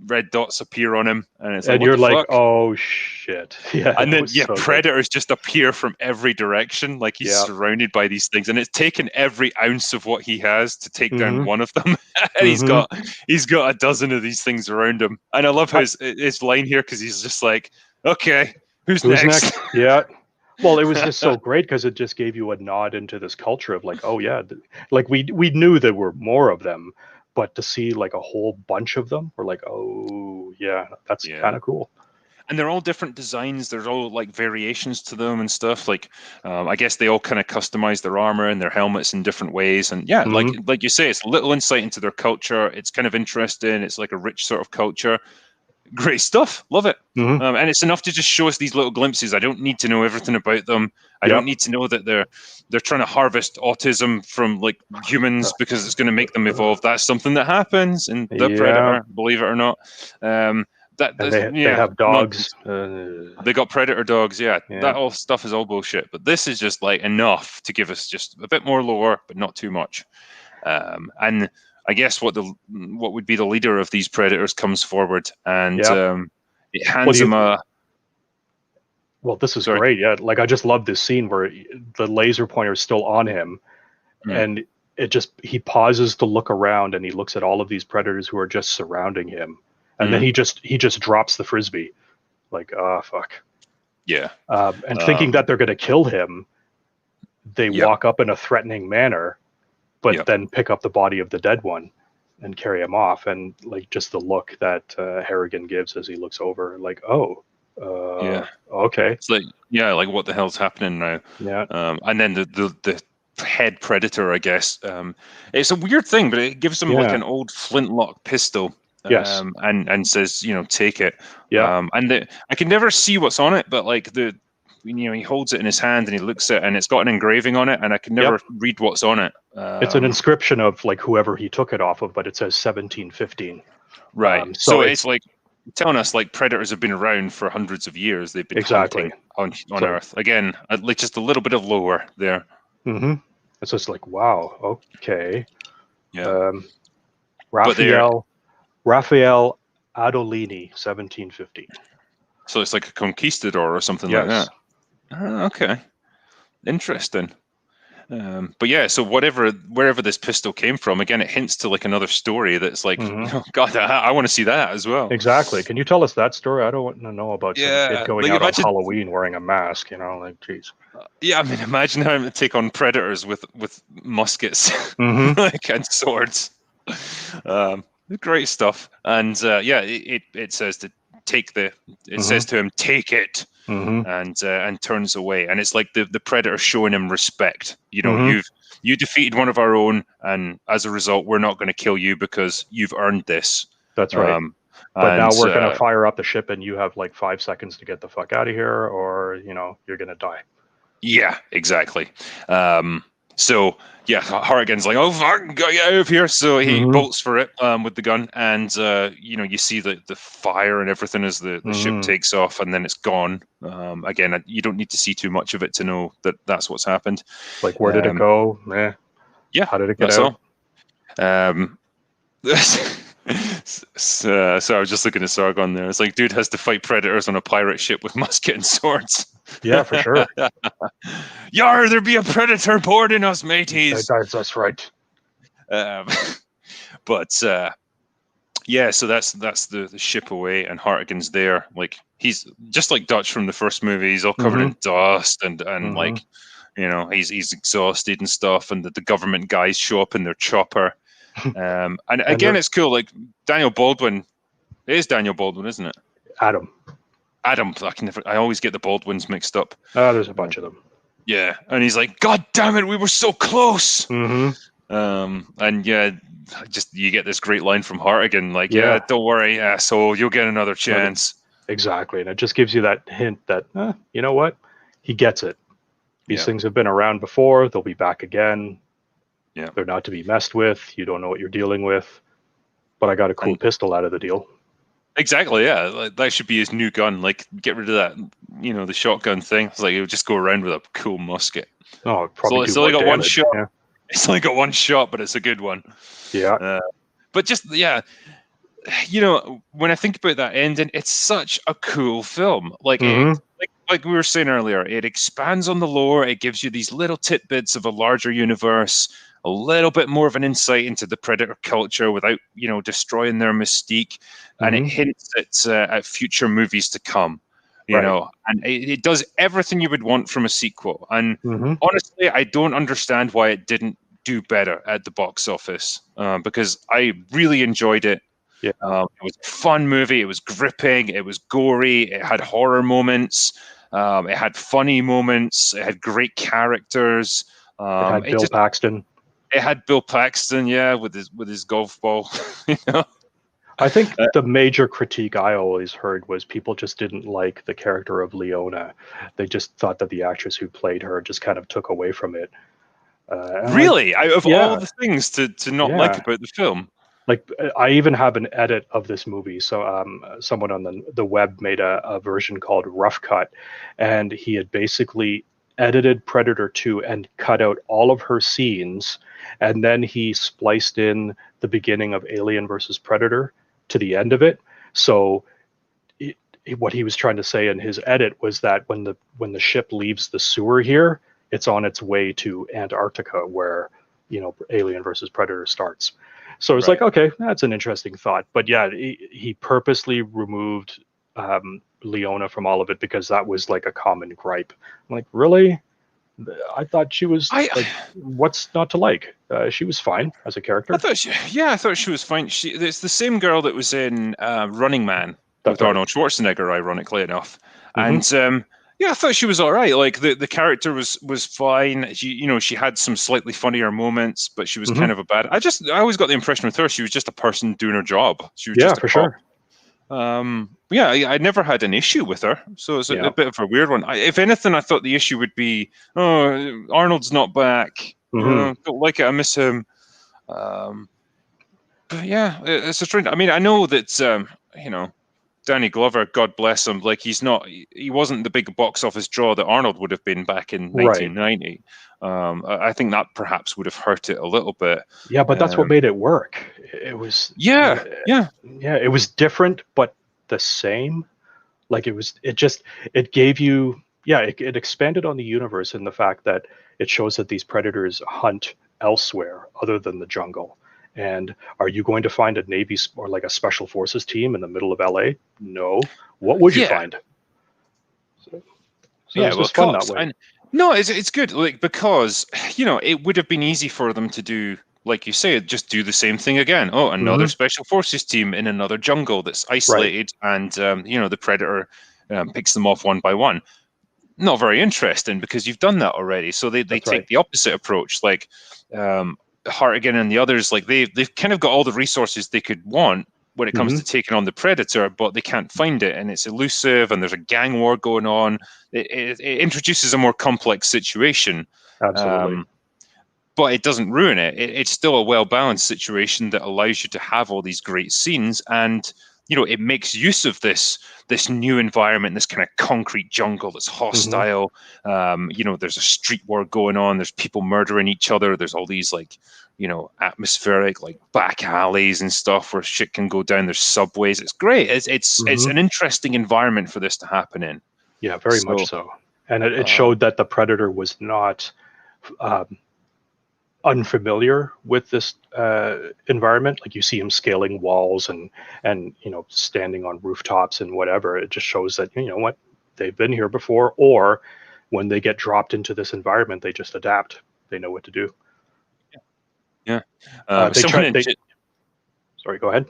red dots appear on him, and it's
and you're like, oh shit,
yeah. And then Predators just appear from every direction, like he's surrounded by these things, and it's taken every ounce of what he has to take down one of them. And he's got a dozen of these things around him, and I love his line here because he's just like, okay, who's next?
Yeah. Well, it was just so great because it just gave you a nod into this culture of like, oh yeah, like we knew there were more of them, but to see like a whole bunch of them, we're like, oh yeah, that's kind of cool.
And they're all different designs. There's all like variations to them and stuff. Like, I guess they all kind of customize their armor and their helmets in different ways. And like you say, it's a little insight into their culture. It's kind of interesting. It's like a rich sort of culture. Great stuff. Love it. And it's enough to just show us these little glimpses. I don't need to know everything about them. I don't need to know that they're trying to harvest autism from like humans because it's going to make them evolve. That's something that happens in the Predator, believe it or not. They
have dogs.
They got Predator dogs. That all stuff is all bullshit. But this is just like enough to give us just a bit more lore, but not too much. And I guess what would be the leader of these Predators comes forward, and it hands him a.
Well, this is great. Yeah, like I just love this scene where the laser pointer is still on him, and he pauses to look around, and he looks at all of these Predators who are just surrounding him, and then he just drops the frisbee, like, oh fuck.
Yeah.
And thinking that they're going to kill him, they walk up in a threatening manner, but then pick up the body of the dead one and carry him off. And like just the look that Harrigan gives as he looks over, like, okay.
It's like, like what the hell's happening now?
Yeah.
And then the head Predator, I guess, it's a weird thing, but it gives him like an old flintlock pistol.
Yes.
And says, take it.
Yeah.
And I can never see what's on it, but like he holds it in his hand and he looks at it and it's got an engraving on it, and I can never read what's on it.
It's an inscription of like whoever he took it off of, but it says 1715.
Right. So it's like telling us like Predators have been around for hundreds of years. They've been hunting on Earth. Again, like just a little bit of lore there.
It's just like, wow, okay.
Yeah.
Raphael Adolini, 1715.
So it's like a conquistador or something like that. Okay. Interesting. But so wherever this pistol came from, again, it hints to like another story that's like, oh God, I want to see that as well.
Exactly. Can you tell us that story? I don't want to know about some kid going out on Halloween wearing a mask, like, geez.
I mean, imagine having to take on Predators with muskets like, and swords. Great stuff. And it says to take it says to him, take it. And turns away, and it's like the Predator showing him respect. You defeated one of our own, and as a result, we're not going to kill you because you've earned this.
That's right. But now
And
we're going to fire up the ship and you have like 5 seconds to get the fuck out of here, or, you're going to die.
yeah, exactly. So yeah, Harrigan's like, oh fuck, get out of here. So he bolts for it with the gun, and you see the fire and everything as the ship takes off, and then it's gone. Again, you don't need to see too much of it to know that that's what's happened.
Like, where did it go?
Yeah,
how did it get
that's
out?
All. So I was just looking at Sargon there. It's like, dude has to fight predators on a pirate ship with musket and swords.
Yeah, for sure.
Yar, there be a predator boarding us, mateys.
That's right.
But yeah, so that's the ship away, and Hartigan's there. Like, he's just like Dutch from the first movie. He's all covered in dust, and like, he's exhausted and stuff. And the government guys show up in their chopper. And again, it's cool. Like, Daniel Baldwin, it is Daniel Baldwin, isn't it?
Adam.
I always get the Baldwins mixed up.
There's a bunch of them.
Yeah, and he's like, God damn it, we were so close. And yeah, just you get this great line from Hartigan, like, yeah, don't worry, asshole, you'll get another chance.
Exactly, and it just gives you that hint that, you know what, he gets it. These things have been around before; they'll be back again.
Yeah,
they're not to be messed with. You don't know what you're dealing with. But I got a cool pistol out of the deal.
Exactly, yeah. That should be his new gun. Like, get rid of that, the shotgun thing. It's like, he'll just go around with a cool musket.
Oh, probably
it's only got one shot. Yeah. It's only got one shot, but it's a good one.
Yeah.
But just, yeah, when I think about that ending, it's such a cool film. Like, like we were saying earlier, it expands on the lore. It gives you these little tidbits of a larger universe, a little bit more of an insight into the Predator culture without, destroying their mystique. And it hints at future movies to come, and it does everything you would want from a sequel. And honestly, I don't understand why it didn't do better at the box office, because I really enjoyed it.
Yeah.
It was a fun movie. It was gripping. It was gory. It had horror moments. It had funny moments. It had great characters.
It had Bill Paxton.
It had Bill Paxton, yeah, with his golf ball.
I think the major critique I always heard was people just didn't like the character of Leona. They just thought that the actress who played her just kind of took away from it.
Really? Out of all the things to not like about the film?
Like, I even have an edit of this movie. So someone on the web made a version called Rough Cut, and he had basically edited Predator 2 and cut out all of her scenes, and then he spliced in the beginning of Alien versus Predator to the end of it. So what he was trying to say in his edit was that when the ship leaves the sewer here, it's on its way to Antarctica, where Alien versus Predator starts. So it's like, okay, that's an interesting thought. But yeah, he purposely removed Leona from all of it because that was like a common gripe. I'm like, really? I thought she was like, what's not to like? She was fine as a character.
I thought she was fine. It's the same girl that was in Running Man with Arnold Schwarzenegger, ironically enough. And I thought she was all right. Like, the character was fine. She had some slightly funnier moments, but she was kind of a bad. I always got the impression with her she was just a person doing her job. She was just
for sure.
I never had an issue with her, so it's a bit of a weird one. If anything, I thought the issue would be, Arnold's not back. Don't like it. I miss him. But yeah, it's a strange. I mean, I know that Danny Glover, God bless him, like, he wasn't the big box office draw that Arnold would have been back in 1990. I think that perhaps would have hurt it a little bit.
Yeah, but that's what made it work. It was it was different, but the same. Like, it gave you it expanded on the universe in the fact that it shows that these predators hunt elsewhere other than the jungle. And are you going to find a Navy or like a special forces team in the middle of LA? No. What would you find? So it was fun that way.
No, it's good, like, because it would have been easy for them to do, like you say, just do the same thing again. Oh, another special forces team in another jungle that's isolated, and the Predator picks them off one by one. Not very interesting, because you've done that already. So they take the opposite approach, like Hartigan and the others. Like, they've kind of got all the resources they could want. when it comes to taking on the Predator, but they can't find it, and it's elusive, and there's a gang war going on. It introduces a more complex situation.
Absolutely.
But it doesn't ruin it. It's still a well-balanced situation that allows you to have all these great scenes, and it makes use of this new environment, this kind of concrete jungle that's hostile. There's a street war going on. There's people murdering each other. There's all these atmospheric back alleys and stuff where shit can go down. There's subways. It's great. It's an interesting environment for this to happen in.
Yeah, very much so. And it showed that the Predator was not unfamiliar with this environment. Like, you see him scaling walls and standing on rooftops and whatever. It just shows that what, they've been here before, or when they get dropped into this environment, they just adapt. They know what to do.
Yeah.
Sorry, go ahead.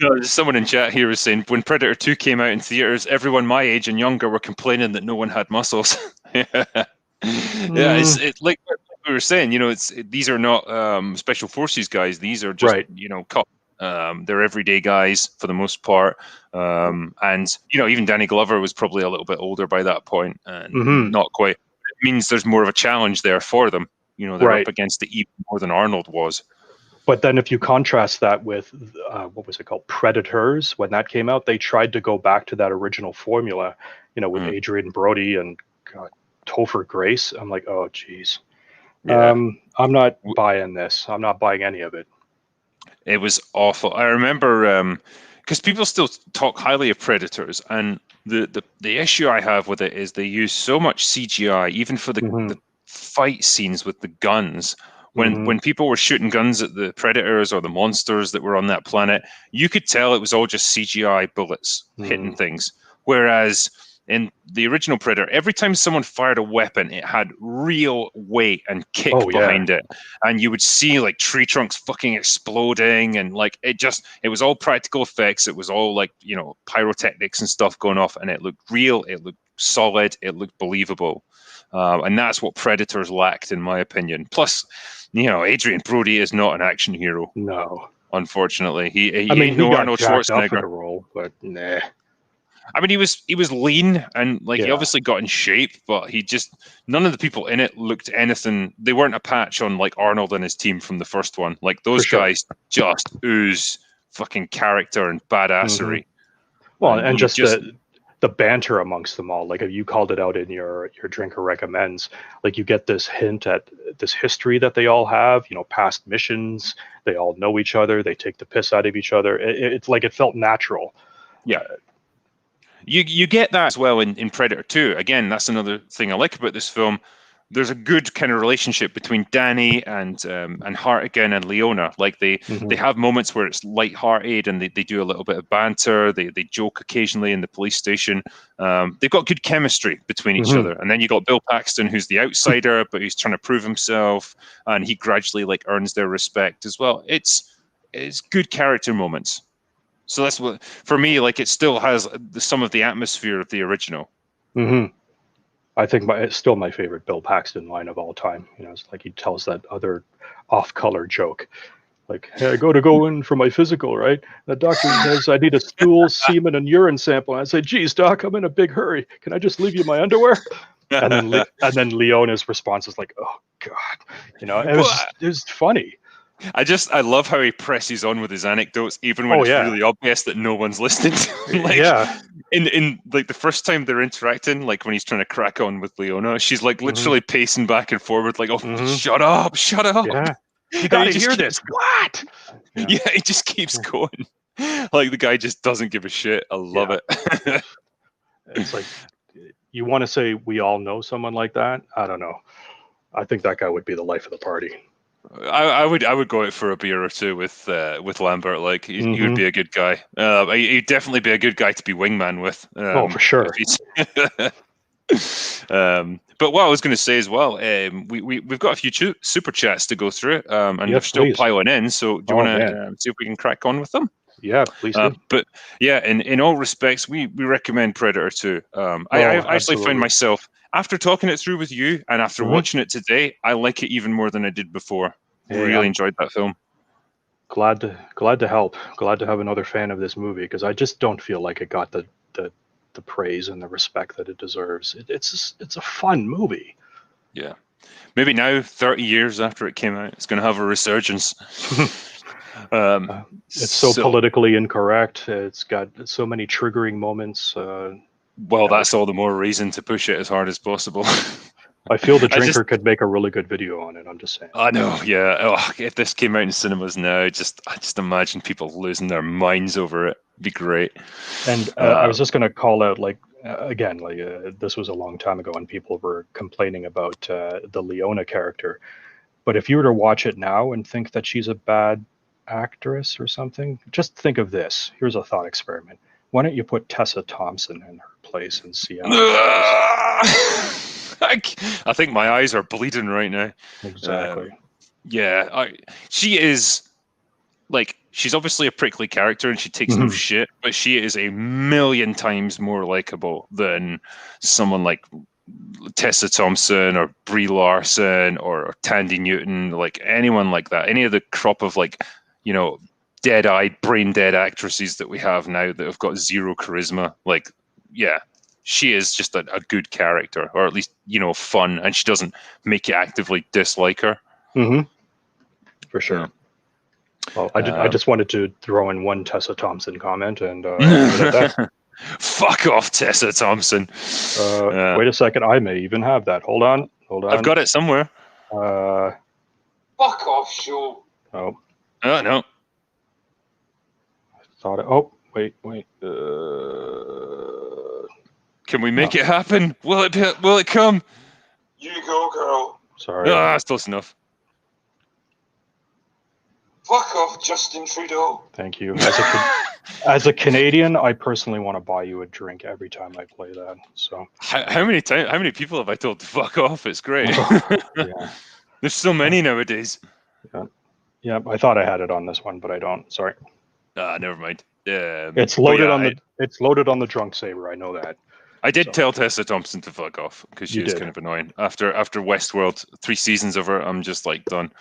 No, someone in chat here was saying when Predator 2 came out in theaters, everyone my age and younger were complaining that no one had muscles. Yeah, it's like we were saying, these are not special forces guys. These are just cops. They're everyday guys for the most part. And even Danny Glover was probably a little bit older by that point, and not quite. It means there's more of a challenge there for them. They're up against it even more than Arnold was.
But then if you contrast that with, what was it called, Predators, when that came out, they tried to go back to that original formula, with Adrian Brody and Topher Grace. I'm like, oh, geez. Yeah. I'm not buying this. I'm not buying any of it.
It was awful. I remember, because people still talk highly of Predators, and the issue I have with it is they use so much CGI, even for the fight scenes with the guns. When people were shooting guns at the Predators or the monsters that were on that planet, you could tell it was all just CGI bullets hitting things. Whereas in the original Predator, every time someone fired a weapon, it had real weight and kick behind it. And you would see tree trunks fucking exploding, and it was all practical effects. It was all pyrotechnics and stuff going off, and it looked real, it looked solid, it looked believable. And that's what Predators lacked, in my opinion. Plus, Adrian Brody is not an action hero.
No,
unfortunately, he
got
Arnold
jacked up
Schwarzenegger
in a role, but nah.
I mean, he was lean, and he obviously got in shape, but none of the people in it looked anything. They weren't a patch on Arnold and his team from the first one. Those guys just ooze fucking character and badassery.
Well, and just the banter amongst them all. You called it out in your Drinker Recommends. You get this hint at this history that they all have, past missions. They all know each other. They take the piss out of each other. It's it felt natural.
Yeah. You get that as well in Predator 2. Again, that's another thing I like about this film. There's a good kind of relationship between Danny and Hartigan and Leona. They have moments where it's lighthearted and they do a little bit of banter. They joke occasionally in the police station. They've got good chemistry between each other. And then you got Bill Paxton, who's the outsider, but he's trying to prove himself, and he gradually earns their respect as well. It's good character moments. So that's what, for me, it still has some of the atmosphere of the original.
I think it's still my favorite Bill Paxton line of all time. It's he tells that other off-color joke. Hey, I go in for my physical, right? The doctor says I need a stool, semen, and urine sample. And I say, geez, doc, I'm in a big hurry. Can I just leave you my underwear? And then Leona's response is oh, God. It was funny.
I love how he presses on with his anecdotes, even when it's really obvious that no one's listening to him. In the first time they're interacting, when he's trying to crack on with Leona, she's literally pacing back and forward, shut up.
Yeah. You gotta hear this. What?
Yeah, he just keeps going. The guy just doesn't give a shit. I love it.
It's you want to say we all know someone like that? I don't know. I think that guy would be the life of the party.
I would go out for a beer or two with Lambert. He would be a good guy. He'd definitely be a good guy to be wingman with.
For sure.
But what I was going to say as well, we've got a few super chats to go through, and they're still piling in. So do you want to see if we can crack on with them?
Yeah, please do.
But yeah, in all respects, we recommend Predator 2. I actually found myself, after talking it through with you and after watching it today, I like it even more than I did before. Really enjoyed that film.
glad to help. Glad to have another fan of this movie, because I just don't feel like it got the praise and the respect that it deserves. It's a fun movie.
Yeah. Maybe now, 30 years after it came out, it's going to have a resurgence.
It's so politically incorrect. It's got so many triggering moments.
Well, that's all the more reason to push it as hard as possible.
I feel The Drinker could make a really good video on it. I'm just saying.
I know, yeah. Oh, if this came out in cinemas now, I just imagine people losing their minds over it. It'd be great.
And I was just going to call out, like, again, like this was a long time ago, and people were complaining about the Leona character. But if you were to watch it now and think that she's a bad actress or something, just think of this. Here's a thought experiment. Why don't you put Tessa Thompson in her place and see how it goes?
I think my eyes are bleeding right now.
Exactly.
She is, like, she's obviously a prickly character and she takes no shit, but she is a million times more likable than someone like Tessa Thompson or Brie Larson or Tandy Newton, like anyone like that. Any of the crop of, like, you know, dead-eyed, brain-dead actresses that we have now that have got zero charisma. Like, yeah, she is just a good character, or at least, you know, fun, and she doesn't make you actively dislike her.
For sure. Yeah. Well, I just wanted to throw in one Tessa Thompson comment, and leave it at that.
Fuck off, Tessa Thompson.
Wait a second, I may even have that. Hold on.
I've got it somewhere.
Fuck off, Shaw.
Oh.
No.
Wait.
Can we make it happen? Will it come?
You go, girl.
Sorry.
That's close enough.
Fuck off, Justin Trudeau.
Thank you. As a Canadian, I personally want to buy you a drink every time I play that. So
how many people have I told to fuck off? It's great.
Yeah.
There's so many nowadays.
Yeah, I thought I had it on this one, but I don't. Sorry.
Never mind.
It's loaded on the drunk saber. I know that.
I did tell Tessa Thompson to fuck off because she is kind of annoying. After Westworld, 3 seasons of her, I'm just like done.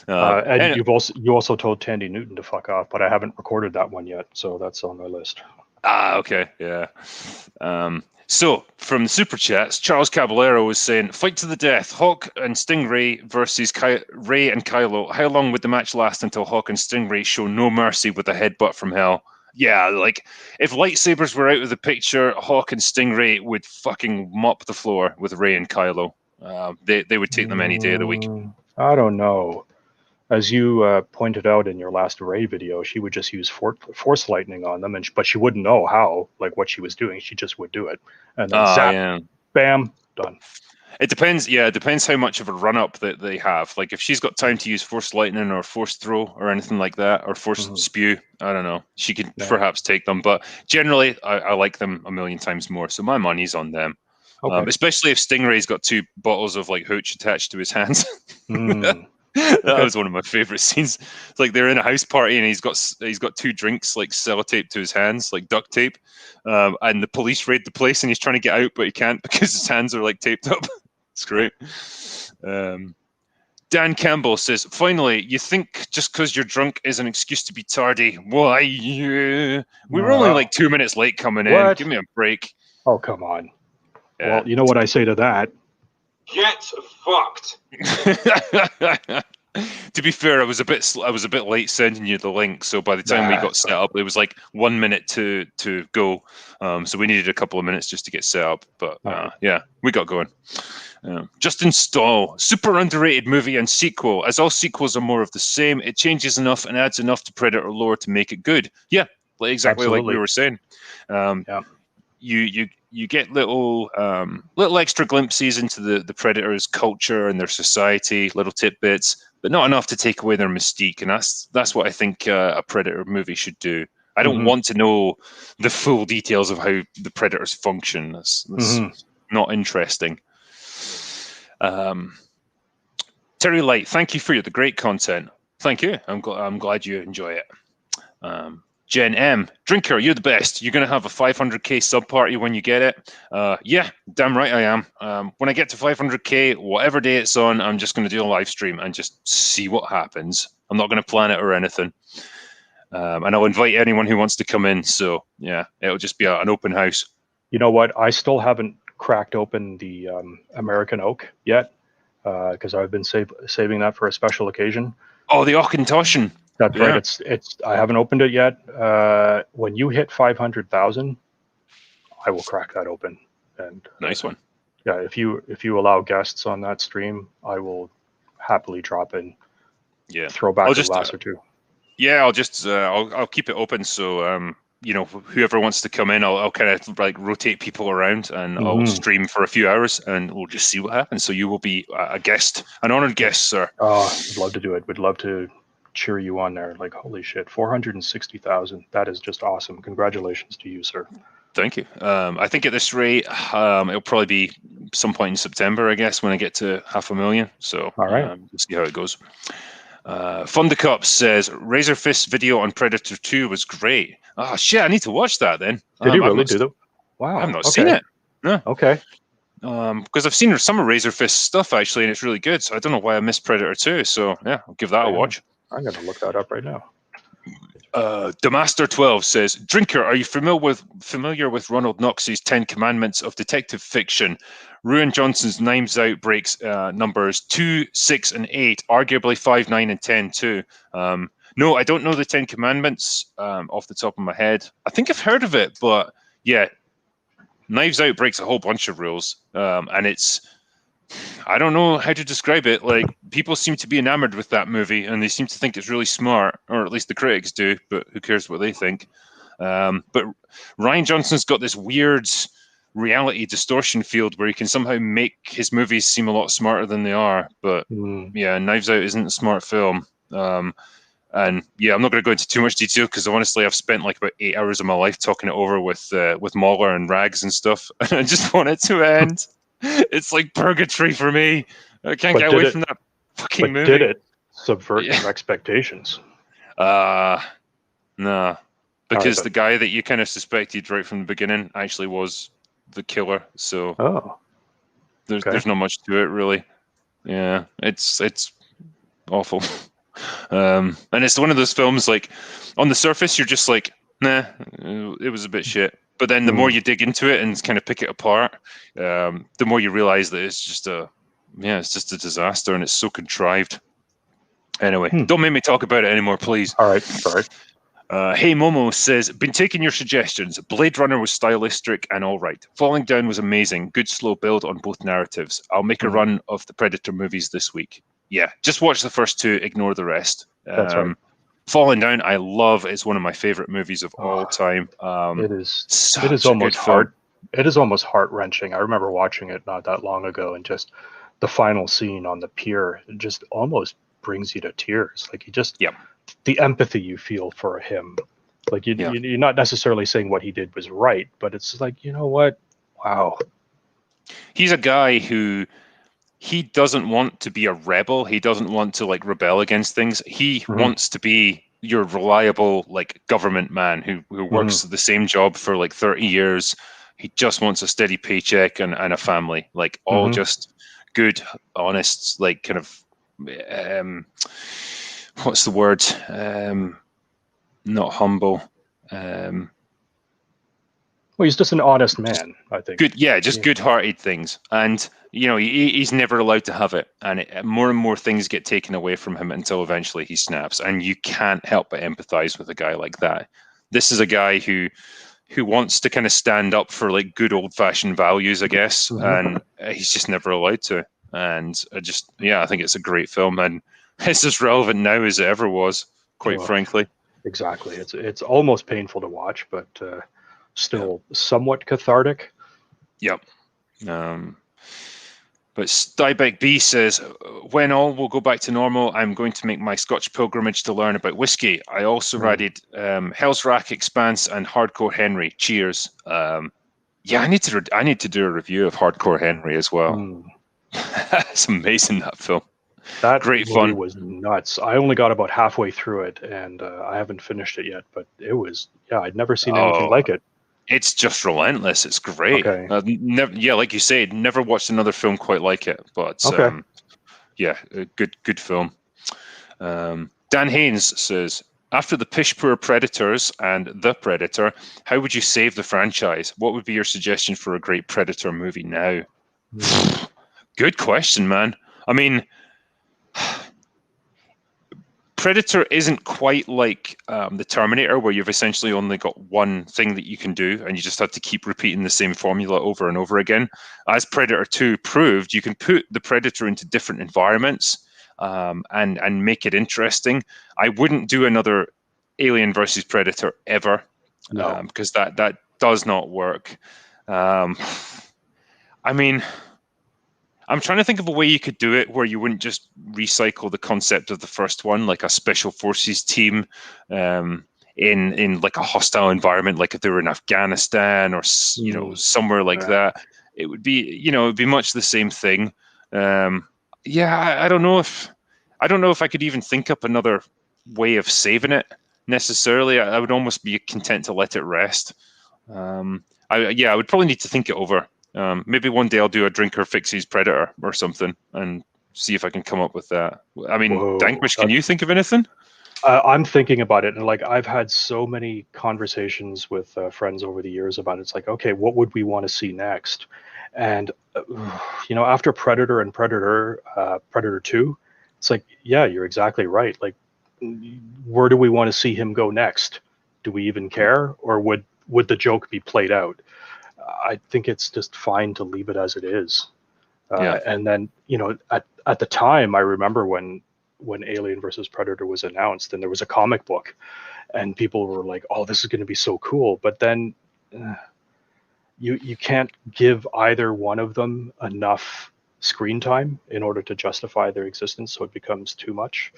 And you also told Tandy Newton to fuck off, but I haven't recorded that one yet, so that's on my list.
Okay, yeah. So from the super chats, Charles Caballero was saying, "Fight to the death, Hawk and Stingray versus Ray and Kylo. How long would the match last until Hawk and Stingray show no mercy with a headbutt from hell?" Yeah, like, if lightsabers were out of the picture, Hawk and Stingray would fucking mop the floor with Ray and Kylo. They would take them any day of the week.
I don't know. As you pointed out in your last Ray video, she would just use force lightning on them, but she wouldn't know how, like what she was doing. She just would do it, and then zap, bam, done.
It depends. Yeah, it depends how much of a run up that they have. Like, if she's got time to use force lightning or force throw or anything like that, or force spew, I don't know. She could perhaps take them, but generally, I like them a million times more. So my money's on them. Okay. Especially if Stingray's got 2 bottles of, like, hooch attached to his hands. That was one of my favorite scenes. It's like they're in a house party and he's got 2 drinks, like, sellotaped to his hands, like duct tape, and the police raid the place and he's trying to get out but he can't because his hands are, like, taped up. It's great. Dan Campbell says, "Finally, you think just because you're drunk is an excuse to be tardy? Why? We were only like 2 minutes late coming in. Give me a break."
Oh, come on. Yeah. Well, you know what I say to that?
Get fucked.
To be fair, I was a bit late sending you the link, so by the time we got set up, it was like 1 minute to go. So we needed a couple of minutes just to get set up. But yeah, we got going. Justin Stahl, super underrated movie and sequel. As all sequels are more of the same, it changes enough and adds enough to Predator lore to make it good. Yeah, exactly. Like we were saying. You get little extra glimpses into the Predators' culture and their society, little tidbits, but not enough to take away their mystique. And that's what I think a Predator movie should do. I don't want to know the full details of how the Predators function. That's not interesting. Terry Light, thank you for the great content. Thank you. I'm glad you enjoy it. Jen M. Drinker, you're the best. You're going to have a 500k sub party when you get it. Yeah, damn right I am. When I get to 500k, whatever day it's on, I'm just going to do a live stream and just see what happens. I'm not going to plan it or anything. And I'll invite anyone who wants to come in. So yeah, it'll just be an open house.
You know what? I still haven't cracked open the American Oak yet because I've been saving that for a special occasion.
Oh, the Auchentoshan.
That's right. It's. I haven't opened it yet. When you hit 500,000, I will crack that open. And
nice one.
Yeah, if you allow guests on that stream, I will happily drop in.
Yeah,
throw back a glass or two.
Yeah, I'll keep it open. So whoever wants to come in, I'll kind of like rotate people around, and I'll stream for a few hours, and we'll just see what happens. So you will be a guest, an honored guest, sir.
Oh, I'd love to do it. Would love to cheer you on there. Like, holy shit, 460,000. That is just awesome. Congratulations to you, sir.
Thank you. I think at this rate, it'll probably be some point in September, I guess, when I get to 500,000. So
all right,
we'll see how it goes. Fundacup says Razor Fist video on Predator 2 was great. Oh shit, I need to watch that then.
Did he really do that? Wow,
I've not seen it. No.
Okay.
Because I've seen some of Razor Fist stuff actually, and it's really good. So I don't know why I missed Predator 2. So yeah, I'll give that a watch.
I'm gonna look that up right now.
Demaster 12 says, Drinker, are you familiar with Ronald Knox's 10 Commandments of detective fiction? Ruan Johnson's Knives Out breaks numbers 2, 6, and 8, arguably 5, 9, and 10 too. No, I don't know the 10 Commandments off the top of my head. I think I've heard of it, but yeah, Knives Out breaks a whole bunch of rules, and I don't know how to describe it. Like, people seem to be enamored with that movie, and they seem to think it's really smart, or at least the critics do, but who cares what they think. But Ryan Johnson's got this weird reality distortion field where he can somehow make his movies seem a lot smarter than they are. But yeah, Knives Out isn't a smart film. And yeah, I'm not going to go into too much detail because honestly, I've spent like about 8 hours of my life talking it over with Mahler and Rags and stuff, and I just want it to end. It's like purgatory for me. I can't get away from that fucking movie.
Did it subvert your expectations?
No, because the guy that you kind of suspected right from the beginning actually was the killer. So there's not much to it really. Yeah, it's awful. And it's one of those films like on the surface you're just like, nah, it was a bit shit. But then the more you dig into it and kind of pick it apart, the more you realize that it's just a disaster and it's so contrived. Anyway, don't make me talk about it anymore, please.
All right, sorry.
Hey Momo says, been taking your suggestions. Blade Runner was stylistic and all right. Falling Down was amazing. Good slow build on both narratives. I'll make a run of the Predator movies this week. Yeah, just watch the first two, ignore the rest.
That's right.
Falling Down, I love. It's one of my favorite movies of all time.
It is almost heart. It is almost heart wrenching. I remember watching it not that long ago, and just the final scene on the pier just almost brings you to tears. Like the empathy you feel for him. Like you're not necessarily saying what he did was right, but it's like, you know what? Wow.
He's a guy who. He doesn't want to be a rebel. He doesn't want to like rebel against things. He wants to be your reliable like government man who works the same job for like 30 years. He just wants a steady paycheck and a family, like all just good, honest, like kind of what's the word? Not humble.
Well, he's just an honest man, I think.
Good, yeah, just good-hearted things. And, you know, he's never allowed to have it. And more and more things get taken away from him until eventually he snaps. And you can't help but empathize with a guy like that. This is a guy who wants to kind of stand up for, like, good old-fashioned values, I guess. And he's just never allowed to. And I think it's a great film. And it's as relevant now as it ever was, quite frankly.
Exactly. It's almost painful to watch, but... still somewhat cathartic.
Yep. But Stiebeck B says, when all will go back to normal, I'm going to make my Scotch pilgrimage to learn about whiskey. I also rated Hell's Rack, Expanse, and Hardcore Henry. Cheers. I need to do a review of Hardcore Henry as well. It's amazing, that film.
That
Great
movie
fun.
was nuts. I only got about halfway through it, and I haven't finished it yet. But it was, yeah, I'd never seen anything
Oh,
like it.
it's just relentless. It's great.
Okay,
Never, yeah, like you said, never watched another film quite like it. But
okay.
yeah, a good film. Dan Haynes says, after the pish poor Predators and The Predator, how would you save the franchise? What would be your suggestion for a great Predator movie now? Good question, man. I mean, Predator isn't quite like the Terminator, where you've essentially only got one thing that you can do, and you just have to keep repeating the same formula over and over again. As Predator 2 proved, you can put the Predator into different environments and make it interesting. I wouldn't do another Alien versus Predator ever,
No.
because that does not work. I mean, I'm trying to think of a way you could do it where you wouldn't just recycle the concept of the first one, like a special forces team in like a hostile environment, like if they were in Afghanistan or somewhere like
Yeah.
that. It would be it'd be much the same thing. Yeah, I don't know if I could even think up another way of saving it necessarily. I would almost be content to let it rest. I would probably need to think it over. Maybe one day I'll do a Drinker Fixes Predator or something and see if I can come up with that. I mean,
Whoa.
Danquish, can you think of anything?
I'm thinking about it, and like I've had so many conversations with friends over the years about it. It's like, okay, what would we want to see next? And after Predator and Predator 2, it's like, yeah, you're exactly right. Like, where do we want to see him go next? Do we even care, or would the joke be played out? I think it's just fine to leave it as it is.
Yeah.
And then, at the time, I remember when Alien versus Predator was announced, and there was a comic book, and people were like, "Oh, this is going to be so cool." But then you can't give either one of them enough screen time in order to justify their existence, so it becomes too much.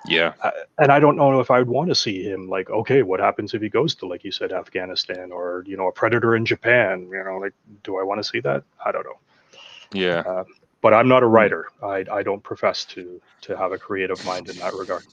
Yeah.
And I don't know if I would want to see him like, okay, what happens if he goes to, like you said, Afghanistan, or a Predator in Japan? Like, do I want to see that? I don't know.
Yeah.
But I'm not a writer. I don't profess to have a creative mind in that regard.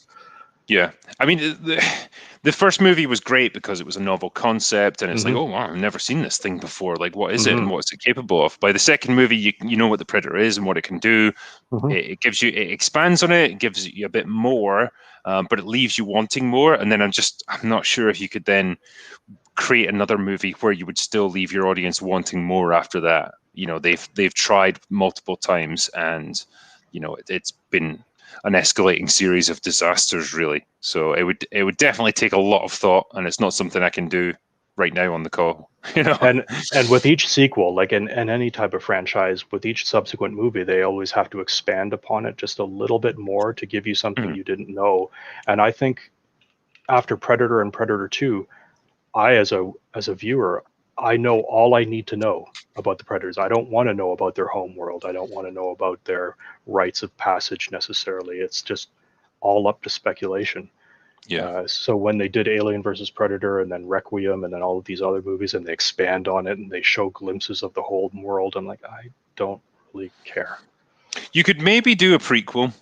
Yeah. I mean, the first movie was great because it was a novel concept, and it's like,
Hmm.
oh wow, I've never seen this thing before. Like, what is it, and
Hmm.
what's it capable of? By the second movie, you know what the Predator is and what it can do.
Hmm.
It expands on it gives you a bit more, but it leaves you wanting more. And then I'm not sure if you could then create another movie where you would still leave your audience wanting more after that. They've tried multiple times, and it's been an escalating series of disasters, really. So it would definitely take a lot of thought, and it's not something I can do right now on the call.
And with each sequel, like in any type of franchise, with each subsequent movie, they always have to expand upon it just a little bit more to give you something
Mhm.
you didn't know. And I think after Predator and Predator 2, I as a viewer, I know all I need to know about the Predators. I don't want to know about their home world. I don't want to know about their rites of passage necessarily. It's just all up to speculation.
Yeah.
So when they did Alien versus Predator, and then Requiem, and then all of these other movies, and they expand on it and they show glimpses of the whole world, I'm like, I don't really care.
You could maybe do a prequel.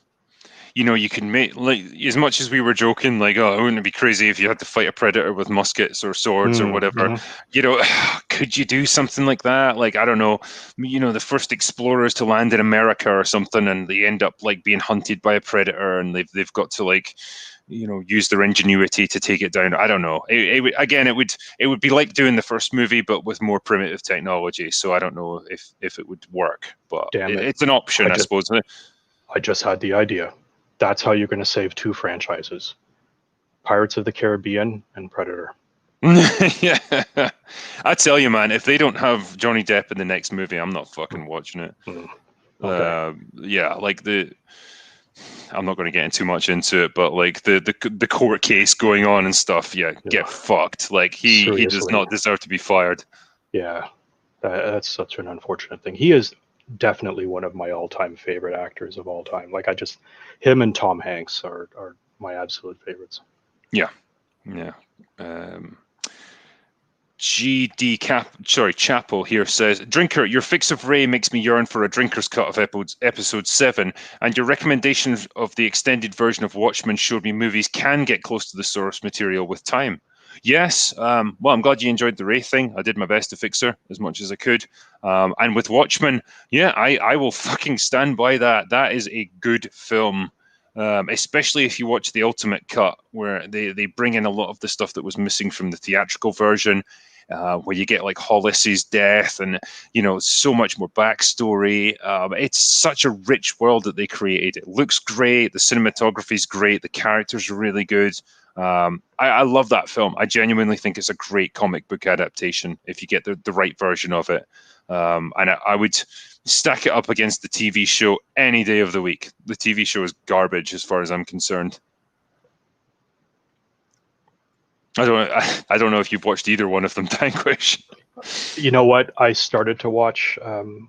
You can make, like, as much as we were joking, like, oh, wouldn't it be crazy if you had to fight a predator with muskets or swords or whatever?
Mm-hmm.
Could you do something like that? Like, I don't know, the first explorers to land in America or something, and they end up like being hunted by a predator, and they've got to, like, use their ingenuity to take it down. I don't know. It would be like doing the first movie, but with more primitive technology. So I don't know if it would work, but
Damn it.
it's an option, I suppose.
I just had the idea. That's how you're going to save two franchises: Pirates of the Caribbean and Predator.
Yeah, I tell you, man, if they don't have Johnny Depp in the next movie, I'm not fucking watching it.
Mm. Okay.
Yeah, like I'm not going to get too much into it, but like the court case going on and stuff. Yeah, get fucked. Like he does
Seriously.
not deserve to be fired.
Yeah, that's such an unfortunate thing. He is definitely one of my all-time favorite actors of all time. Like, him and Tom Hanks are my absolute favorites.
Yeah, yeah. Um, Chapel here says, Drinker, your fix of Ray makes me yearn for a drinker's cut of episode 7, and your recommendation of the extended version of Watchmen showed me movies can get close to the source material with time. Yes, well, I'm glad you enjoyed the Ray thing. I did my best to fix her as much as I could. And with Watchmen, yeah, I will fucking stand by that. That is a good film. Especially if you watch the ultimate cut, where they bring in a lot of the stuff that was missing from the theatrical version, where you get like Hollis's death and, you know, so much more backstory. It's such a rich world that they created. It looks great. The cinematography is great. The characters are really good. I love that film. I genuinely think it's a great comic book adaptation if you get the right version of it. And I would stack it up against the TV show any day of the week. The TV show is garbage as far as I'm concerned. I don't know if you've watched either one of them, Danquish.
You know what? I started to watch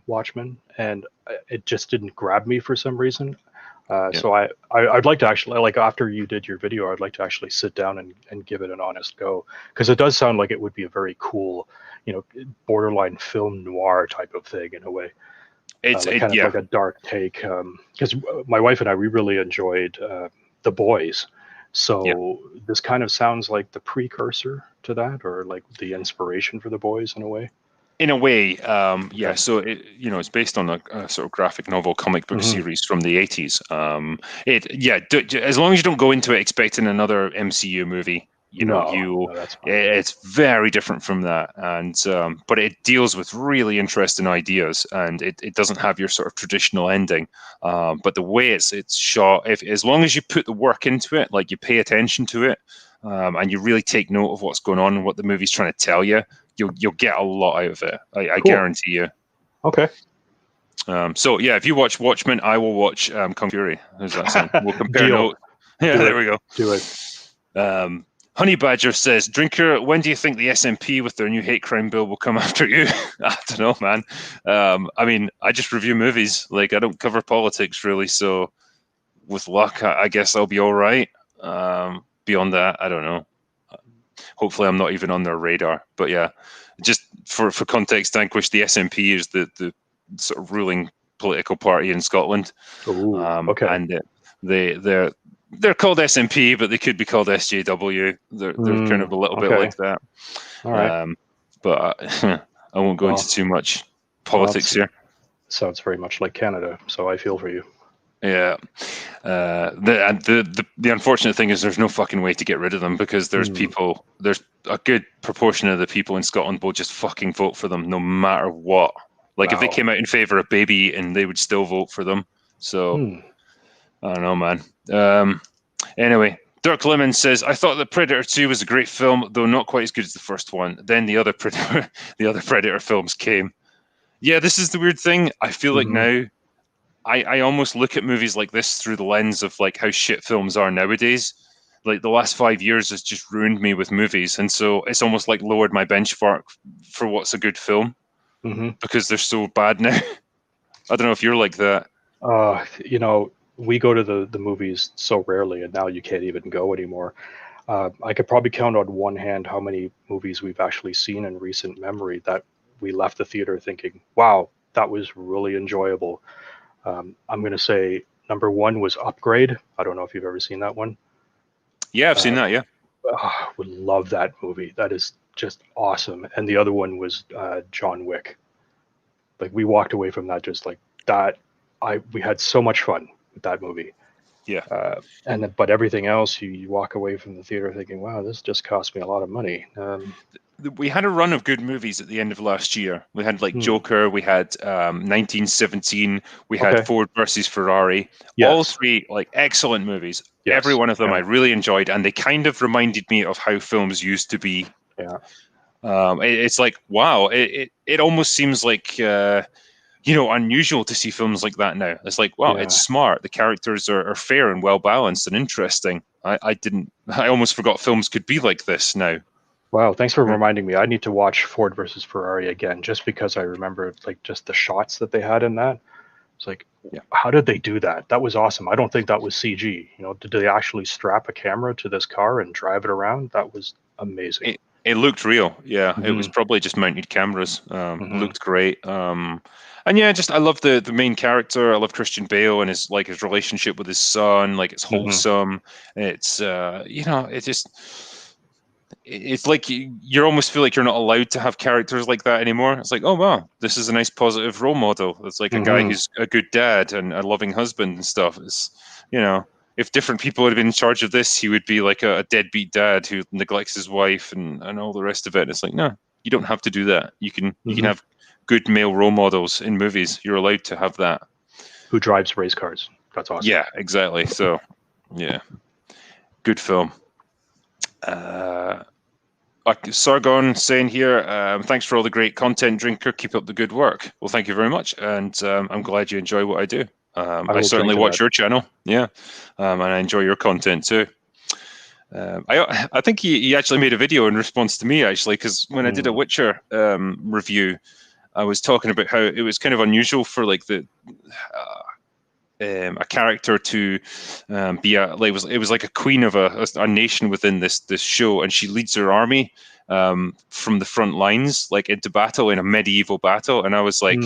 Watchmen, and it just didn't grab me for some reason. So I'd like to actually, like after you did your video, I'd like to actually sit down and give it an honest go, because it does sound like it would be a very cool, you know, borderline film noir type of thing in a way. It's like a dark take. Because my wife and I, we really enjoyed The Boys. So this kind of sounds like the precursor to that, or like the inspiration for The Boys in a way.
In a way, yeah. So it's based on a sort of graphic novel comic book series from the 80s. As long as you don't go into it expecting another MCU movie, that's fine. It's very different from that, and but it deals with really interesting ideas, and it doesn't have your sort of traditional ending. But the way it's shot, as long as you put the work into it, like you pay attention to it, and you really take note of what's going on and what the movie's trying to tell you, you'll get a lot out of it. I guarantee you.
Okay.
So yeah, if you watch Watchmen, I will watch Kung Fury. How's that sound? We'll compare notes. Yeah, there we go.
Do it.
Honey Badger says, Drinker, when do you think the SNP with their new hate crime bill will come after you? I don't know, man. I mean, I just review movies. Like, I don't cover politics really, so with luck, I guess I'll be all right. Beyond that, I don't know. Hopefully I'm not even on their radar. But yeah, just for context, Danquish, the SNP is the sort of ruling political party in Scotland.
Ooh, okay.
And they're called SNP, but they could be called SJW. They're kind of a little bit like that.
All right.
But I won't go into too much politics here.
Sounds very much like Canada, so I feel for you.
Yeah. The unfortunate thing is there's no fucking way to get rid of them, because there's a good proportion of the people in Scotland will just fucking vote for them no matter what. Like, if they came out in favor of baby eating, they would still vote for them. So I don't know, man. Anyway, Dirk Lemon says, I thought that Predator 2 was a great film, though not quite as good as the first one. Then the other Predator films came. Yeah, this is the weird thing. I feel like now I almost look at movies like this through the lens of like how shit films are nowadays. Like, the last 5 years has just ruined me with movies, and so it's almost like lowered my benchmark for what's a good film, because they're so bad now. I don't know if you're like that.
We go to the movies so rarely, and now you can't even go anymore. I could probably count on one hand how many movies we've actually seen in recent memory that we left the theater thinking, wow, that was really enjoyable. I'm going to say number one was Upgrade. I don't know if you've ever seen that one.
Yeah, I've seen that, yeah.
Would love that movie. That is just awesome. And the other one was John Wick. Like, we walked away from that just like that. We had so much fun with that movie.
Yeah.
But everything else, you walk away from the theater thinking, wow, this just cost me a lot of money.
We had a run of good movies at the end of last year. We had like Joker, we had 1917, we had Ford versus Ferrari. Yes. All three like excellent movies. Yes. Every one of them I really enjoyed, and they kind of reminded me of how films used to be.
Yeah.
It's like, wow, it almost seems like unusual to see films like that now. It's like, wow, it's smart. The characters are fair and well balanced and interesting. I almost forgot films could be like this now.
Wow, thanks for reminding me. I need to watch Ford versus Ferrari again, just because I remember like just the shots that they had in that. It's like, how did they do that? That was awesome. I don't think that was CG. Did they actually strap a camera to this car and drive it around? That was amazing.
It looked real. Yeah, it was probably just mounted cameras. Looked great. And yeah, just I love the main character. I love Christian Bale and his relationship with his son. Like it's wholesome. It's it's like you almost feel like you're not allowed to have characters like that anymore. It's like, oh wow, this is a nice positive role model. It's like a guy who's a good dad and a loving husband and stuff. It's if different people had been in charge of this, he would be like a deadbeat dad who neglects his wife and all the rest of it. And it's like, no, you don't have to do that. You can have good male role models in movies. You're allowed to have that.
Who drives race cars? That's awesome.
Yeah, exactly. So, yeah, good film. Sargon saying here, thanks for all the great content, Drinker. Keep up the good work. Well, thank you very much, and I'm glad you enjoy what I do. I certainly watch your channel, yeah, and I enjoy your content too. I think he actually made a video in response to me, actually, because when I did a Witcher review, I was talking about how it was kind of unusual for like a character to be it was like a queen of a nation within this show, and she leads her army from the front lines, like into battle, in a medieval battle. And I was like,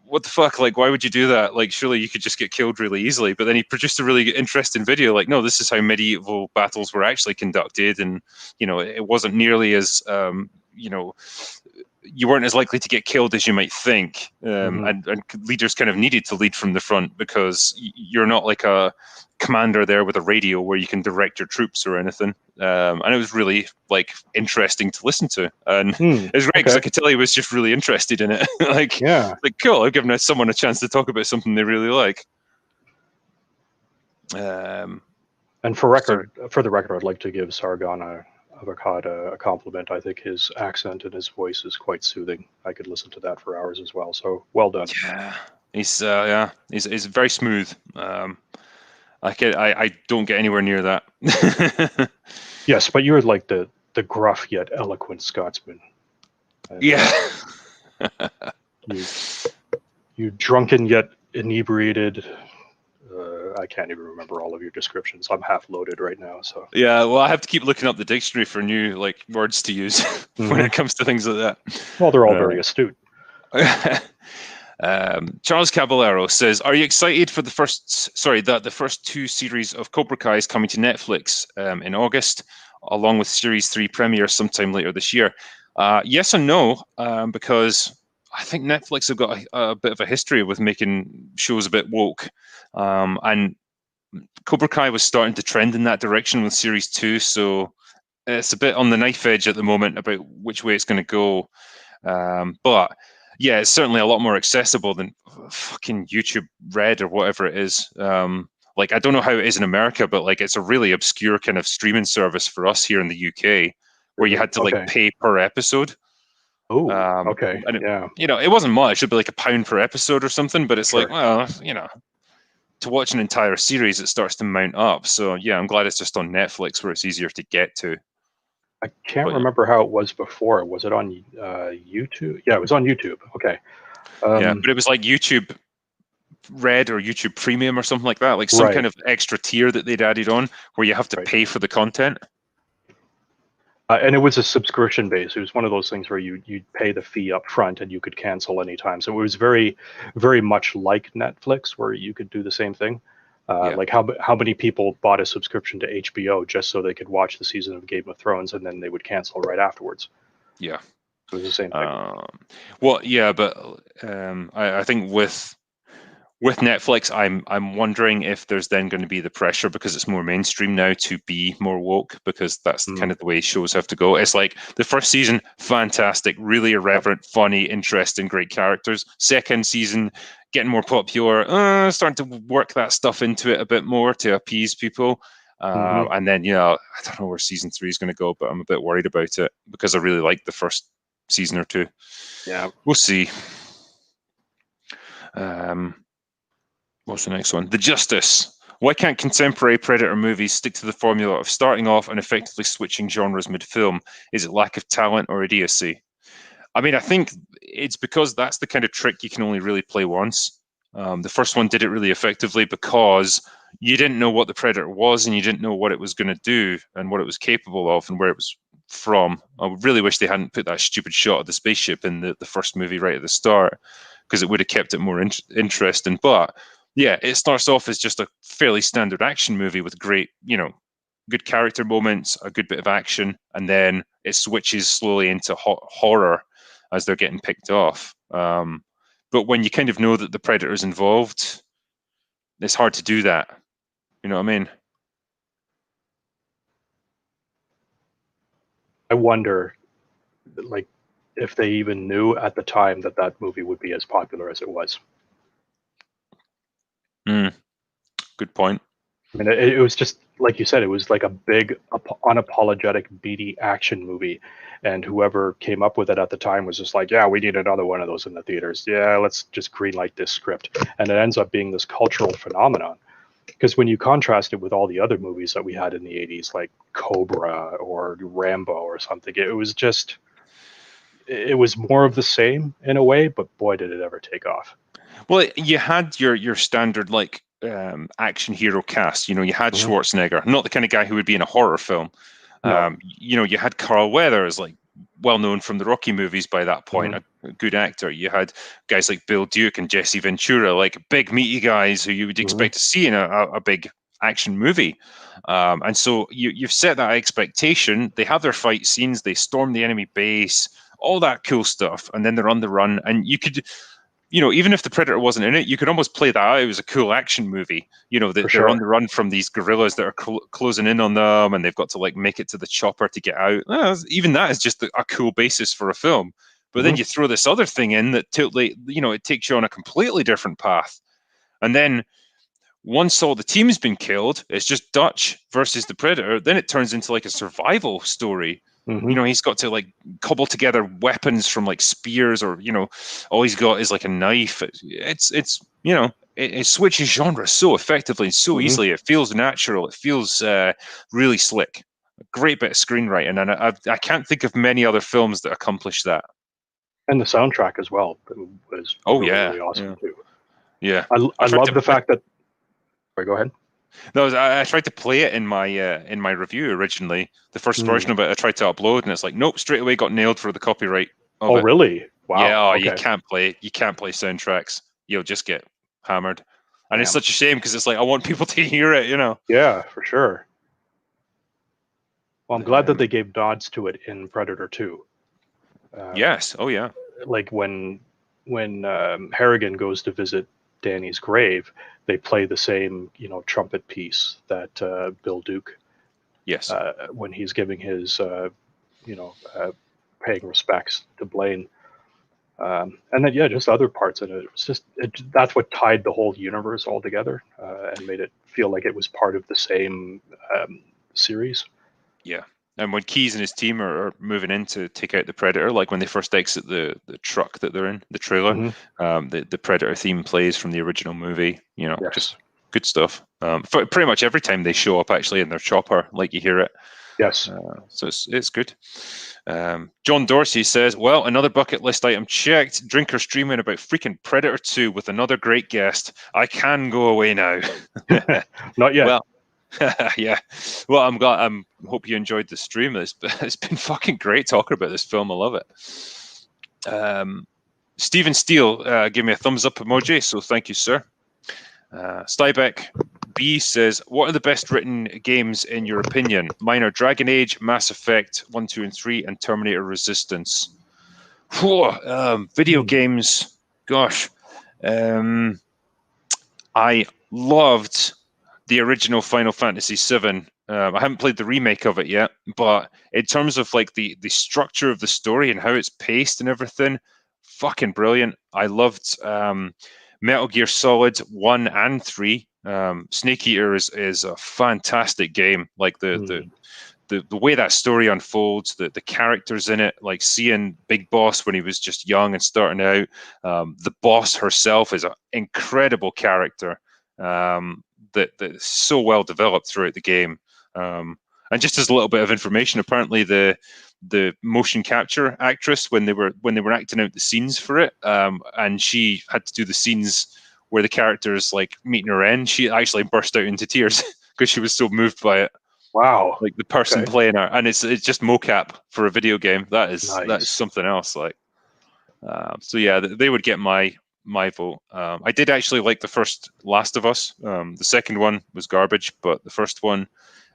what the fuck? Like, why would you do that? Like, surely you could just get killed really easily. But then he produced a really interesting video. Like, no, this is how medieval battles were actually conducted, and it wasn't nearly as you weren't as likely to get killed as you might think. And leaders kind of needed to lead from the front because you're not like a commander there with a radio where you can direct your troops or anything. And it was really like interesting to listen to. And it was great because I could tell he was just really interested in it. like cool, I've given someone a chance to talk about something they really like.
And for the record, I'd like to give Sargon Avocado a compliment. I think his accent and his voice is quite soothing. I could listen to that for hours as well. So well done.
Yeah, he's very smooth. I don't get anywhere near that.
Yes, but you're like the gruff yet eloquent Scotsman. And, you drunken yet inebriated. I can't even remember all of your descriptions. I'm half loaded right now. So
yeah, well, I have to keep looking up the dictionary for new like words to use when it comes to things like that.
Well, they're all very astute.
Charles Caballero says, "Are you excited for the first two series of Cobra Kai is coming to Netflix in August, along with Series 3 premiere sometime later this year?" Yes and no, because I think Netflix have got a bit of a history with making shows a bit woke. And Cobra Kai was starting to trend in that direction with Series 2, so it's a bit on the knife edge at the moment about which way it's going to go. But yeah, it's certainly a lot more accessible than fucking YouTube Red or whatever it is. Like, I don't know how it is in America, but like it's a really obscure kind of streaming service for us here in the UK, where you had to like pay per episode.
Oh, okay.
And it wasn't much. It'd be like £1 per episode or something, but it's like, well, to watch an entire series, it starts to mount up. So yeah, I'm glad it's just on Netflix where it's easier to get to.
I can't remember how it was before. Was it on YouTube? Yeah, it was on YouTube. Okay.
Yeah, but it was like YouTube Red or YouTube Premium or something like that, like some kind of extra tier that they'd added on where you have to pay for the content.
And it was a subscription base. It was one of those things where you'd pay the fee up front and you could cancel anytime. So it was very, very much like Netflix, where you could do the same thing. Like how many people bought a subscription to HBO just so they could watch the season of Game of Thrones and then they would cancel right afterwards?
Yeah,
it was the same thing.
Well, yeah, but I think with Netflix, I'm wondering if there's then going to be the pressure because it's more mainstream now to be more woke, because that's kind of the way shows have to go. It's like the first season, fantastic, really irreverent, funny, interesting, great characters. Second season, getting more popular, starting to work that stuff into it a bit more to appease people. And then, I don't know where season 3 is going to go, but I'm a bit worried about it because I really liked the first season or two.
Yeah.
We'll see. What's the next one? The Justice. Why can't contemporary Predator movies stick to the formula of starting off and effectively switching genres mid-film? Is it lack of talent or idiocy? I mean, I think it's because that's the kind of trick you can only really play once. The first one did it really effectively because you didn't know what the Predator was, and you didn't know what it was going to do and what it was capable of and where it was from. I really wish they hadn't put that stupid shot of the spaceship in the first movie right at the start, because it would have kept it more interesting. But yeah, it starts off as just a fairly standard action movie with great, good character moments, a good bit of action, and then it switches slowly into horror as they're getting picked off. But when you kind of know that the Predator's involved, it's hard to do that. You know what I mean?
I wonder, like, if they even knew at the time that that movie would be as popular as it was.
Good point.
I mean, it was just like you said, it was like a big, unapologetic, beady action movie, and whoever came up with it at the time was just like, "Yeah, we need another one of those in the theaters. Yeah, let's just greenlight this script," and it ends up being this cultural phenomenon. Because when you contrast it with all the other movies that we had in the '80s, like Cobra or Rambo or something, it was more of the same in a way, but boy, did it ever take off.
Well, you had your standard action hero cast. You had Schwarzenegger, not the kind of guy who would be in a horror film.
No.
You had Carl Weathers, like well known from the Rocky movies by that point, a good actor. You had guys like Bill Duke and Jesse Ventura, like big meaty guys who you would expect to see in a big action movie. And so you've set that expectation. They have their fight scenes, they storm the enemy base, all that cool stuff, and then they're on the run. And you could, even if the Predator wasn't in it, you could almost play that out. It was a cool action movie. They're on the run from these guerrillas that are closing in on them, and they've got to make it to the chopper to get out. Even that is just a cool basis for a film. But then you throw this other thing in that totally, it takes you on a completely different path. And then once all the team's been killed, it's just Dutch versus the Predator. Then it turns into a survival story. He's got to cobble together weapons from spears, or all he's got is a knife. It switches genres so effectively and so easily. It feels natural. It feels really slick. A great bit of screenwriting, and I can't think of many other films that accomplish that.
And the soundtrack as well was really awesome too.
Yeah,
I love the fact that. Sorry, go ahead.
No, I tried to play it in my review originally. The first version of it, I tried to upload, and it's nope, straight away got nailed for the copyright.
Oh, really? Wow.
Yeah,
okay.
you can't play soundtracks. You'll just get hammered. And it's such a shame, because it's I want people to hear it,
Yeah, for sure. Well, I'm glad that they gave nods to it in Predator 2.
Yes. Oh, yeah.
When Harrigan goes to visit Danny's grave, they play the same trumpet piece that Bill Duke, when he's giving his paying respects to Blaine, and then just other parts in it. It was just that's what tied the whole universe all together, and made it feel like it was part of the same series.
Yeah. And when Keyes and his team are moving in to take out the Predator, when they first exit the truck that they're in, the trailer, the Predator theme plays from the original movie. Just good stuff. For pretty much every time they show up, actually, in their chopper, you hear it.
Yes.
So it's good. John Dorsey says, well, another bucket list item checked. Drinker streaming about freaking Predator 2 with another great guest. I can go away now.
Not yet.
Well, yeah. Well, I'm glad. Hope you enjoyed the stream. It's been fucking great talking about this film. I love it. Stephen Steele gave me a thumbs up emoji, so thank you, sir. Stybeck B says, what are the best written games in your opinion? Mine are Dragon Age, Mass Effect 1, 2, and 3, and Terminator Resistance. Video games, gosh. I loved the original Final Fantasy VII. I haven't played the remake of it yet, but in terms of the structure of the story and how it's paced and everything, fucking brilliant. I loved Metal Gear Solid 1 and 3. Snake Eater is a fantastic game. The way that story unfolds, the characters in it, seeing Big Boss when he was just young and starting out. The boss herself is an incredible character. That's so well developed throughout the game. And just as a little bit of information, apparently the motion capture actress, when they were acting out the scenes for it, and she had to do the scenes where the character's like meeting her end, she actually burst out into tears because she was so moved by it.
Wow.
Like the person playing her, and it's just mocap for a video game. That is
Nice.
something else. Like, so yeah, they would get my vote. I did actually like the first Last of Us. The second one was garbage, but the first one,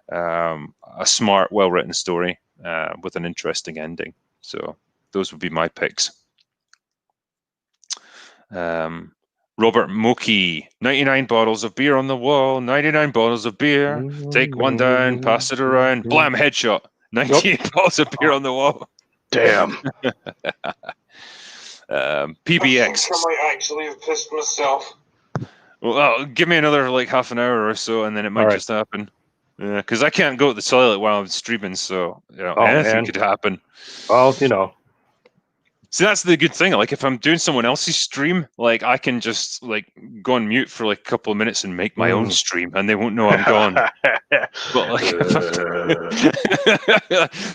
a smart, well-written story with an interesting ending. So those would be my picks. Robert Moki, 99 bottles of beer on the wall, 99 bottles of beer. Take one down, pass it around. Blam, headshot. 98 bottles of beer on the wall.
Damn.
PBX.
I might actually have pissed myself.
Well, give me another like half an hour or so, and then it might just happen. Yeah, because I can't go to the toilet while I'm streaming, so anything could happen.
Well,
See, that's the good thing. Like, if I'm doing someone else's stream, like I can just like go on mute for like a couple of minutes and make my own stream, and they won't know I'm gone. But like,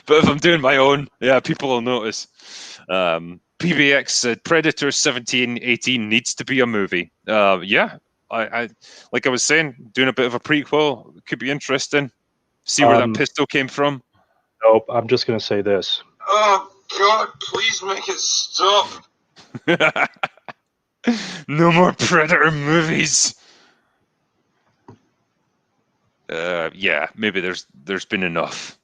but if I'm doing my own, yeah, people will notice. PBX said Predator 1718 needs to be a movie. Yeah, I like I was saying, doing a bit of a prequel could be interesting. See where that pistol came from.
Nope, I'm just gonna say this.
Oh God, please make it stop.
No more Predator movies. Yeah, maybe there's been enough.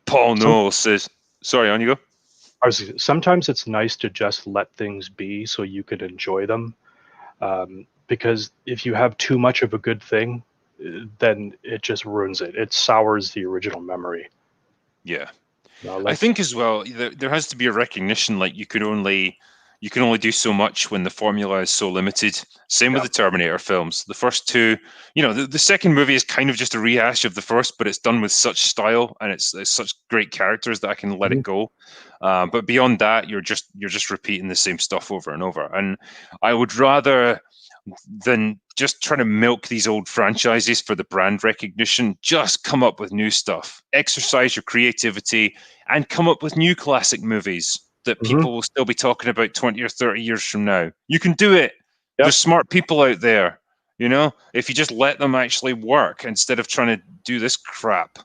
Paul Noel says, sorry, on you go.
Sometimes it's nice to just let things be so you can enjoy them. Because if you have too much of a good thing, then it just ruins it. It sours the original memory.
Yeah. I think as well, there has to be a recognition, like you can only do so much when the formula is so limited. Same with the Terminator films. The first two, the second movie is kind of just a rehash of the first, but it's done with such style and it's such great characters that I can let it go. But beyond that, you're just repeating the same stuff over and over. And I would rather than just trying to milk these old franchises for the brand recognition, just come up with new stuff, exercise your creativity, and come up with new classic movies that people will still be talking about 20 or 30 years from now. You can do it. Yep. There's smart people out there, if you just let them actually work instead of trying to do this crap.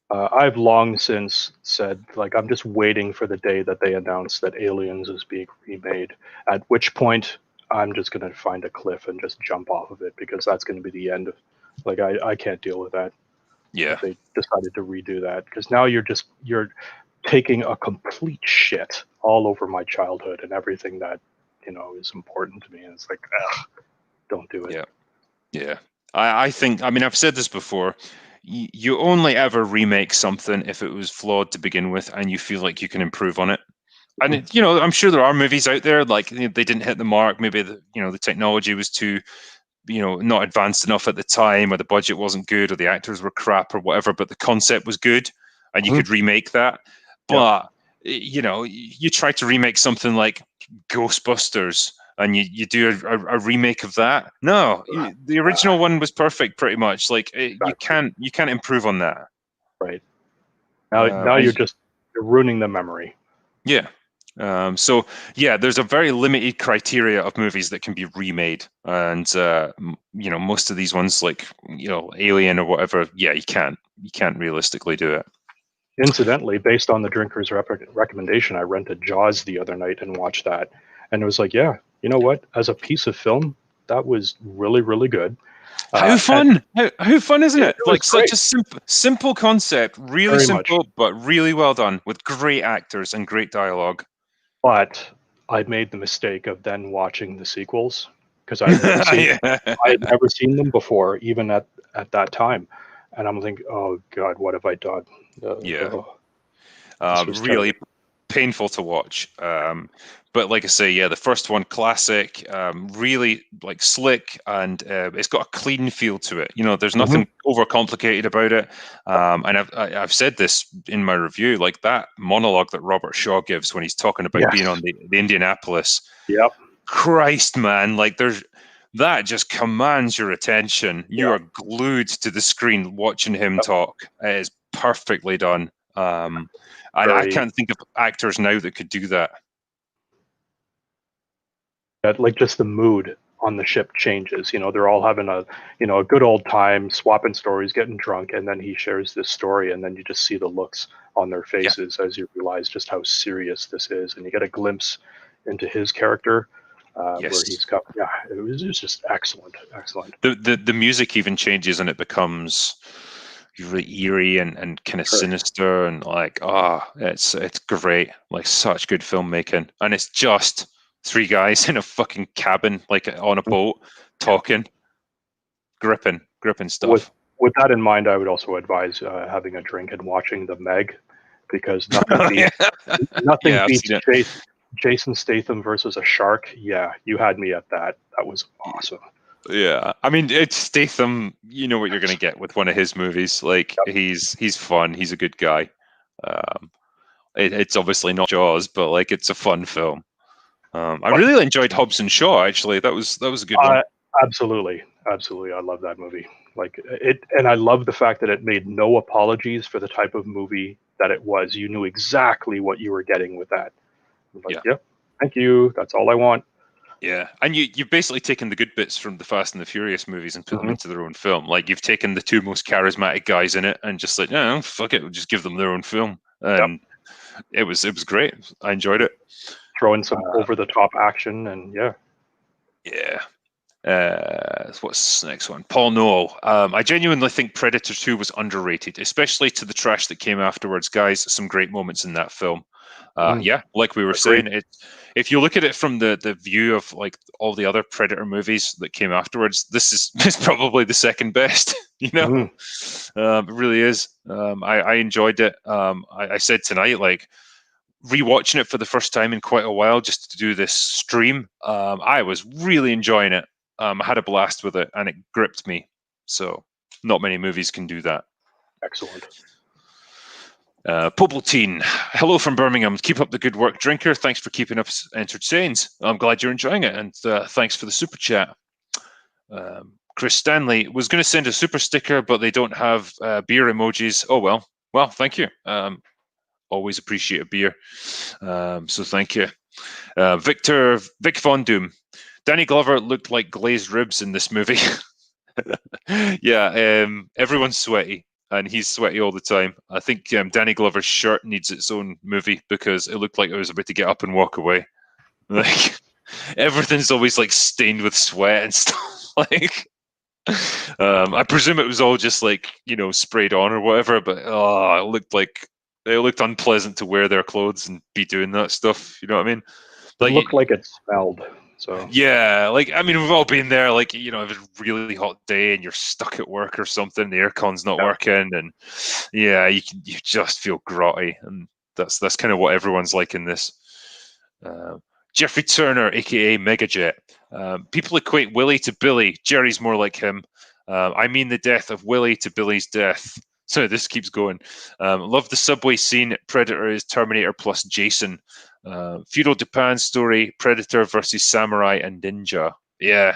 I've long since said, like, I'm just waiting for the day that they announce that Aliens is being remade, at which point I'm just going to find a cliff and just jump off of it, because that's going to be the end of, like, I can't deal with that.
Yeah.
If they decided to redo that, because now you're taking a complete shit all over my childhood and everything that, is important to me. And it's like, don't do it.
Yeah. Yeah. I think, I've said this before, you only ever remake something if it was flawed to begin with and you feel like you can improve on it. And I'm sure there are movies out there like they didn't hit the mark. Maybe the technology was too, not advanced enough at the time, or the budget wasn't good, or the actors were crap, or whatever. But the concept was good, and you could remake that. But you try to remake something like Ghostbusters, and you do a remake of that. No, the original one was perfect, pretty much. Like exactly. You can't improve on that.
Right. Now you're ruining the memory.
Yeah. So yeah, there's a very limited criteria of movies that can be remade, and most of these ones, like Alien or whatever, yeah, you can't realistically do it.
Incidentally, based on the drinker's recommendation, I rented Jaws the other night and watched that, and it was like, yeah, you know what? As a piece of film, that was really, really good.
How fun! How fun, isn't it? Like great. Such a simple concept, really very simple, but really well done, with great actors and great dialogue.
But I made the mistake of then watching the sequels, because I had never seen them before, even at that time, and I'm thinking, oh God, what have I done?
Really painful to watch. But like I say, yeah, the first one, classic, really like slick, and it's got a clean feel to it. There's nothing overcomplicated about it. And I've said this in my review, like that monologue that Robert Shaw gives when he's talking about being on the Indianapolis.
Yep.
Christ, man, like that just commands your attention. You are glued to the screen watching him talk. It is perfectly done. And I can't think of actors now that could do that.
like just the mood on the ship changes. They're all having a good old time, swapping stories, getting drunk, and then he shares this story, and then you just see the looks on their faces as you realize just how serious this is, and you get a glimpse into his character, where he's got. Yeah, it was just excellent.
The music even changes, and it becomes really eerie and kind of sinister, and like, it's great. Like, such good filmmaking, and it's just three guys in a fucking cabin, like on a boat, talking, gripping stuff.
With that in mind, I would also advise having a drink and watching The Meg, because nothing beats Jason Statham versus a shark. Yeah, you had me at that. That was awesome.
Yeah, I mean, it's Statham. You know what you're going to get with one of his movies. Like, he's fun. He's a good guy. It's obviously not Jaws, but like, it's a fun film. I really enjoyed Hobbs and Shaw. Actually, that was a good one.
Absolutely. I love that movie. Like it, and I love the fact that it made no apologies for the type of movie that it was. You knew exactly what you were getting with that. Like, yeah, thank you. That's all I want.
Yeah, and you've basically taken the good bits from the Fast and the Furious movies and put them into their own film. Like, you've taken the two most charismatic guys in it and just like, no, fuck it, we'll just give them their own film. And it was great. I enjoyed it.
Throw in some over the top action, and
what's the next one? Paul Noel. I genuinely think Predator 2 was underrated, especially to the trash that came afterwards. Guys, some great moments in that film. Yeah, like we were saying, if you look at it from the view of like all the other Predator movies that came afterwards, this is probably the second best. It really is. I enjoyed it. I said tonight, like, rewatching it for the first time in quite a while, just to do this stream, I was really enjoying it. I had a blast with it, and it gripped me. So not many movies can do that.
Excellent.
Pobaltine, hello from Birmingham. Keep up the good work, Drinker. Thanks for keeping us entertained. I'm glad you're enjoying it, and thanks for the super chat. Chris Stanley was going to send a super sticker, but they don't have beer emojis. Oh, well, thank you. Always appreciate a beer. So thank you. Vic Von Doom. Danny Glover looked like glazed ribs in this movie. Yeah, everyone's sweaty, and he's sweaty all the time. I think Danny Glover's shirt needs its own movie, because it looked like it was about to get up and walk away. Like, everything's always like stained with sweat and stuff. Like, I presume it was all just like, sprayed on or whatever, but it looked unpleasant to wear their clothes and be doing that stuff. You know what I mean?
Like, it looked like it smelled. So
yeah, like, I mean, we've all been there. Like, if it's a really hot day and you're stuck at work or something, the aircon's not working, and yeah, you just feel grotty, and that's kind of what everyone's like in this. Jeffrey Turner, aka Megajet. People equate Willie to Billy. Jerry's more like him. I mean the death of Willie to Billy's death. So this keeps going. Love the subway scene. Predator is Terminator plus Jason. Feudal Japan story. Predator versus Samurai and Ninja. Yeah.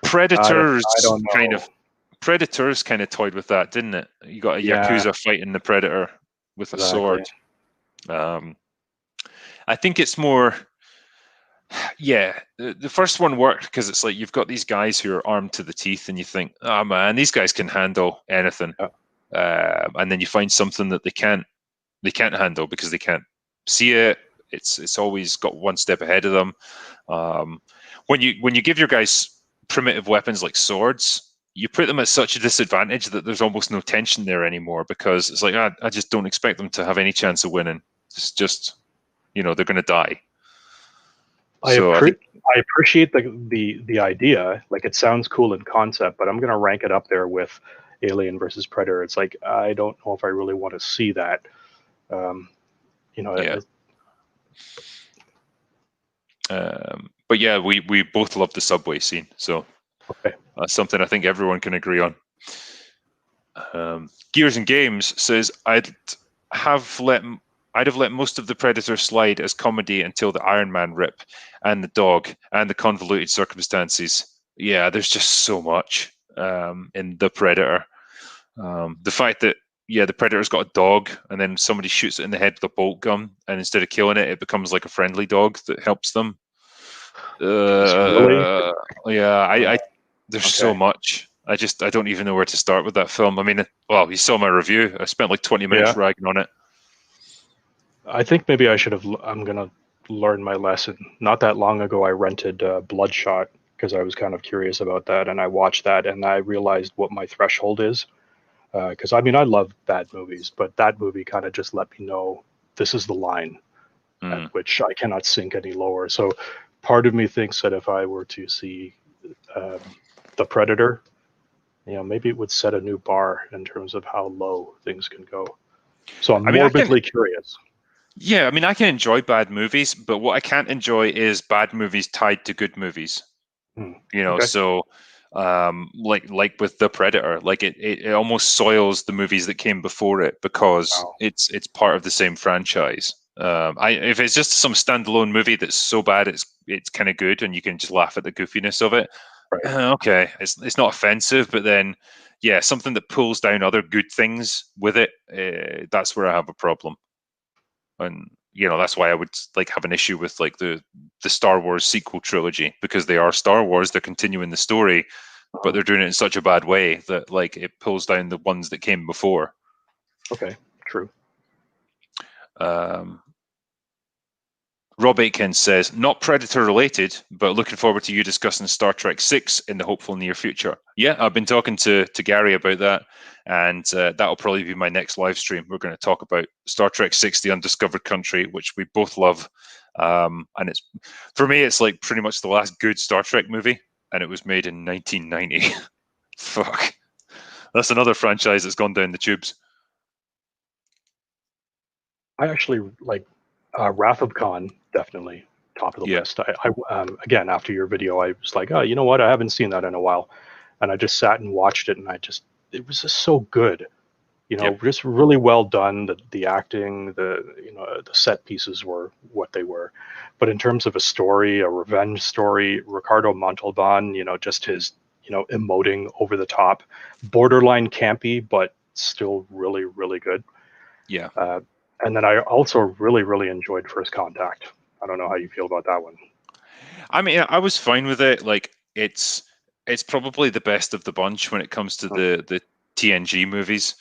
Predators Predators kind of toyed with that, didn't it? You got a Yakuza fighting the Predator with a sword. I think it's more. Yeah, the first one worked because it's like you've got these guys who are armed to the teeth, and you think, oh man, these guys can handle anything. And then you find something that they can't handle because they can't see it. It's always got one step ahead of them. When you give your guys primitive weapons like swords, you put them at such a disadvantage that there's almost no tension there anymore, because it's like, I just don't expect them to have any chance of winning. It's just, they're going to die.
I appreciate the idea. Like, it sounds cool in concept, but I'm going to rank it up there with Alien versus Predator. It's like, I don't know if I really want to see that.
But yeah, we both love the subway scene, so that's something I think everyone can agree on. Gears and Games says, I'd have let most of the Predator slide as comedy until the Iron Man rip and the dog and the convoluted circumstances. Yeah, there's just so much in the Predator. The fact that yeah, the Predator's got a dog, and then somebody shoots it in the head with a bolt gun, and instead of killing it, it becomes like a friendly dog that helps them.
Really?
Yeah, I there's so
Okay.
much. I don't even know where to start with that film. I mean, well, you saw my review. I spent like 20 minutes
Yeah.
ragging on it.
I think maybe I should have. I'm gonna learn my lesson. Not that long ago, I rented Bloodshot because I was kind of curious about that, and I watched that, and I realized what my threshold is. Because I mean, I love bad movies, but that movie kind of just let me know this is the line at
Mm.
which I cannot sink any lower. So, part of me thinks that if I were to see The Predator, maybe it would set a new bar in terms of how low things can go. So I'm
I mean,
morbidly curious.
yeah, I mean, I can enjoy bad movies, but what I can't enjoy is bad movies tied to good movies.
Hmm.
You know,
Okay.
so like with The Predator, like it almost soils the movies that came before it because
Wow.
it's part of the same franchise. If it's just some standalone movie that's so bad it's kind of good and you can just laugh at the goofiness of it,
Right.
okay, it's not offensive, but then yeah, something that pulls down other good things with it, that's where I have a problem. And that's why I would like have an issue with like the Star Wars sequel trilogy, because they are Star Wars, they're continuing the story, but they're doing it in such a bad way that like it pulls down the ones that came before.
Okay. True.
um Rob Aitken says, not Predator related, but looking forward to you discussing Star Trek 6 in the hopeful near future. Yeah, I've been talking to Gary about that, and that'll probably be my next live stream. We're going to talk about Star Trek 6, The Undiscovered Country, which we both love. And it's, for me, it's like pretty much the last good Star Trek movie, and it was made in 1990. Fuck. That's another franchise that's gone down the tubes.
I actually like Wrath of Khan, definitely top of the
Yeah.
list. Again, after your video, I was like, oh, you know what? I haven't seen that in a while, and I just sat and watched it, and it was just so good.
Yep.
Just really well done. The acting, the set pieces were what they were, but in terms of a story, a revenge story, Ricardo Montalban, just his, emoting over the top, borderline campy, but still really, really good.
Yeah.
And then I also really, really enjoyed First Contact. I don't know how you feel about that one.
I mean, I was fine with it. Like, it's probably the best of the bunch when it comes to
Mm.
the TNG movies.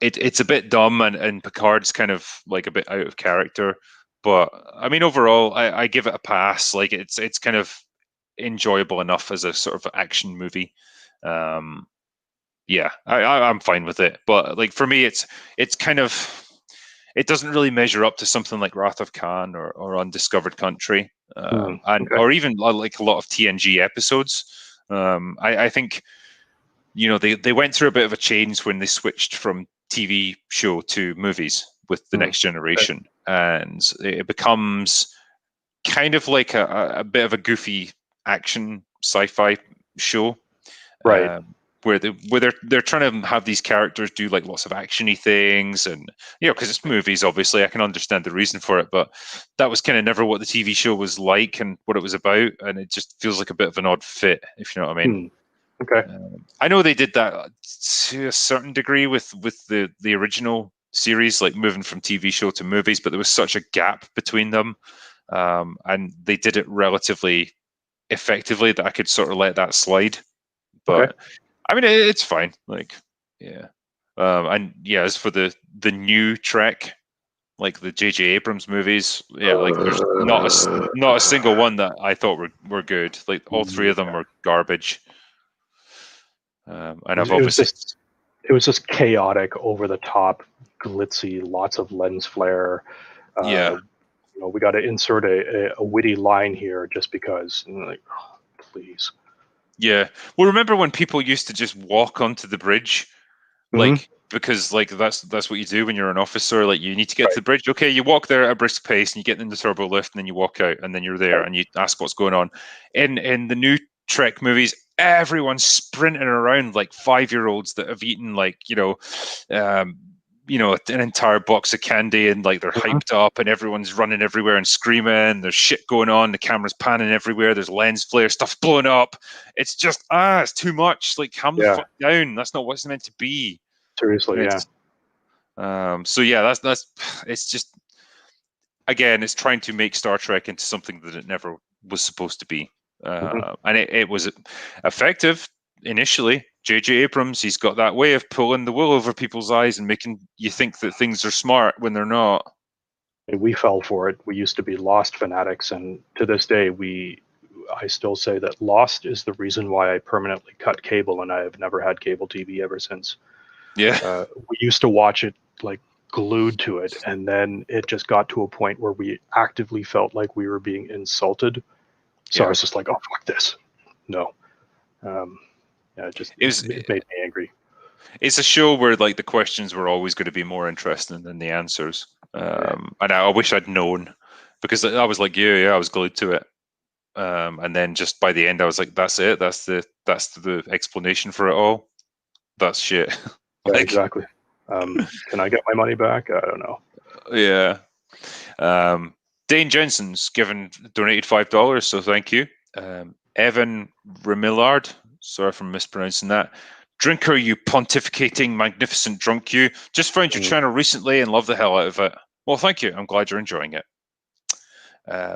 It's a bit dumb, and Picard's kind of like a bit out of character. But I mean, overall, I give it a pass. Like, it's kind of enjoyable enough as a sort of action movie. Um, yeah, I'm fine with it. But like for me, it's kind of, it doesn't really measure up to something like Wrath of Khan or Undiscovered Country, and
Okay.
or even like a lot of TNG episodes. I think they went through a bit of a change when they switched from TV show to movies with the Next
Okay.
Generation, and it becomes kind of like a bit of a goofy action sci-fi show.
Right.
Where they're trying to have these characters do like lots of actiony things, and because it's movies, obviously I can understand the reason for it, but that was kind of never what the TV show was like and what it was about, and it just feels like a bit of an odd fit, if you know what I mean.
Okay.
I know they did that to a certain degree with the original series, like moving from TV show to movies, but there was such a gap between them, and they did it relatively effectively that I could sort of let that slide.
Okay.
But I mean, it's fine. Like, yeah. And yeah, as for the new Trek, like the J.J. Abrams movies, yeah, like there's not a single one that I thought were good. Like all three of them
Yeah.
were garbage. And I've
It was
obviously,
just chaotic, over the top, glitzy, lots of lens flare.
yeah,
We got to insert a witty line here just because. And like, oh, please.
yeah. Well, remember when people used to just walk onto the bridge,
Hmm.
like because like that's what you do when you're an officer. Like you need to get to
Right.
the bridge. Okay, you walk there at a brisk pace, and you get in the turbo lift, and then you walk out, and then you're there,
Right.
and you ask what's going on. In the new Trek movies, everyone's sprinting around like 5-year-olds that have eaten like um, an entire box of candy, and like they're
Hmm.
hyped up, and everyone's running everywhere and screaming. There's shit going on. The camera's panning everywhere. There's lens flare. Stuff's blowing up. It's just it's too much. Like calm the
Yeah.
fuck down. That's not what it's meant to be.
Seriously, yeah.
So yeah, that's it's just, again, it's trying to make Star Trek into something that it never was supposed to be. And it was effective initially. J.J. Abrams, he's got that way of pulling the wool over people's eyes and making you think that things are smart when they're not.
We fell for it. We used to be Lost fanatics, and to this day, I still say that Lost is the reason why I permanently cut cable, and I have never had cable TV ever since.
Yeah.
We used to watch it like glued to it, and then it just got to a point where we actively felt like we were being insulted. So I was just like, "Oh, fuck this, no." Yeah, it made me angry.
It's a show where like the questions were always going to be more interesting than the answers. And I wish I'd known, because I was like, yeah, I was glued to it. And then just by the end, I was like, that's it. That's the explanation for it all. That's shit.
Yeah, exactly. Can I get my money back? I don't know.
Yeah. Dane Jensen's donated $5, so thank you. Evan Remillard, sorry for mispronouncing that. Drinker, you pontificating magnificent drunk, you just found your channel recently and love the hell out of it. Well, thank you. I'm glad you're enjoying it.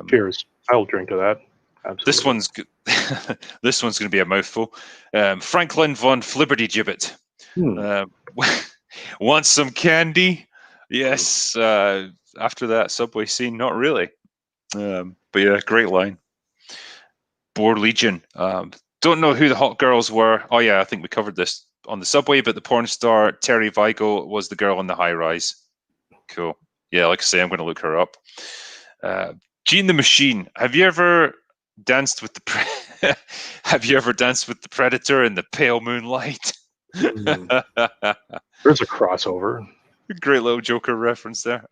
Cheers. I'll drink to that. Absolutely.
This one's going to be a mouthful. Franklin von Flibberty Gibbet. Want some candy? Yes. After that subway scene, not really. But yeah, great line. Boar Legion. Don't know who the hot girls were. Oh yeah, I think we covered this on the subway, but the porn star Terry Weigel was the girl on the high rise. Cool. Yeah, like I say, I'm going to look her up. Gene the Machine. Have you ever danced with the Predator in the pale moonlight?
There's a crossover.
Great little Joker reference there.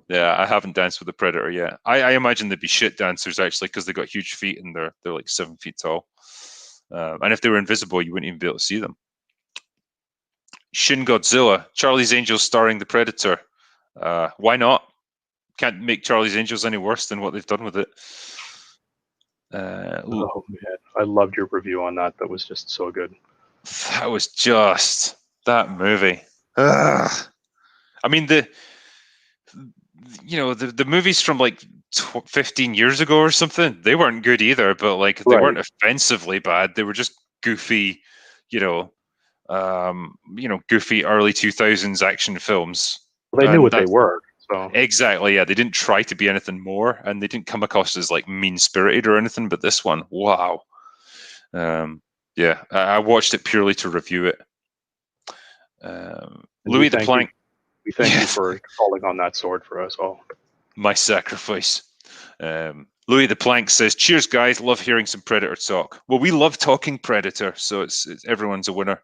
Yeah, I haven't danced with the Predator yet. I imagine they'd be shit dancers actually, because they got huge feet and they're like 7 feet tall. And if they were invisible, you wouldn't even be able to see them. Shin Godzilla, Charlie's Angels starring the Predator. Why not? Can't make Charlie's Angels any worse than what they've done with it.
Oh man, I loved your review on that. That was just so good.
That was just that movie. Ugh. I mean, the movies from like 15 years ago or something, they weren't good either, but like they weren't offensively bad. They were just goofy, goofy early 2000s action films.
Well, they knew what they were. So.
Exactly, yeah. They didn't try to be anything more, and they didn't come across as like mean-spirited or anything, but this one, wow. Yeah, I watched it purely to review it. Louis the Plank.
We thank you for falling on that sword for us all.
My sacrifice. Louis the Plank says, "Cheers, guys. Love hearing some Predator talk." Well, we love talking Predator, so it's everyone's a winner.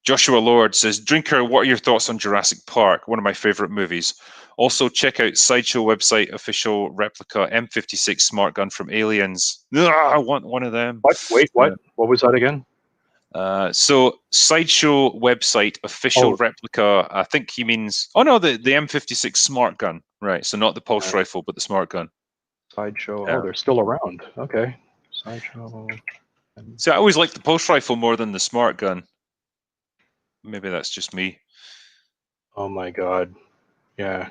Joshua Lord says, "Drinker, what are your thoughts on Jurassic Park? One of my favorite movies. Also, check out Sideshow website official replica M56 smart gun from Aliens. I want one of them."
What? Wait, what? What was that again?
So Sideshow website official replica. I think he means. Oh no, the M56 smart gun. Right. So not the pulse rifle, but the smart gun.
Sideshow. Oh, they're still around. Okay. Sideshow.
So I always liked the pulse rifle more than the smart gun. Maybe that's just me.
Oh my god. Yeah.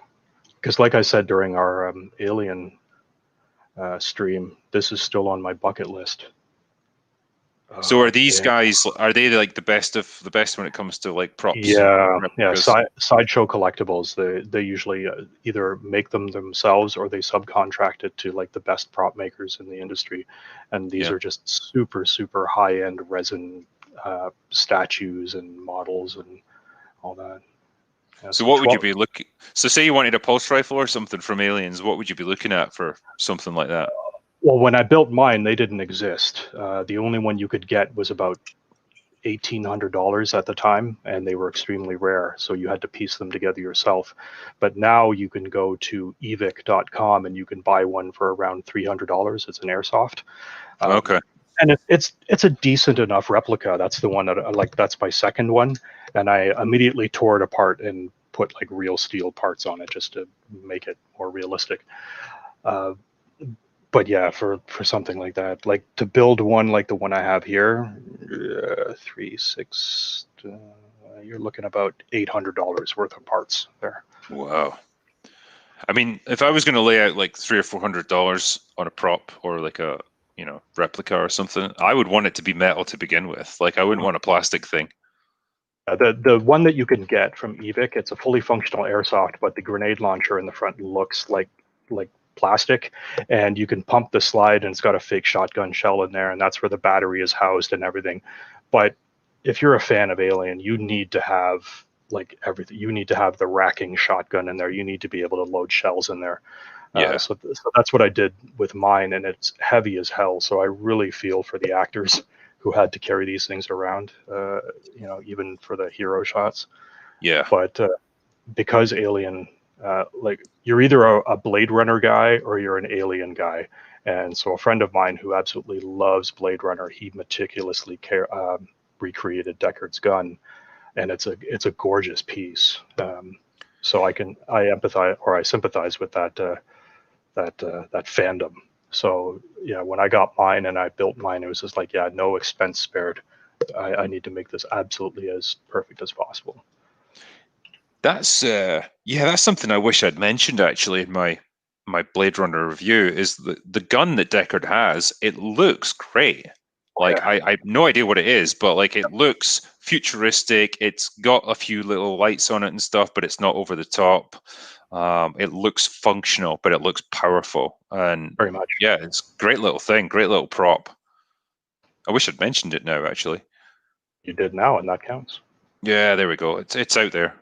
Because like I said during our Alien stream, this is still on my bucket list.
So are these guys? Are they like the best of the best when it comes to like props?
Yeah. Sideshow collectibles. They usually either make them themselves or they subcontract it to like the best prop makers in the industry, and these are just super high end resin statues and models and all that. Yeah,
so what would you be looking? So say you wanted a pulse rifle or something from Aliens, what would you be looking at for something like that?
Well, when I built mine, they didn't exist. The only one you could get was about $1,800 at the time, and they were extremely rare. So you had to piece them together yourself. But now you can go to evic.com and you can buy one for around $300. It's an airsoft.
Okay.
And it's a decent enough replica. That's the one that I like. That's my second one, and I immediately tore it apart and put like real steel parts on it just to make it more realistic. But yeah, for something like that, like to build one like the one I have here, You're looking about $800 worth of parts there.
Wow. I mean, if I was going to lay out like $300 or $400 on a prop or like a replica or something, I would want it to be metal to begin with. Like I wouldn't want a plastic thing.
The one that you can get from Evic, it's a fully functional airsoft, but the grenade launcher in the front looks like plastic, and you can pump the slide, and it's got a fake shotgun shell in there, and that's where the battery is housed and everything. But if you're a fan of Alien, you need to have like everything. You need to have the racking shotgun in there. You need to be able to load shells in there.
Yeah.
So that's what I did with mine, and it's heavy as hell. So I really feel for the actors who had to carry these things around, even for the hero shots.
Yeah.
But because Alien, like you're either a Blade Runner guy or you're an Alien guy. And so a friend of mine who absolutely loves Blade Runner, he meticulously recreated Deckard's gun, and it's a gorgeous piece. So I empathize, or I sympathize with that fandom. So yeah, when I got mine and I built mine, it was just like, yeah, no expense spared. I need to make this absolutely as perfect as possible.
That's something I wish I'd mentioned actually in my Blade Runner review. Is the gun that Deckard has? It looks great. Like I have no idea what it is, but like it looks futuristic. It's got a few little lights on it and stuff, but it's not over the top. It looks functional, but it looks powerful. And
very much.
Yeah, it's a great little thing, great little prop. I wish I'd mentioned it now, actually.
You did now, and that counts.
Yeah, there we go. It's out there.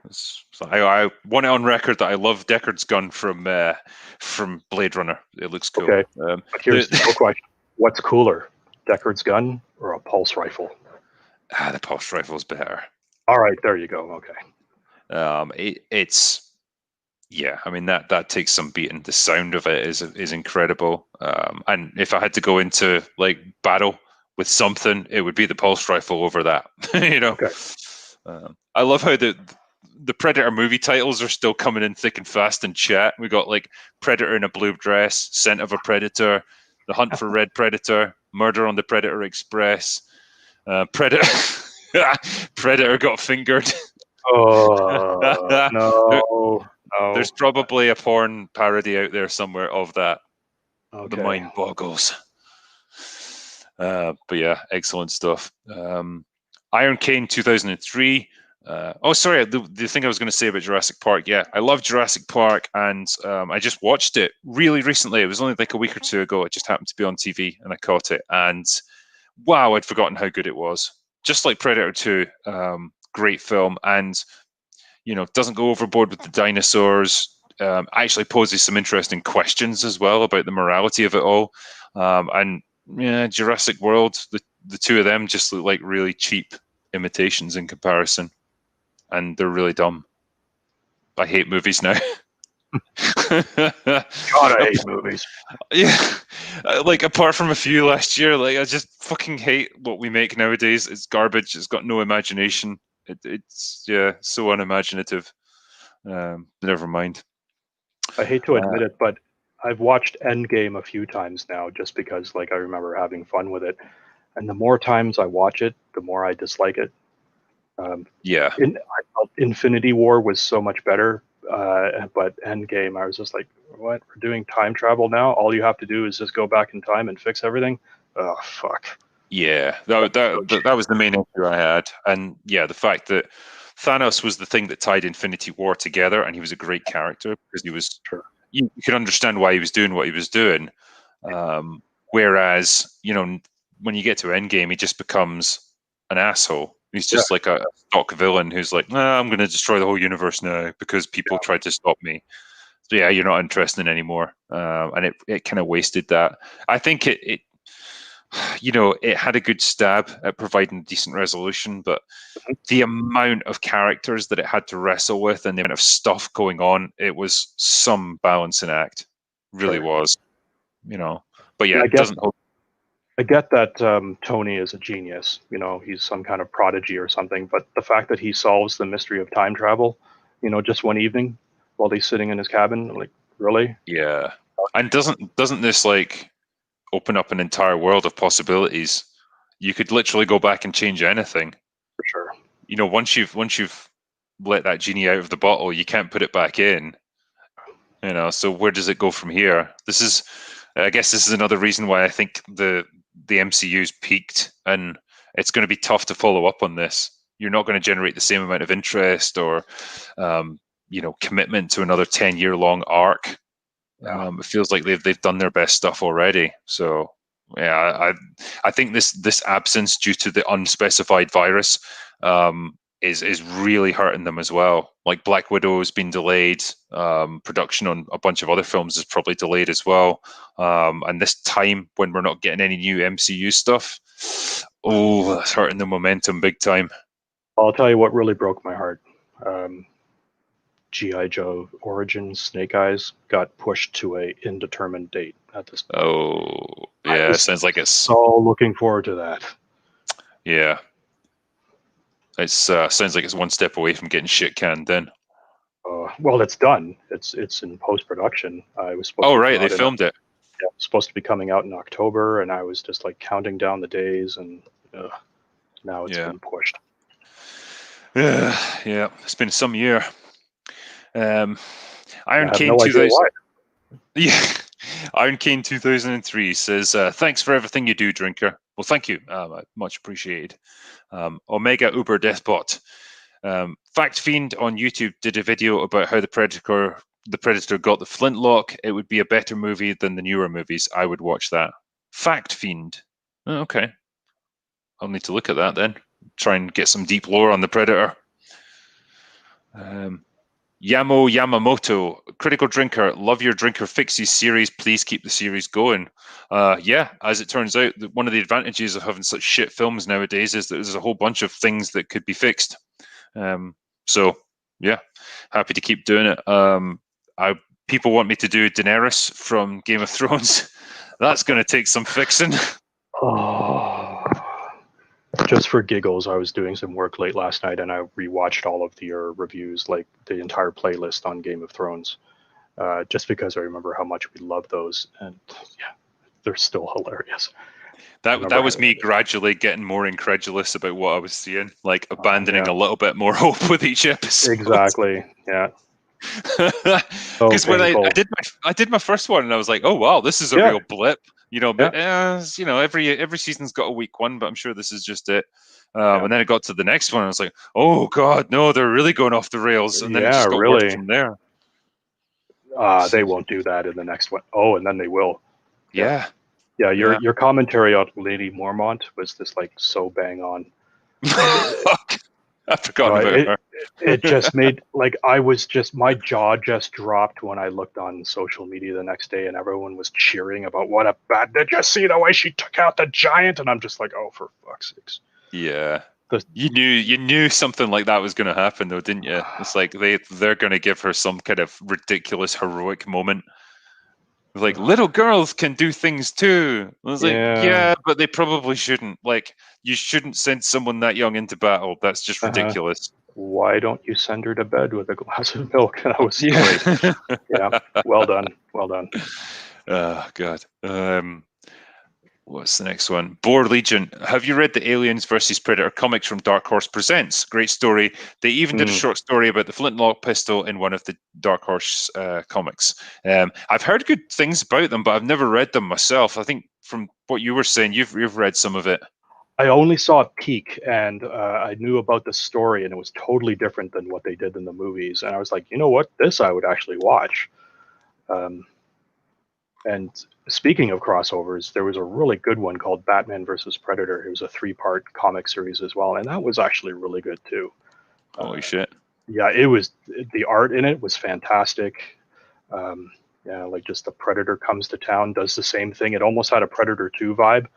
I want it on record that I love Deckard's gun from Blade Runner. It looks cool.
Okay, but here's the question: what's cooler, Deckard's gun or a pulse rifle?
The pulse rifle's better.
All right, there you go. Okay.
It's I mean that takes some beating. The sound of it is incredible. And if I had to go into like battle with something, it would be the pulse rifle over that.
Okay.
I love how the Predator movie titles are still coming in thick and fast in chat. We got like Predator in a blue dress, Scent of a Predator, The Hunt for Red Predator, Murder on the Predator Express, Predator Predator got fingered.
Oh no.
There's probably a porn parody out there somewhere of that.
Okay.
The mind boggles. But yeah, excellent stuff. Iron Cane 2003. Sorry, the thing I was going to say about Jurassic Park. Yeah, I love Jurassic Park, and I just watched it really recently. It was only like a week or two ago. It just happened to be on TV, and I caught it. And wow, I'd forgotten how good it was. Just like Predator 2, great film, and doesn't go overboard with the dinosaurs. Actually poses some interesting questions as well about the morality of it all. And yeah, Jurassic World, the two of them just look like really cheap imitations in comparison, and they're really dumb. I hate movies now.
God, I hate movies.
Yeah, like apart from a few last year, like I just fucking hate what we make nowadays. It's garbage. It's got no imagination. It's so unimaginative. Never mind.
I hate to admit it, but I've watched Endgame a few times now, just because like I remember having fun with it. And the more times I watch it, the more I dislike it. I felt Infinity War was so much better, but Endgame, I was just like, what? We're doing time travel now? All you have to do is just go back in time and fix everything? Oh, fuck.
Yeah, that was the main issue I had. And yeah, the fact that Thanos was the thing that tied Infinity War together, and he was a great character because he was.
Sure.
You could understand why he was doing what he was doing. Whereas, when you get to Endgame, he just becomes an asshole. He's just like a stock villain who's like, I'm going to destroy the whole universe now because people tried to stop me. So yeah, you're not interested in anymore. And it kind of wasted that. I think it had a good stab at providing decent resolution, but the amount of characters that it had to wrestle with and the amount of stuff going on, it was some balancing act. Really was, But yeah, it doesn't hold.
I get that Tony is a genius. He's some kind of prodigy or something. But the fact that he solves the mystery of time travel, just one evening while he's sitting in his cabin, like, really?
Yeah. And doesn't this like open up an entire world of possibilities? You could literally go back and change anything.
For sure.
once you've let that genie out of the bottle, you can't put it back in. So where does it go from here? I guess this is another reason why I think the MCU's peaked, and it's going to be tough to follow up on this. You're not going to generate the same amount of interest or commitment to another 10-year long arc. It feels like they've done their best stuff already. So yeah, I think this absence due to the unspecified virus is really hurting them as well. Like Black Widow has been delayed. Production on a bunch of other films is probably delayed as well. And this time when we're not getting any new MCU stuff, that's hurting the momentum big time.
I'll tell you what really broke my heart. G.I. Joe Origins Snake Eyes got pushed to a indeterminate date at this point.
Oh, yeah, it sounds like it's
so looking forward to that.
Yeah. It sounds like it's one step away from getting shit canned then.
Well, it's done. It's in post-production. I was supposed to
right, they filmed it.
Yeah, it was supposed to be coming out in October, and I was just like counting down the days, and now it's been pushed.
Yeah, it's been some year. Iron Cane
no
2000.
Yeah,
Iron Cane 2003 says, "Thanks for everything you do, Drinker." Well, thank you. Much appreciated. Omega Uber Deathbot. Fact Fiend on YouTube did a video about how the Predator got the flintlock. It would be a better movie than the newer movies. I would watch that. Fact Fiend. Oh, okay. I'll need to look at that then. Try and get some deep lore on the Predator. Yamo Yamamoto, Critical Drinker, love your Drinker Fixies series. Please keep the series going. Yeah, as it turns out, one of the advantages of having such shit films nowadays is that there's a whole bunch of things that could be fixed. So, yeah, happy to keep doing it. People want me to do Daenerys from Game of Thrones. That's going to take some fixing.
Just for giggles, I was doing some work late last night, and I rewatched all of your reviews, like the entire playlist on Game of Thrones, just because I remember how much we love those, and yeah, they're still hilarious.
That was me gradually getting more incredulous about what I was seeing, like abandoning a little bit more hope with each episode.
Exactly. Yeah.
Because when I did my first one, and I was like, oh wow, this is a real blip. But every season's got a weak one, but I'm sure this is just it. And then it got to the next one, and I was like, oh god, no, they're really going off the rails. And then it just got worse from there.
They won't do that in the next one. Oh, and then they will.
Yeah.
Yeah, your commentary on Lady Mormont was just like so bang on.
I forgot about her.
It just made my jaw just dropped when I looked on social media the next day, and everyone was cheering about what a bad. Did you see the way she took out the giant? And I'm just like, oh, for fuck's sakes.
Yeah. You knew something like that was going to happen, though, didn't you? It's like they're going to give her some kind of ridiculous heroic moment. Like, little girls can do things too. I was like, yeah, but they probably shouldn't. Like, you shouldn't send someone that young into battle. That's just ridiculous.
Why don't you send her to bed with a glass of milk? That was great. Yeah, well done.
Oh, God. What's the next one? Boar Legion. Have you read the Aliens versus Predator comics from Dark Horse Presents? Great story. They even did a short story about the flintlock pistol in one of the Dark Horse comics. I've heard good things about them, but I've never read them myself. I think from what you were saying, you've read some of it.
I only saw a peek, and I knew about the story, and it was totally different than what they did in the movies. And I was like, you know what? This I would actually watch. And speaking of crossovers, there was a really good one called Batman versus Predator. It was a 3-part comic series as well, and that was actually really good too.
Holy shit!
Yeah, it was. The art in it was fantastic. Like just the Predator comes to town, does the same thing. It almost had a Predator 2 vibe,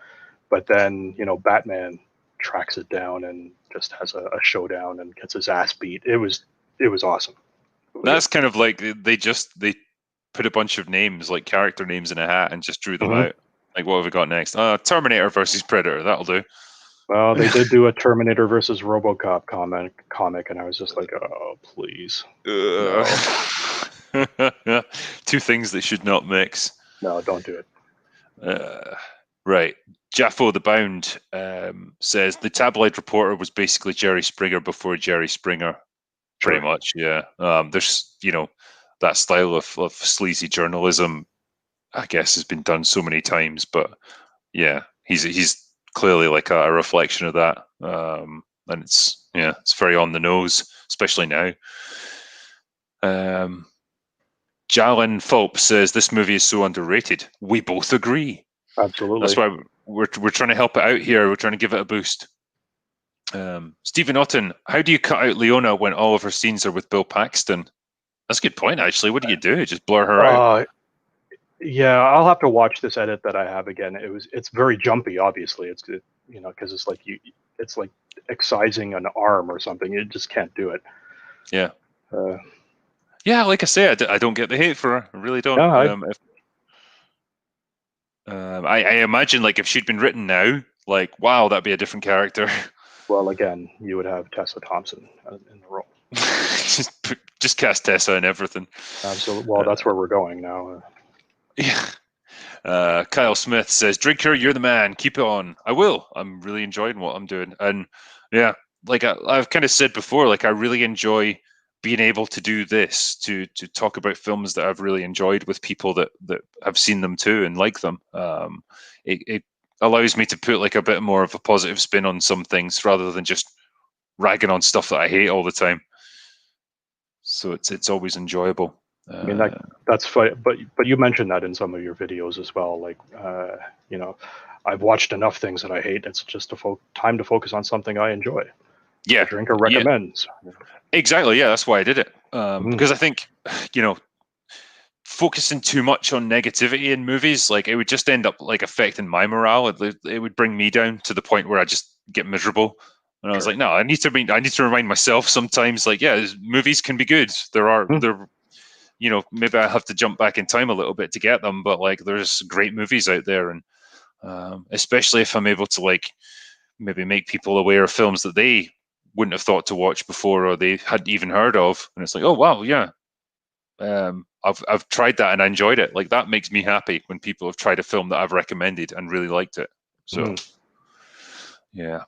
but then Batman tracks it down and just has a showdown and gets his ass beat. It was awesome.
That's kind of like they put a bunch of names, like character names, in a hat and just drew them out. Like, what have we got next? Terminator versus Predator. That'll do.
Well, they did do a Terminator versus RoboCop comic, and I was just like, oh, please. No.
Two things that should not mix.
No, don't do it.
Right. Jaffo the Bound says the tabloid reporter was basically Jerry Springer before Jerry Springer. Pretty much, yeah. There's, that style of sleazy journalism, I guess, has been done so many times, but yeah, he's clearly like a reflection of that, and it's very on the nose, especially now. Jalen Fulp says this movie is so underrated. We both agree.
Absolutely.
That's why we're trying to help it out here. We're trying to give it a boost. Stephen Otten, how do you cut out Leona when all of her scenes are with Bill Paxton? That's a good point, actually. What do you do? Just blur her out?
Yeah, I'll have to watch this edit that I have again. It's very jumpy, obviously. It's because it's like it's like excising an arm or something. You just can't do it.
Yeah. Yeah, like I say, I don't get the hate for her. I really don't. I imagine, like, if she'd been written now, like, wow, that'd be a different character.
Well, again, you would have Tessa Thompson in the role.
just cast Tessa and everything.
Absolutely. Well, that's where we're going now.
Yeah. Kyle Smith says, "Drinker, you're the man. Keep it on." I will. I'm really enjoying what I'm doing, and yeah, like I've kind of said before, like I really enjoy being able to do this, to talk about films that I've really enjoyed with people that have seen them too and like them. It allows me to put like a bit more of a positive spin on some things rather than just ragging on stuff that I hate all the time. So it's always enjoyable.
I mean, that's fine, but you mentioned that in some of your videos as well. Like, I've watched enough things that I hate. It's just time to focus on something I enjoy.
Yeah,
The Drinker recommends.
Yeah. Exactly. Yeah, that's why I did it. Because I think, focusing too much on negativity in movies, like it would just end up like affecting my morale. It would bring me down to the point where I just get miserable. And I was like, no, I need to remind myself sometimes, like, yeah, movies can be good. Maybe I have to jump back in time a little bit to get them, but like, there's great movies out there, and especially if I'm able to like maybe make people aware of films that they wouldn't have thought to watch before or they hadn't even heard of, and it's like, oh wow, yeah, I've tried that and I enjoyed it. Like that makes me happy when people have tried a film that I've recommended and really liked it. So yeah.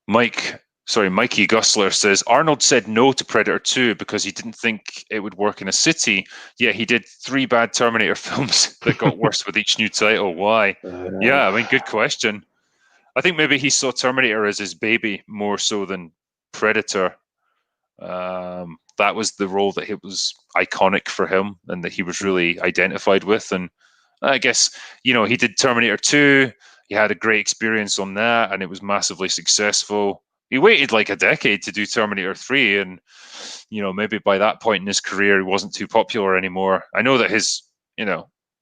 Mikey Gusler says Arnold said no to Predator 2 because he didn't think it would work in a city. Yeah, he did 3 bad Terminator films that got worse with each new title. Why? Yeah, I mean, good question. I think maybe he saw Terminator as his baby more so than Predator. That was the role that it was iconic for him and that he was really identified with. And I guess, he did Terminator 2. He had a great experience on that, and it was massively successful. He waited like a decade to do Terminator 3, and maybe by that point in his career, he wasn't too popular anymore. I know that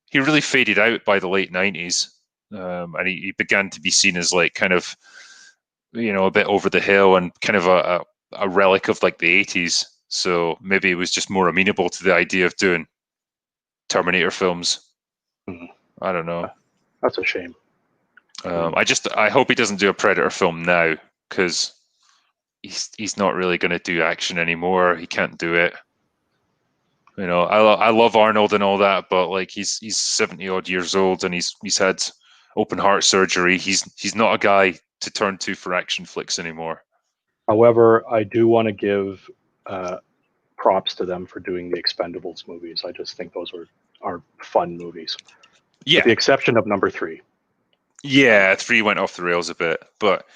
he really faded out by the late 90s, and he began to be seen as like kind of, a bit over the hill and kind of a relic of like the 80s. So maybe he was just more amenable to the idea of doing Terminator films. I don't know.
That's a shame.
I hope he doesn't do a Predator film now, because he's not really going to do action anymore. He can't do it. I love Arnold and all that, but like he's 70 odd years old and he's had open heart surgery. He's not a guy to turn to for action flicks anymore.
However, I do want to give props to them for doing the Expendables movies. I just think those are fun movies.
Yeah.
With the exception of number 3.
Yeah, 3 went off the rails a bit, but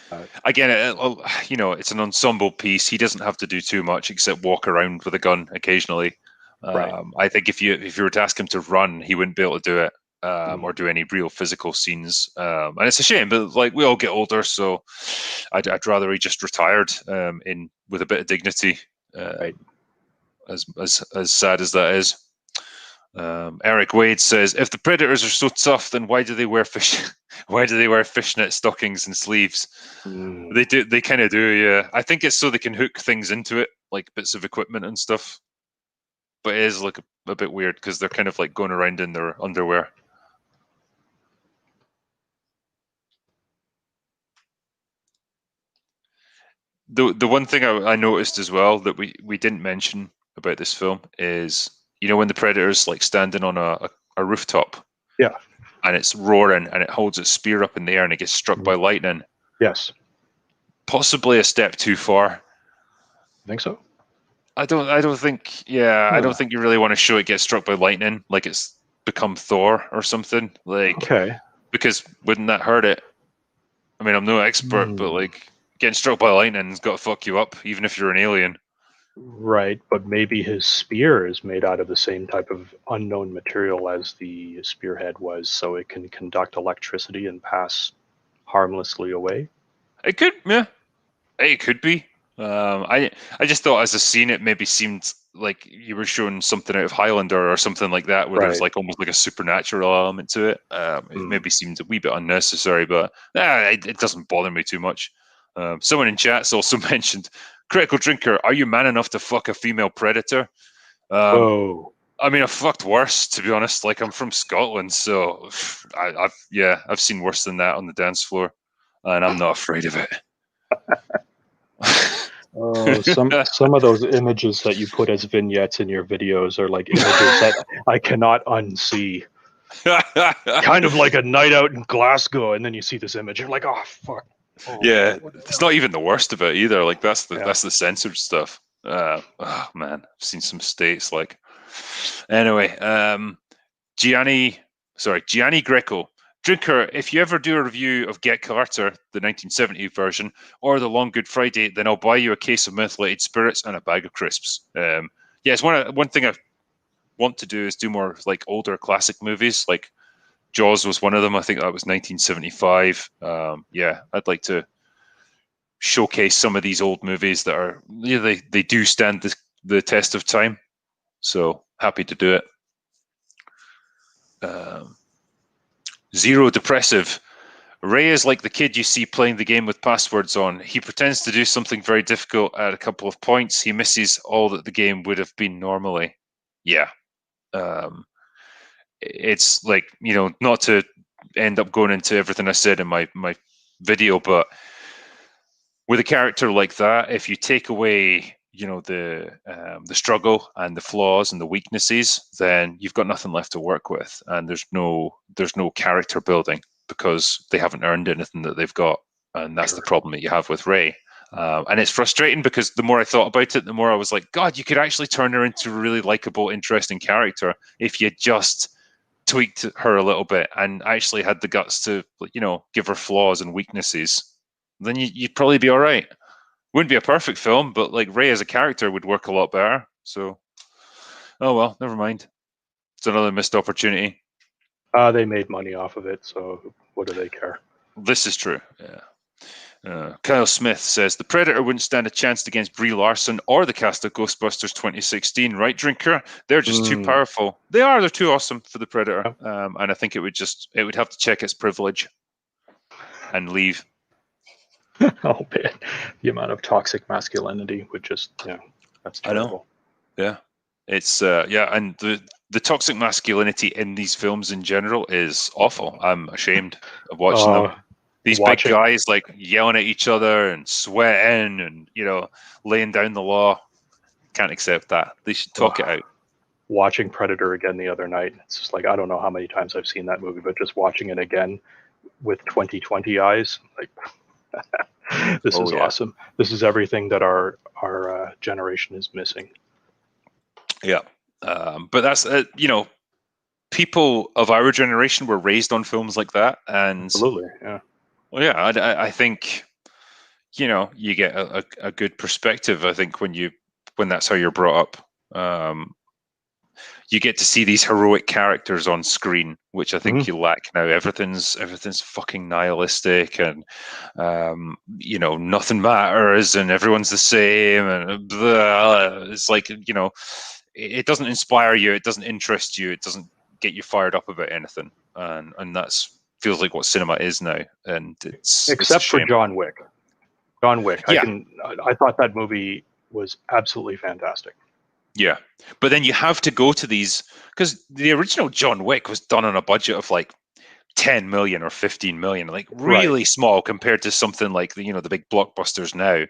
again, it's an ensemble piece. He doesn't have to do too much except walk around with a gun occasionally.
Right.
I think if you were to ask him to run, he wouldn't be able to do it, or do any real physical scenes. And it's a shame, but like we all get older, so I'd rather he just retired with a bit of dignity.
Right.
As sad as that is. Eric Wade says, if the Predators are so tough, then why do they wear fishnet stockings and sleeves? They do. They kind of do. Yeah, I think it's so they can hook things into it, like bits of equipment and stuff. But it is like a bit weird because they're kind of like going around in their underwear. The one thing I noticed as well that we didn't mention about this film is, when the Predators like standing on a rooftop.
Yeah.
and it's roaring, and it holds its spear up in the air, and it gets struck by lightning.
Yes.
Possibly a step too far.
I think so.
I don't think. Yeah, I don't think you really want to show it gets struck by lightning, like it's become Thor or something. Like,
Okay.
because wouldn't that hurt it? I mean, I'm no expert, but like getting struck by lightning's got to fuck you up, even if you're an alien.
Right, but maybe his spear is made out of the same type of unknown material as the spearhead was, so it can conduct electricity and pass harmlessly away.
It could, yeah, it could be. I just thought as a scene, it maybe seemed like you were showing something out of Highlander or something like that, where there's
Right.
like almost like a supernatural element to it. It maybe seemed a wee bit unnecessary, but it doesn't bother me too much. Someone in chat's also mentioned, Critical Drinker, are you man enough to fuck a female predator?
Whoa.
I mean, I've fucked worse, to be honest. Like, I'm from Scotland, so I've seen worse than that on the dance floor, and I'm not afraid of it.
Oh, some of those images that you put as vignettes in your videos are like images that I cannot unsee. Kind of like a night out in Glasgow, and then you see this image, you're like, oh fuck. Oh,
yeah, it's not even the worst of it either. Like, that's the censored stuff. Oh man, I've seen some states like. Anyway, Gianni Greco. Drinker, if you ever do a review of Get Carter, the 1970 version, or The Long Good Friday, then I'll buy you a case of methylated spirits and a bag of crisps. Yeah, it's one thing I want to do is do more like older classic movies. Like Jaws was one of them. I think that was 1975. Yeah, I'd like to showcase some of these old movies that are they do stand the test of time. So happy to do it. Zero Depressive. Ray is like the kid you see playing the game with passwords on. He pretends to do something very difficult at a couple of points. He misses all that the game would have been normally. Yeah. It's like, not to end up going into everything I said in my video, but with a character like that, if you take away the struggle and the flaws and the weaknesses, then you've got nothing left to work with, and there's no character building because they haven't earned anything that they've got, and that's the problem that you have with Ray. And it's frustrating because the more I thought about it, the more I was like, God, you could actually turn her into a really likable, interesting character if you just tweaked her a little bit and actually had the guts to, give her flaws and weaknesses. Then you'd probably be all right. Wouldn't be a perfect film, but like Ray as a character would work a lot better. So, oh well, never mind. It's another missed opportunity.
They made money off of it, so what do they care?
This is true. Yeah. Kyle Smith says the Predator wouldn't stand a chance against Brie Larson or the cast of Ghostbusters 2016, right, Drinker? They're just too powerful. They're too awesome for the Predator, and I think it would have to check its privilege and leave.
Oh man, the amount of toxic masculinity would just that's terrible.
I know. Yeah, it's and the toxic masculinity in these films in general is awful. I'm ashamed of watching them. These big guys like yelling at each other and sweating and laying down the law. Can't accept that. They should talk it out.
Watching Predator again the other night, it's just like, I don't know how many times I've seen that movie, but just watching it again with 2020 eyes, like this is awesome. This is everything that our generation is missing.
Yeah, but that's people of our generation were raised on films like that, and
absolutely, yeah.
Well, yeah, I think you get a good perspective. I think when that's how you're brought up, you get to see these heroic characters on screen, which I think you lack now. Everything's fucking nihilistic, and nothing matters, and everyone's the same, and blah. It's like it doesn't inspire you, it doesn't interest you, it doesn't get you fired up about anything, and that's feels like what cinema is now, and
except for John Wick.
Yeah.
I thought that movie was absolutely fantastic.
Yeah, but then you have to go to these because the original John Wick was done on a budget of like 10 million or 15 million, like really small compared to something like the big blockbusters now.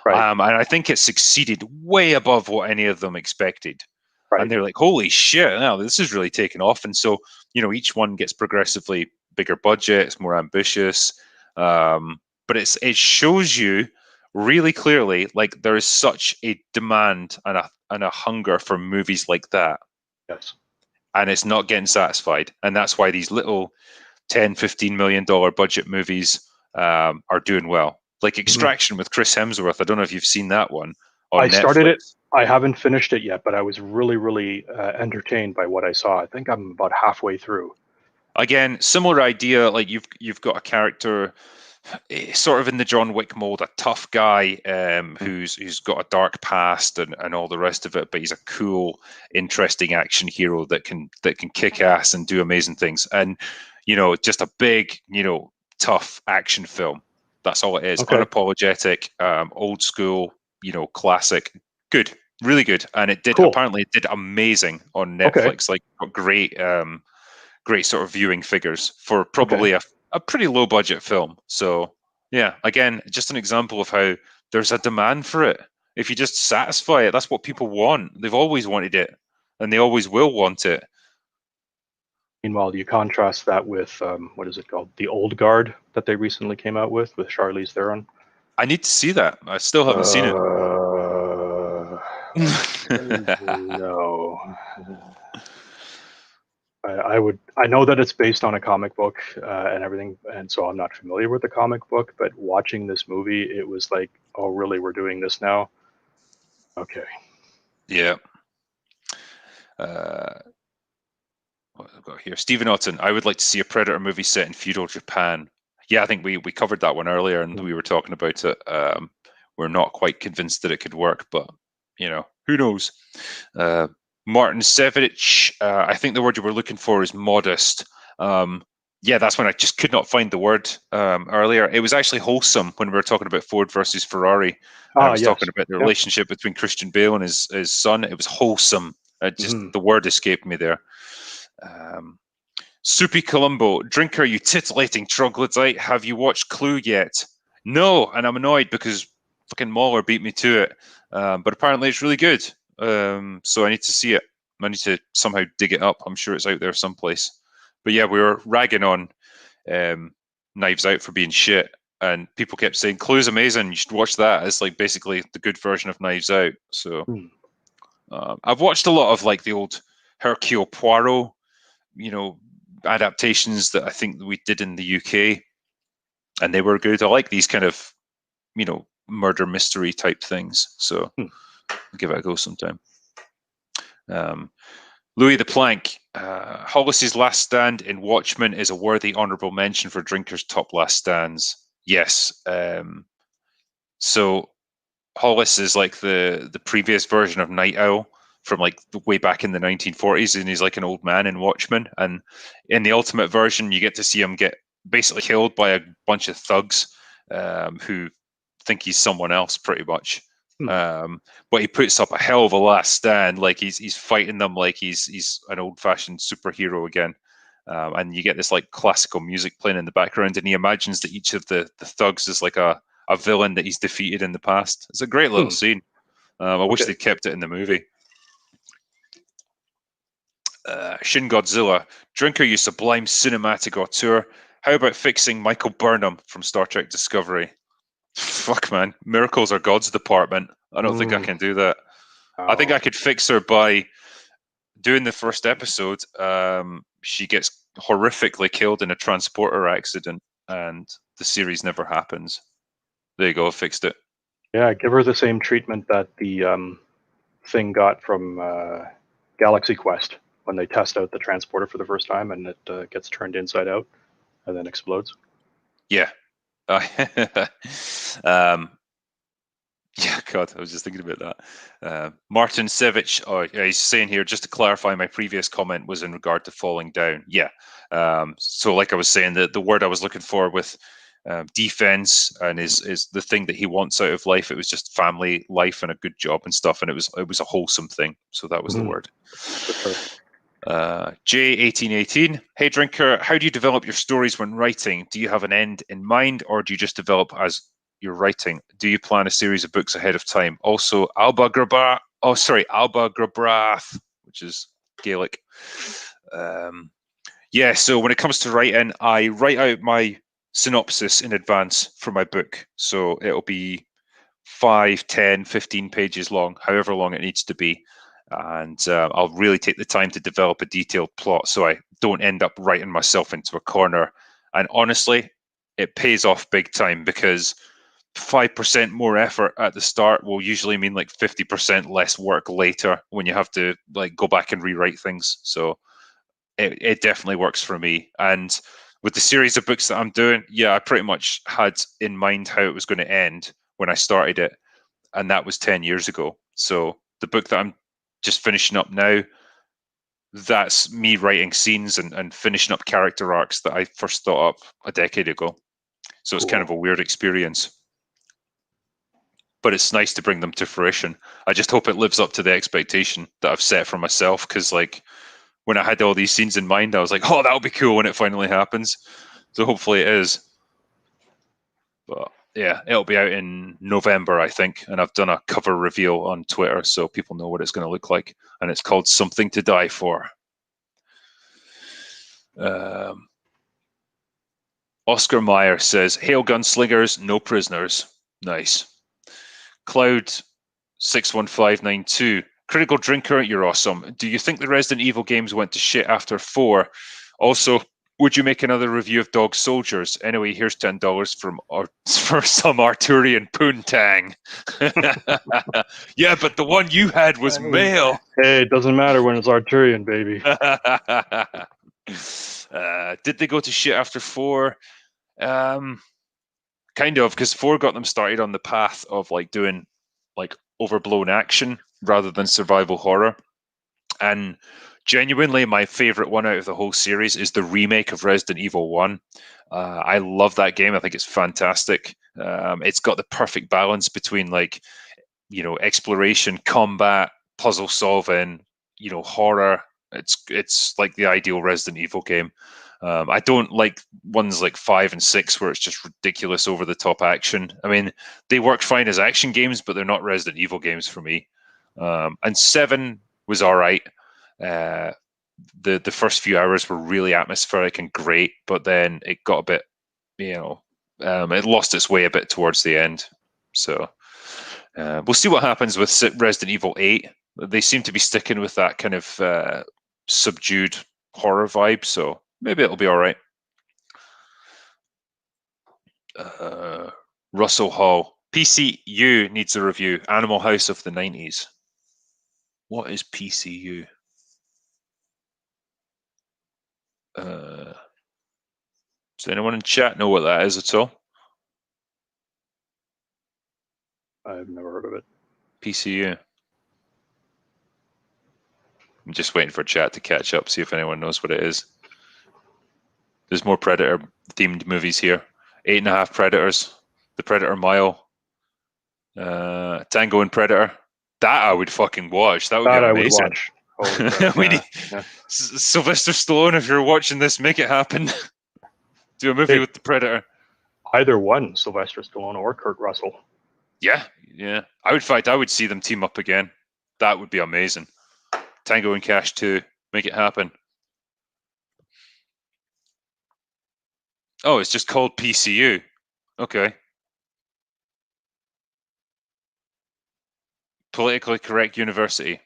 Right.
And I think it succeeded way above what any of them expected.
Right.
and they're like, holy shit, now this is really taking off. And so, each one gets progressively bigger budget, it's more ambitious, but it shows you really clearly, like, there is such a demand and a hunger for movies like that,
Yes.
and it's not getting satisfied. And that's why these little 10-15 million dollar budget movies are doing well, like Extraction with Chris Hemsworth. I don't know if you've seen that one on
I started it.
Netflix.
I haven't finished it yet, but I was really, really entertained by what I saw. I think I'm about halfway through.
Again, similar idea. Like you've got a character, sort of in the John Wick mold, a tough guy who's got a dark past and all the rest of it, but he's a cool, interesting action hero that can kick ass and do amazing things. And just a big, tough action film. That's all it is.
Okay.
Unapologetic, old school, classic. Good, really good. And
Cool.
apparently it did amazing on
Okay.
Netflix. Like great sort of viewing figures for probably a pretty low budget film. So yeah, again, just an example of how there's a demand for it. If you just satisfy it, that's what people want. They've always wanted it, and they always will want it.
Meanwhile, you contrast that with what is it called? The Old Guard that they recently came out with Charlize Theron.
I need to see that. I still haven't seen it.
No. I know that it's based on a comic book and everything, and so I'm not familiar with the comic book, but watching this movie, it was like, oh, really, we're doing this now? Okay.
Yeah. What have I got here? Stephen Otten, I would like to see a Predator movie set in feudal Japan. Yeah, I think we covered that one earlier, and we were talking about it. We're not quite convinced that it could work, but who knows? Martin Sevich, I think the word you were looking for is modest. Yeah, that's when I just could not find the word earlier. It was actually wholesome when we were talking about Ford versus Ferrari. I was talking about the relationship between Christian Bale and his son. It was wholesome. The word escaped me there. Soupy Columbo, drinker, you titillating troglodyte. Have you watched Clue yet? No, and I'm annoyed because fucking Mahler beat me to it. But apparently it's really good. So I need to see it. I need to somehow dig it up. I'm sure it's out there someplace. But yeah, we were ragging on Knives Out for being shit, and people kept saying Clue's amazing. You should watch that. It's like basically the good version of Knives Out. So I've watched a lot of like the old Hercule Poirot, adaptations that I think we did in the UK, and they were good. I like these kind of murder mystery type things. So I'll give it a go sometime. Louis the Plank, Hollis's last stand in Watchmen is a worthy honorable mention for Drinker's top last stands. Yes. So Hollis is like the previous version of Night Owl from like way back in the 1940s, and he's like an old man in Watchmen. And in the ultimate version, you get to see him get basically killed by a bunch of thugs who think he's someone else, pretty much. But he puts up a hell of a last stand. Like he's fighting them like he's an old-fashioned superhero again. And you get this like classical music playing in the background, and he imagines that each of the thugs is like a villain that he's defeated in the past. It's a great little scene. I wish they'd kept it in the movie. Shin Godzilla, drinker, you sublime cinematic auteur. How about fixing Michael Burnham from Star Trek Discovery? Fuck, man. Miracles are God's department. I don't think I can do that. I think I could fix her by doing the first episode. She gets horrifically killed in a transporter accident, and the series never happens. There you go. I fixed it.
Yeah, give her the same treatment that the thing got from Galaxy Quest when they test out the transporter for the first time, and it gets turned inside out and then explodes.
Yeah. Yeah, God, I was just thinking about that. Martin Sevich, he's saying here, just to clarify, my previous comment was in regard to falling down. Yeah. So like I was saying, the word I was looking for with defense and is the thing that he wants out of life. It was just family life and a good job and stuff, and it was a wholesome thing. So that was the word. J1818, hey drinker, how do you develop your stories when writing? Do you have an end in mind, or do you just develop as you're writing? Do you plan a series of books ahead of time? Also, Alba Grabrath, which is Gaelic. Yeah, so when it comes to writing, I write out my synopsis in advance for my book. So it'll be 5, 10, 15 pages long, however long it needs to be. And I'll really take the time to develop a detailed plot so I don't end up writing myself into a corner. And honestly, it pays off big time, because 5% more effort at the start will usually mean like 50% less work later when you have to like go back and rewrite things. So it definitely works for me. And with the series of books that I'm doing, yeah, I pretty much had in mind how it was going to end when I started it. And that was 10 years ago. So the book that I'm just finishing up now, that's me writing scenes and finishing up character arcs that I first thought up a decade ago. So it's kind of a weird experience. But it's nice to bring them to fruition. I just hope it lives up to the expectation that I've set for myself, because like when I had all these scenes in mind, I was like, oh, that'll be cool when it finally happens. So hopefully it is. But yeah, it'll be out in November, I think. And I've done a cover reveal on Twitter so people know what it's going to look like. And it's called Something to Die For. Oscar Meyer says, Hail Gunslingers, no prisoners. Nice. Cloud61592. Critical Drinker, you're awesome. Do you think the Resident Evil games went to shit after 4? Also, would you make another review of Dog Soldiers? Anyway, here's $10 for some Arturian poontang. Yeah, but the one you had was male.
Hey, it doesn't matter when it's Arturian, baby.
Did they go to shit after 4? Kind of, because 4 got them started on the path of like doing like overblown action rather than survival horror. And genuinely, my favorite one out of the whole series is the remake of Resident Evil 1. I love that game. I think it's fantastic. It's got the perfect balance between like, you know, exploration, combat, puzzle solving, you know, horror. It's like the ideal Resident Evil game. I don't like ones like 5 and 6 where it's just ridiculous over the top action. I mean, they work fine as action games, but they're not Resident Evil games for me. And 7 was all right. The first few hours were really atmospheric and great, but then it got a bit, you know, it lost its way a bit towards the end. So we'll see what happens with Resident Evil 8. They seem to be sticking with that kind of subdued horror vibe, so maybe it'll be all right. Russell Hall. PCU needs a review. Animal House of the 90s. What is PCU? Does anyone in chat know what that is at all?
I've never heard of it.
PCU. I'm just waiting for chat to catch up, see if anyone knows what it is. There's more Predator-themed movies here. 8.5 Predators, The Predator Mile, Tango and Predator. That I would fucking watch. That would be amazing.
I would watch. Holy crap,
yeah. Sylvester Stallone, if you're watching this, make it happen. Do a movie with the Predator.
Either one, Sylvester Stallone or Kurt Russell.
Yeah. I would see them team up again. That would be amazing. Tango and Cash 2. Make it happen. Oh, it's just called PCU. Okay. Politically Correct University.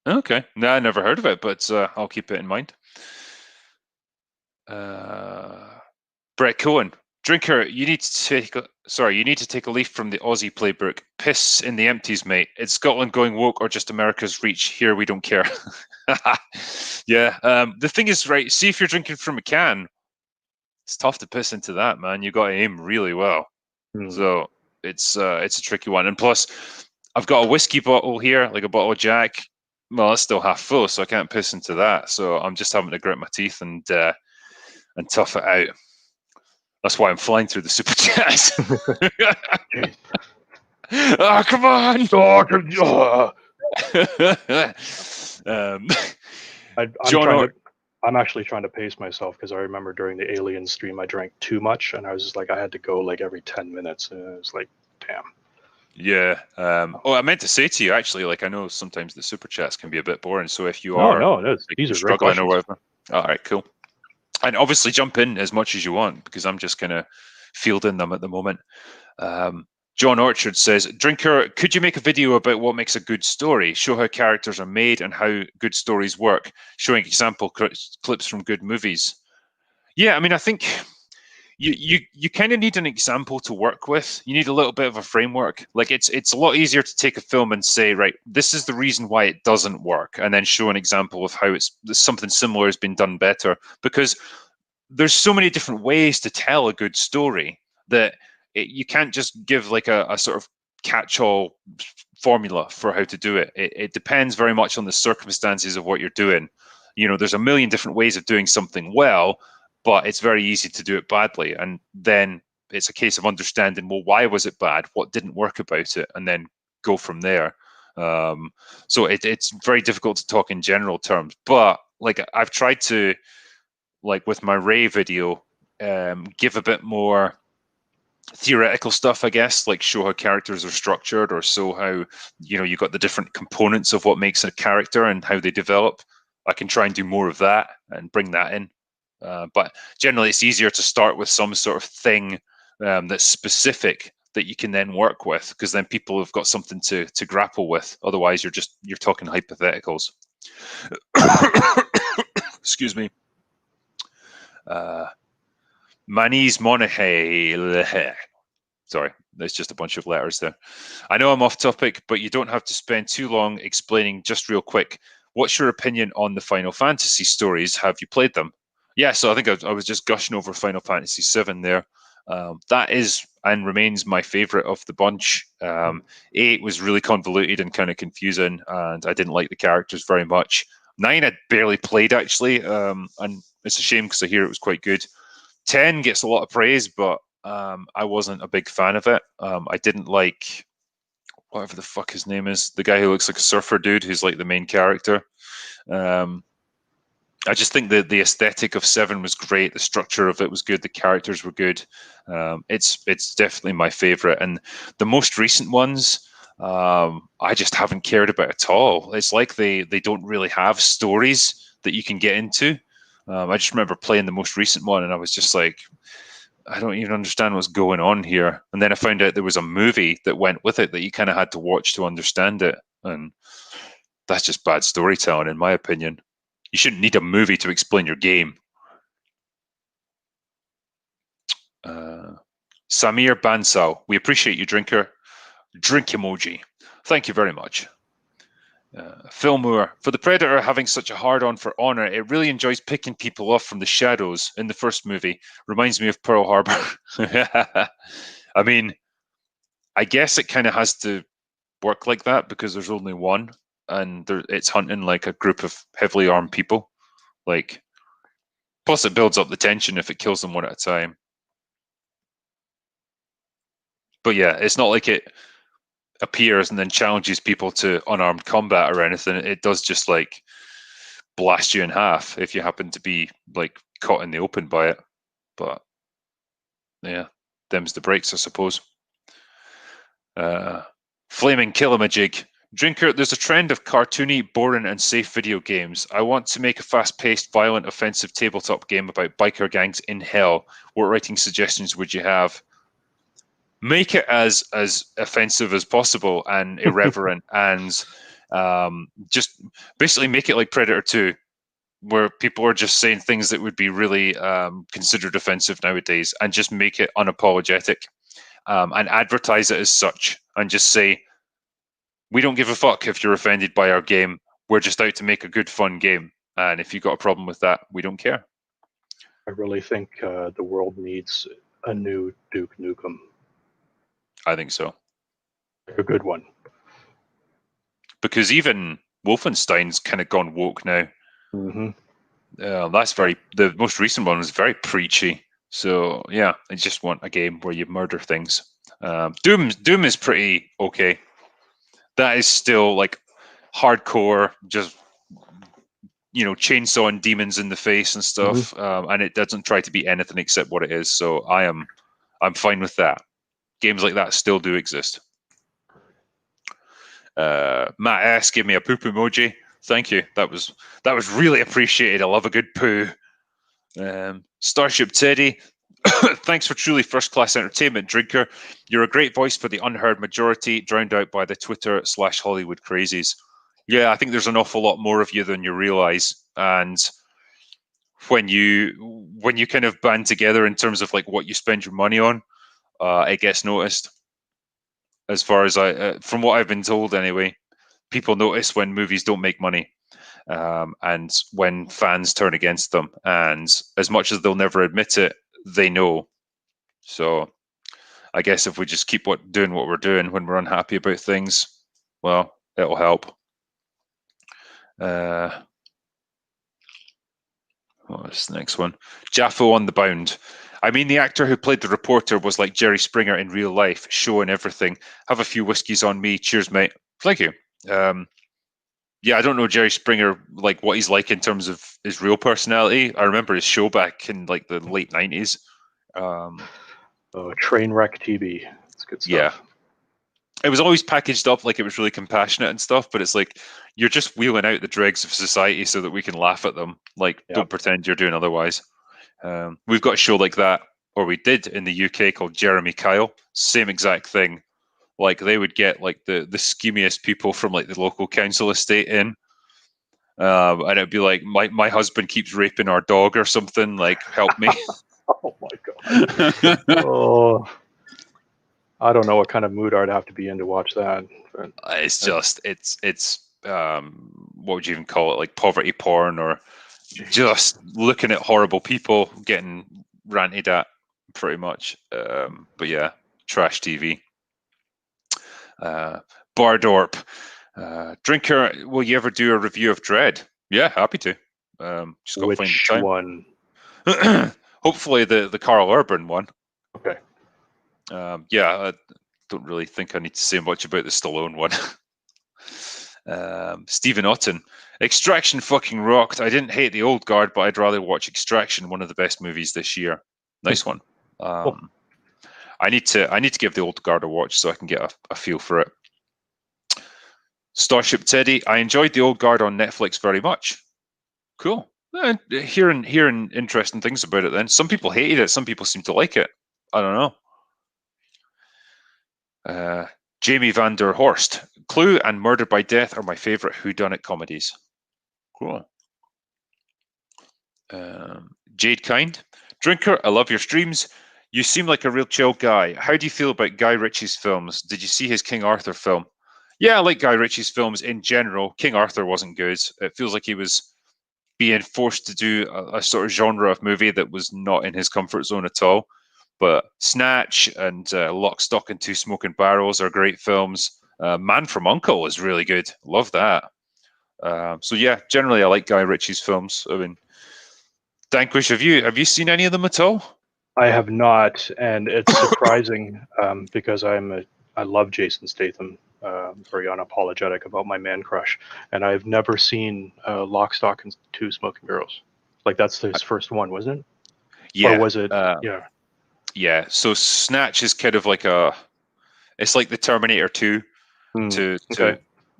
Okay. No, I never heard of it, but I'll keep it in mind. Brett Cohen. Drinker, you need to take a leaf from the Aussie playbook. Piss in the empties, mate. Is Scotland going woke or just America's reach? Here we don't care. Yeah. The thing is, right, see if you're drinking from a can. It's tough to piss into that, man. You got to aim really well. So it's a tricky one. And plus, I've got a whiskey bottle here, like a bottle of Jack. Well, it's still half full, so I can't piss into that. So I'm just having to grit my teeth and tough it out. That's why I'm flying through the super chats. Oh, come on!
I'm actually trying to pace myself because I remember during the Alien stream I drank too much and I was just like I had to go like every 10 minutes and I was like, damn.
Yeah. Oh, I meant to say to you actually, like I know sometimes the super chats can be a bit boring. So if you
No,
are
no,
like,
these
you're
are great
struggling or
questions.
whatever, all right, cool. And obviously jump in as much as you want because I'm just kind of fielding them at the moment. John Orchard says, Drinker, could you make a video about what makes a good story? Show how characters are made and how good stories work, showing example clips from good movies. Yeah, I mean, I think you kind of need an example to work with. You need a little bit of a framework. Like it's a lot easier to take a film and say, right, this is the reason why it doesn't work, and then show an example of how it's something similar has been done better. Because there's so many different ways to tell a good story that you can't just give like a sort of catch-all formula for how to do it. It depends very much on the circumstances of what you're doing. You know, there's a million different ways of doing something well, but it's very easy to do it badly. And then it's a case of understanding, well, why was it bad? What didn't work about it? And then go from there. So it's very difficult to talk in general terms. But like I've tried to, like with my Ray video, give a bit more theoretical stuff, I guess, like show how characters are structured or show how, you know, you got the different components of what makes a character and how they develop. I can try and do more of that and bring that in. But generally, it's easier to start with some sort of thing that's specific that you can then work with, because then people have got something to grapple with. Otherwise, you're talking hypotheticals. Excuse me. Manise Monahay. Sorry, there's just a bunch of letters there. I know I'm off topic, but you don't have to spend too long explaining. Just real quick, what's your opinion on the Final Fantasy stories? Have you played them? Yeah, so I think I was just gushing over Final Fantasy VII there. That is and remains my favorite of the bunch. 8 was really convoluted and kind of confusing, and I didn't like the characters very much. 9 I barely played actually, and it's a shame because I hear it was quite good. 10 gets a lot of praise, but I wasn't a big fan of it. I didn't like whatever the fuck his name is, the guy who looks like a surfer dude who's like the main character. I just think that the aesthetic of 7 was great. The structure of it was good. The characters were good. It's definitely my favorite. And the most recent ones, I just haven't cared about at all. It's like they don't really have stories that you can get into. I just remember playing the most recent one, and I was just like, I don't even understand what's going on here. And then I found out there was a movie that went with it that you kind of had to watch to understand it. And that's just bad storytelling, in my opinion. You shouldn't need a movie to explain your game. Samir Bansal, we appreciate you, Drinker. Drink emoji. Thank you very much. Phil Moore, for the Predator having such a hard-on for honor, it really enjoys picking people off from the shadows in the first movie. Reminds me of Pearl Harbor. I mean, I guess it kind of has to work like that because there's only one, and it's hunting like a group of heavily armed people. Like, plus it builds up the tension if it kills them one at a time. But yeah, it's not like it appears and then challenges people to unarmed combat or anything. It does just like blast you in half if you happen to be like caught in the open by it. But yeah, them's the breaks, I suppose. Flaming Killamajig. Drinker, there's a trend of cartoony, boring, and safe video games. I want to make a fast-paced, violent, offensive tabletop game about biker gangs in hell. What writing suggestions would you have? Make it as offensive as possible and irreverent, and just basically make it like Predator 2, where people are just saying things that would be really considered offensive nowadays, and just make it unapologetic and advertise it as such, and just say, we don't give a fuck if you're offended by our game. We're just out to make a good, fun game. And if you've got a problem with that, we don't care.
I really think the world needs a new Duke Nukem.
I think so.
A good one.
Because even Wolfenstein's kind of gone woke now.
Mm-hmm.
The most recent one was very preachy. So yeah, I just want a game where you murder things. Doom is pretty okay. That is still like hardcore, just chainsawing demons in the face and stuff, and it doesn't try to be anything except what it is. So I'm fine with that. Games like that still do exist. Matt S gave me a poop emoji. Thank you. That was really appreciated. I love a good poo. Starship Teddy, thanks for truly first-class entertainment, Drinker. You're a great voice for the unheard majority, drowned out by the Twitter/Hollywood crazies. Yeah, I think there's an awful lot more of you than you realize, and when you kind of band together in terms of like what you spend your money on, it gets noticed. As far as from what I've been told, anyway, people notice when movies don't make money. And when fans turn against them, and as much as they'll never admit it, they know. So I guess if we just keep doing what we're doing when we're unhappy about things, well, it'll help. What's the next one? Jaffo on the Bound. I mean, the actor who played the reporter was like Jerry Springer in real life, show and everything. Have a few whiskeys on me. Cheers, mate. Thank you. Yeah, I don't know Jerry Springer, like what he's like in terms of his real personality. I remember his show back in like the late 90s.
Trainwreck TV. It's good stuff.
Yeah. It was always packaged up like it was really compassionate and stuff, but it's like you're just wheeling out the dregs of society so that we can laugh at them. Like, don't pretend you're doing otherwise. We've got a show like that, or we did in the UK, called Jeremy Kyle. Same exact thing. Like they would get like the schemiest people from like the local council estate in, and it'd be like my husband keeps raping our dog or something. Like, help me.
Oh my god. Oh, I don't know what kind of mood I'd have to be in to watch that. But
it's just it's what would you even call it? Like poverty porn, or just looking at horrible people getting ranted at, pretty much. But yeah, trash TV. Bardorp, Drinker, will you ever do a review of Dread? Yeah, happy to. Just got to find the time.
One?
Hopefully the Carl Urban one.
Okay.
Yeah, I don't really think I need to say much about the Stallone one. Stephen Otten, Extraction fucking rocked. I didn't hate the old guard, but I'd rather watch Extraction, one of the best movies this year. Nice one.
Cool.
I need to give the old guard a watch so I can get a feel for it. Starship Teddy, I enjoyed the old guard on Netflix very much. Cool. Hearing interesting things about it then. Some people hated it, some people seem to like it. I don't know. Jamie van der Horst, Clue and Murder by Death are my favorite whodunit comedies. Cool. Jade Kind, Drinker, I love your streams. You seem like a real chill guy. How do you feel about Guy Ritchie's films? Did you see his King Arthur film? Yeah, I like Guy Ritchie's films in general. King Arthur wasn't good. It feels like he was being forced to do a sort of genre of movie that was not in his comfort zone at all. But Snatch and Lock, Stock and Two Smoking Barrels are great films. Man from U.N.C.L.E. is really good. Love that. So yeah, generally I like Guy Ritchie's films. I mean, Danquish, have you seen any of them at all?
I have not, and it's surprising because I love Jason Statham. Very unapologetic about my man crush, and I've never seen Lock, Stock and Two Smoking Barrels. Like that's his first one, wasn't it?
Yeah.
Or was it?
Yeah. Yeah. So Snatch is kind of like it's like the Terminator 2 to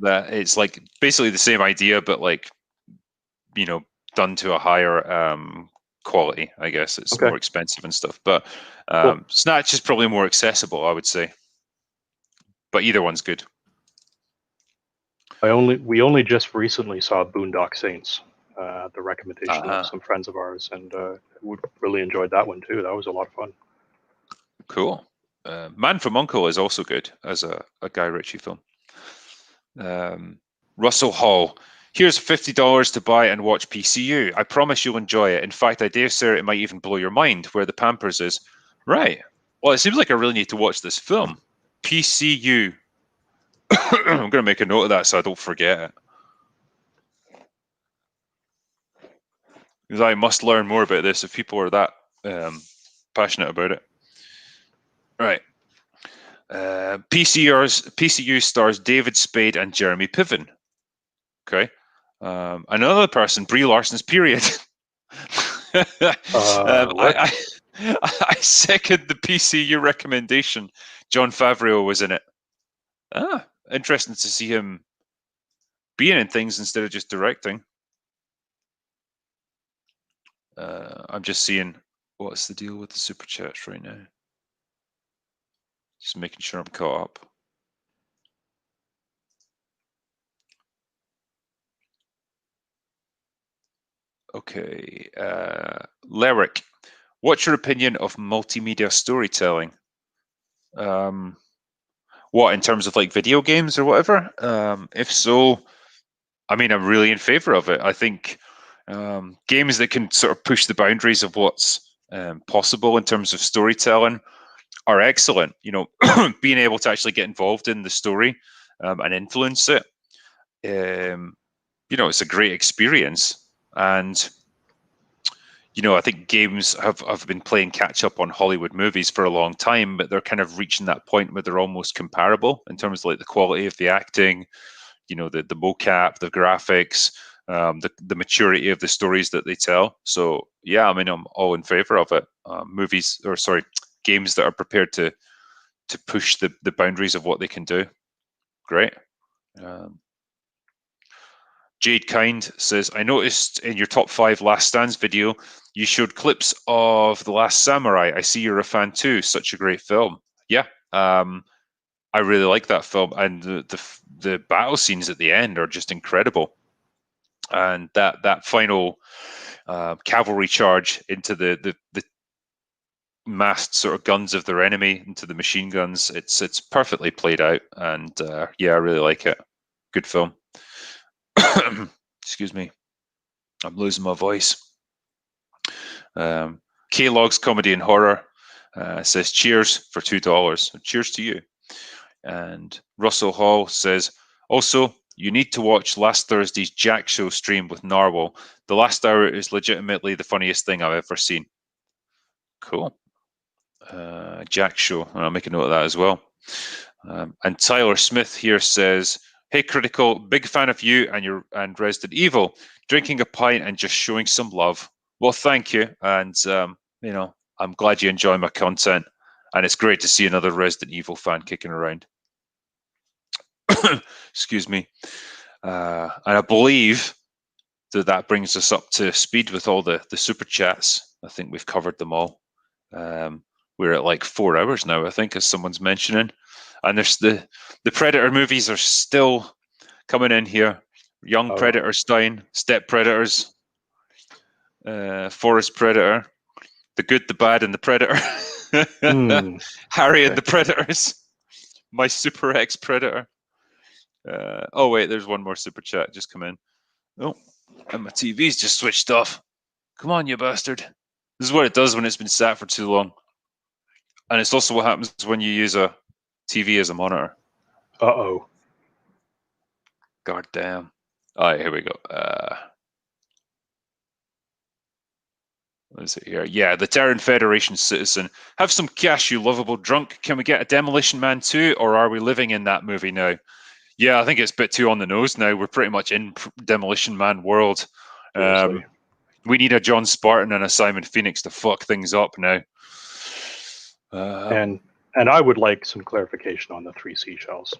that. It's like basically the same idea, but like, done to a higher quality, I guess. It's more expensive and stuff, but Snatch is probably more accessible, I would say. But either one's good.
We only just recently saw Boondock Saints, the recommendation of some friends of ours, and we really enjoyed that one too. That was a lot of fun.
Cool. Man from U.N.C.L.E. is also good as a Guy Ritchie film. Russell Hall, here's $50 to buy and watch PCU. I promise you'll enjoy it. In fact, I dare say it might even blow your mind where the Pampers is. Right. Well, it seems like I really need to watch this film. PCU. I'm going to make a note of that so I don't forget it. Because I must learn more about this if people are that passionate about it. Right. PCU stars David Spade and Jeremy Piven. Okay. Another person, Brie Larson's period. I second the PCU recommendation. John Favreau was in it. interesting to see him being in things instead of just directing. I'm just seeing what's the deal with the super chats right now. Just making sure I'm caught up. Okay, Lyric, what's your opinion of multimedia storytelling? What, in terms of like video games or whatever? If so, I mean, I'm really in favor of it. I think games that can sort of push the boundaries of what's possible in terms of storytelling are excellent. You know, being able to actually get involved in the story and influence it. You know, it's a great experience. And you know, I think games have been playing catch up on Hollywood movies for a long time, but they're kind of reaching that point where they're almost comparable in terms of like the quality of the acting, you know, the mocap, the graphics, the maturity of the stories that they tell. So yeah, I mean, I'm all in favor of it. Games that are prepared to push the boundaries of what they can do. Great. Jade Kind says, I noticed in your top 5 Last Stands video, you showed clips of The Last Samurai. I see you're a fan too. Such a great film. Yeah, I really like that film, and the battle scenes at the end are just incredible. And that final cavalry charge into the massed sort of guns of their enemy, into the machine guns, it's perfectly played out, and yeah, I really like it. Good film. Excuse me, I'm losing my voice. K-Logs Comedy and Horror says cheers for $2. Cheers to you. And Russell Hall says, also, you need to watch last Thursday's Jack Show stream with Narwhal. The last hour is legitimately the funniest thing I've ever seen. Cool. Jack Show. I'll make a note of that as well. And Tyler Smith here says, hey, Critical, big fan of you and Resident Evil. Drinking a pint and just showing some love. Well, thank you. And, you know, I'm glad you enjoy my content. And it's great to see another Resident Evil fan kicking around. Excuse me. And I believe that brings us up to speed with all the super chats. I think we've covered them all. We're at like 4 hours now, I think, as someone's mentioning. And there's the Predator movies are still coming in here. Young Predator Stein, Step Predators, Forest Predator, The Good, the Bad, and the Predator. Harry and the Predators. My Super X Predator. Oh, wait, there's one more super chat just come in. Oh, and my TV's just switched off. Come on, you bastard. This is what it does when it's been sat for too long. And it's also what happens when you use a TV as a monitor.
Uh-oh.
God damn. All right, here we go. What is it here? Yeah, the Terran Federation citizen. Have some cash, you lovable drunk. Can we get a Demolition Man 2, or are we living in that movie now? Yeah, I think it's a bit too on the nose now. We're pretty much in Demolition Man world. We need a John Spartan and a Simon Phoenix to fuck things up now.
And I would like some clarification on the 3 seashells.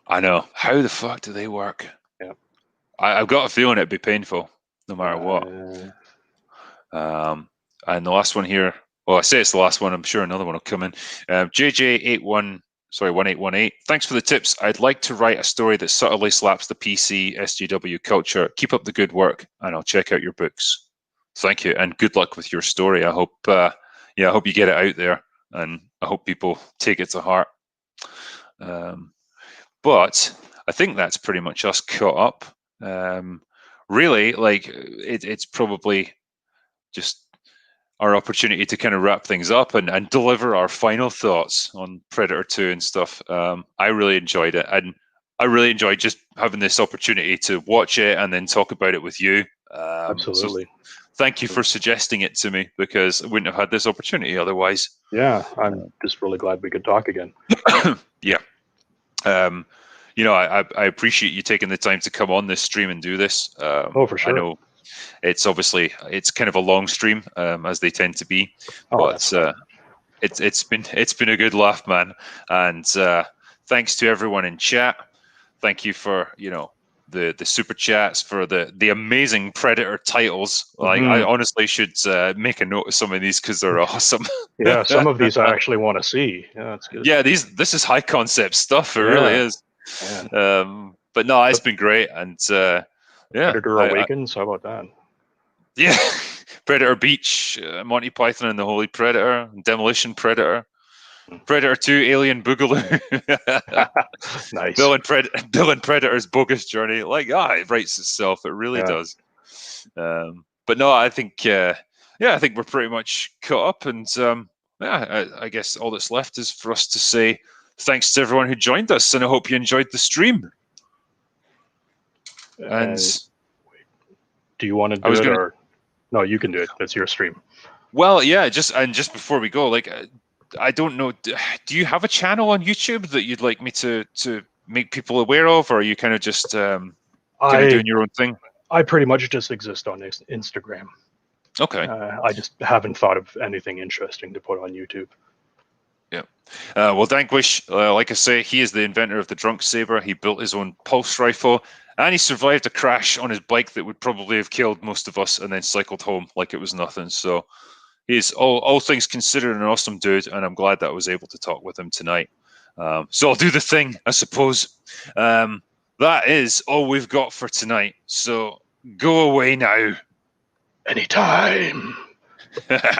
I know. How the fuck do they work?
Yeah.
I've got a feeling it'd be painful, no matter what. And the last one here, well, I say it's the last one. I'm sure another one will come in. JJ1818. Thanks for the tips. I'd like to write a story that subtly slaps the PC SJW culture. Keep up the good work, and I'll check out your books. Thank you, and good luck with your story. I hope, I hope you get it out there, and I hope people take it to heart. But I think that's pretty much us caught up. Really, like it's probably just our opportunity to kind of wrap things up and deliver our final thoughts on Predator 2 and stuff. I really enjoyed it, and I really enjoyed just having this opportunity to watch it and then talk about it with you.
Absolutely.
So thank you for suggesting it to me, because I wouldn't have had this opportunity otherwise.
Yeah, I'm just really glad we could talk again.
Yeah. You know, I appreciate you taking the time to come on this stream and do this.
For sure.
I know it's kind of a long stream, as they tend to be, but it's been a good laugh, man. And thanks to everyone in chat. thank you for the super chats, for the amazing Predator titles. Like I honestly should make a note of some of these because they're awesome.
Yeah, some of these I actually want to see. Yeah, that's good.
Yeah, this is high concept stuff. It really is. But no, it's been great, and
Predator Awakens. How about that?
Yeah, Predator Beach, Monty Python and the Holy Predator, Demolition Predator, Predator 2, Alien Boogaloo.
Nice.
Bill and Predator's Bogus Journey. Like, it writes itself. It really does. But no, I think I think we're pretty much caught up, and I guess all that's left is for us to say thanks to everyone who joined us, and I hope you enjoyed the stream. And
do you want to do it, or no? You can do it. That's your stream.
Well, yeah. Just before we go, like, I don't know. Do you have a channel on YouTube that you'd like me to make people aware of, or are you kind of just kind of doing your own thing?
I pretty much just exist on Instagram.
Okay.
I just haven't thought of anything interesting to put on YouTube.
Yeah. Well, Danquish, like I say, he is the inventor of the Drunk Saber. He built his own pulse rifle, and he survived a crash on his bike that would probably have killed most of us, and then cycled home like it was nothing. So he's all things considered an awesome dude, and I'm glad that I was able to talk with him tonight. So I'll do the thing, I suppose. That is all we've got for tonight. So go away now.
Anytime.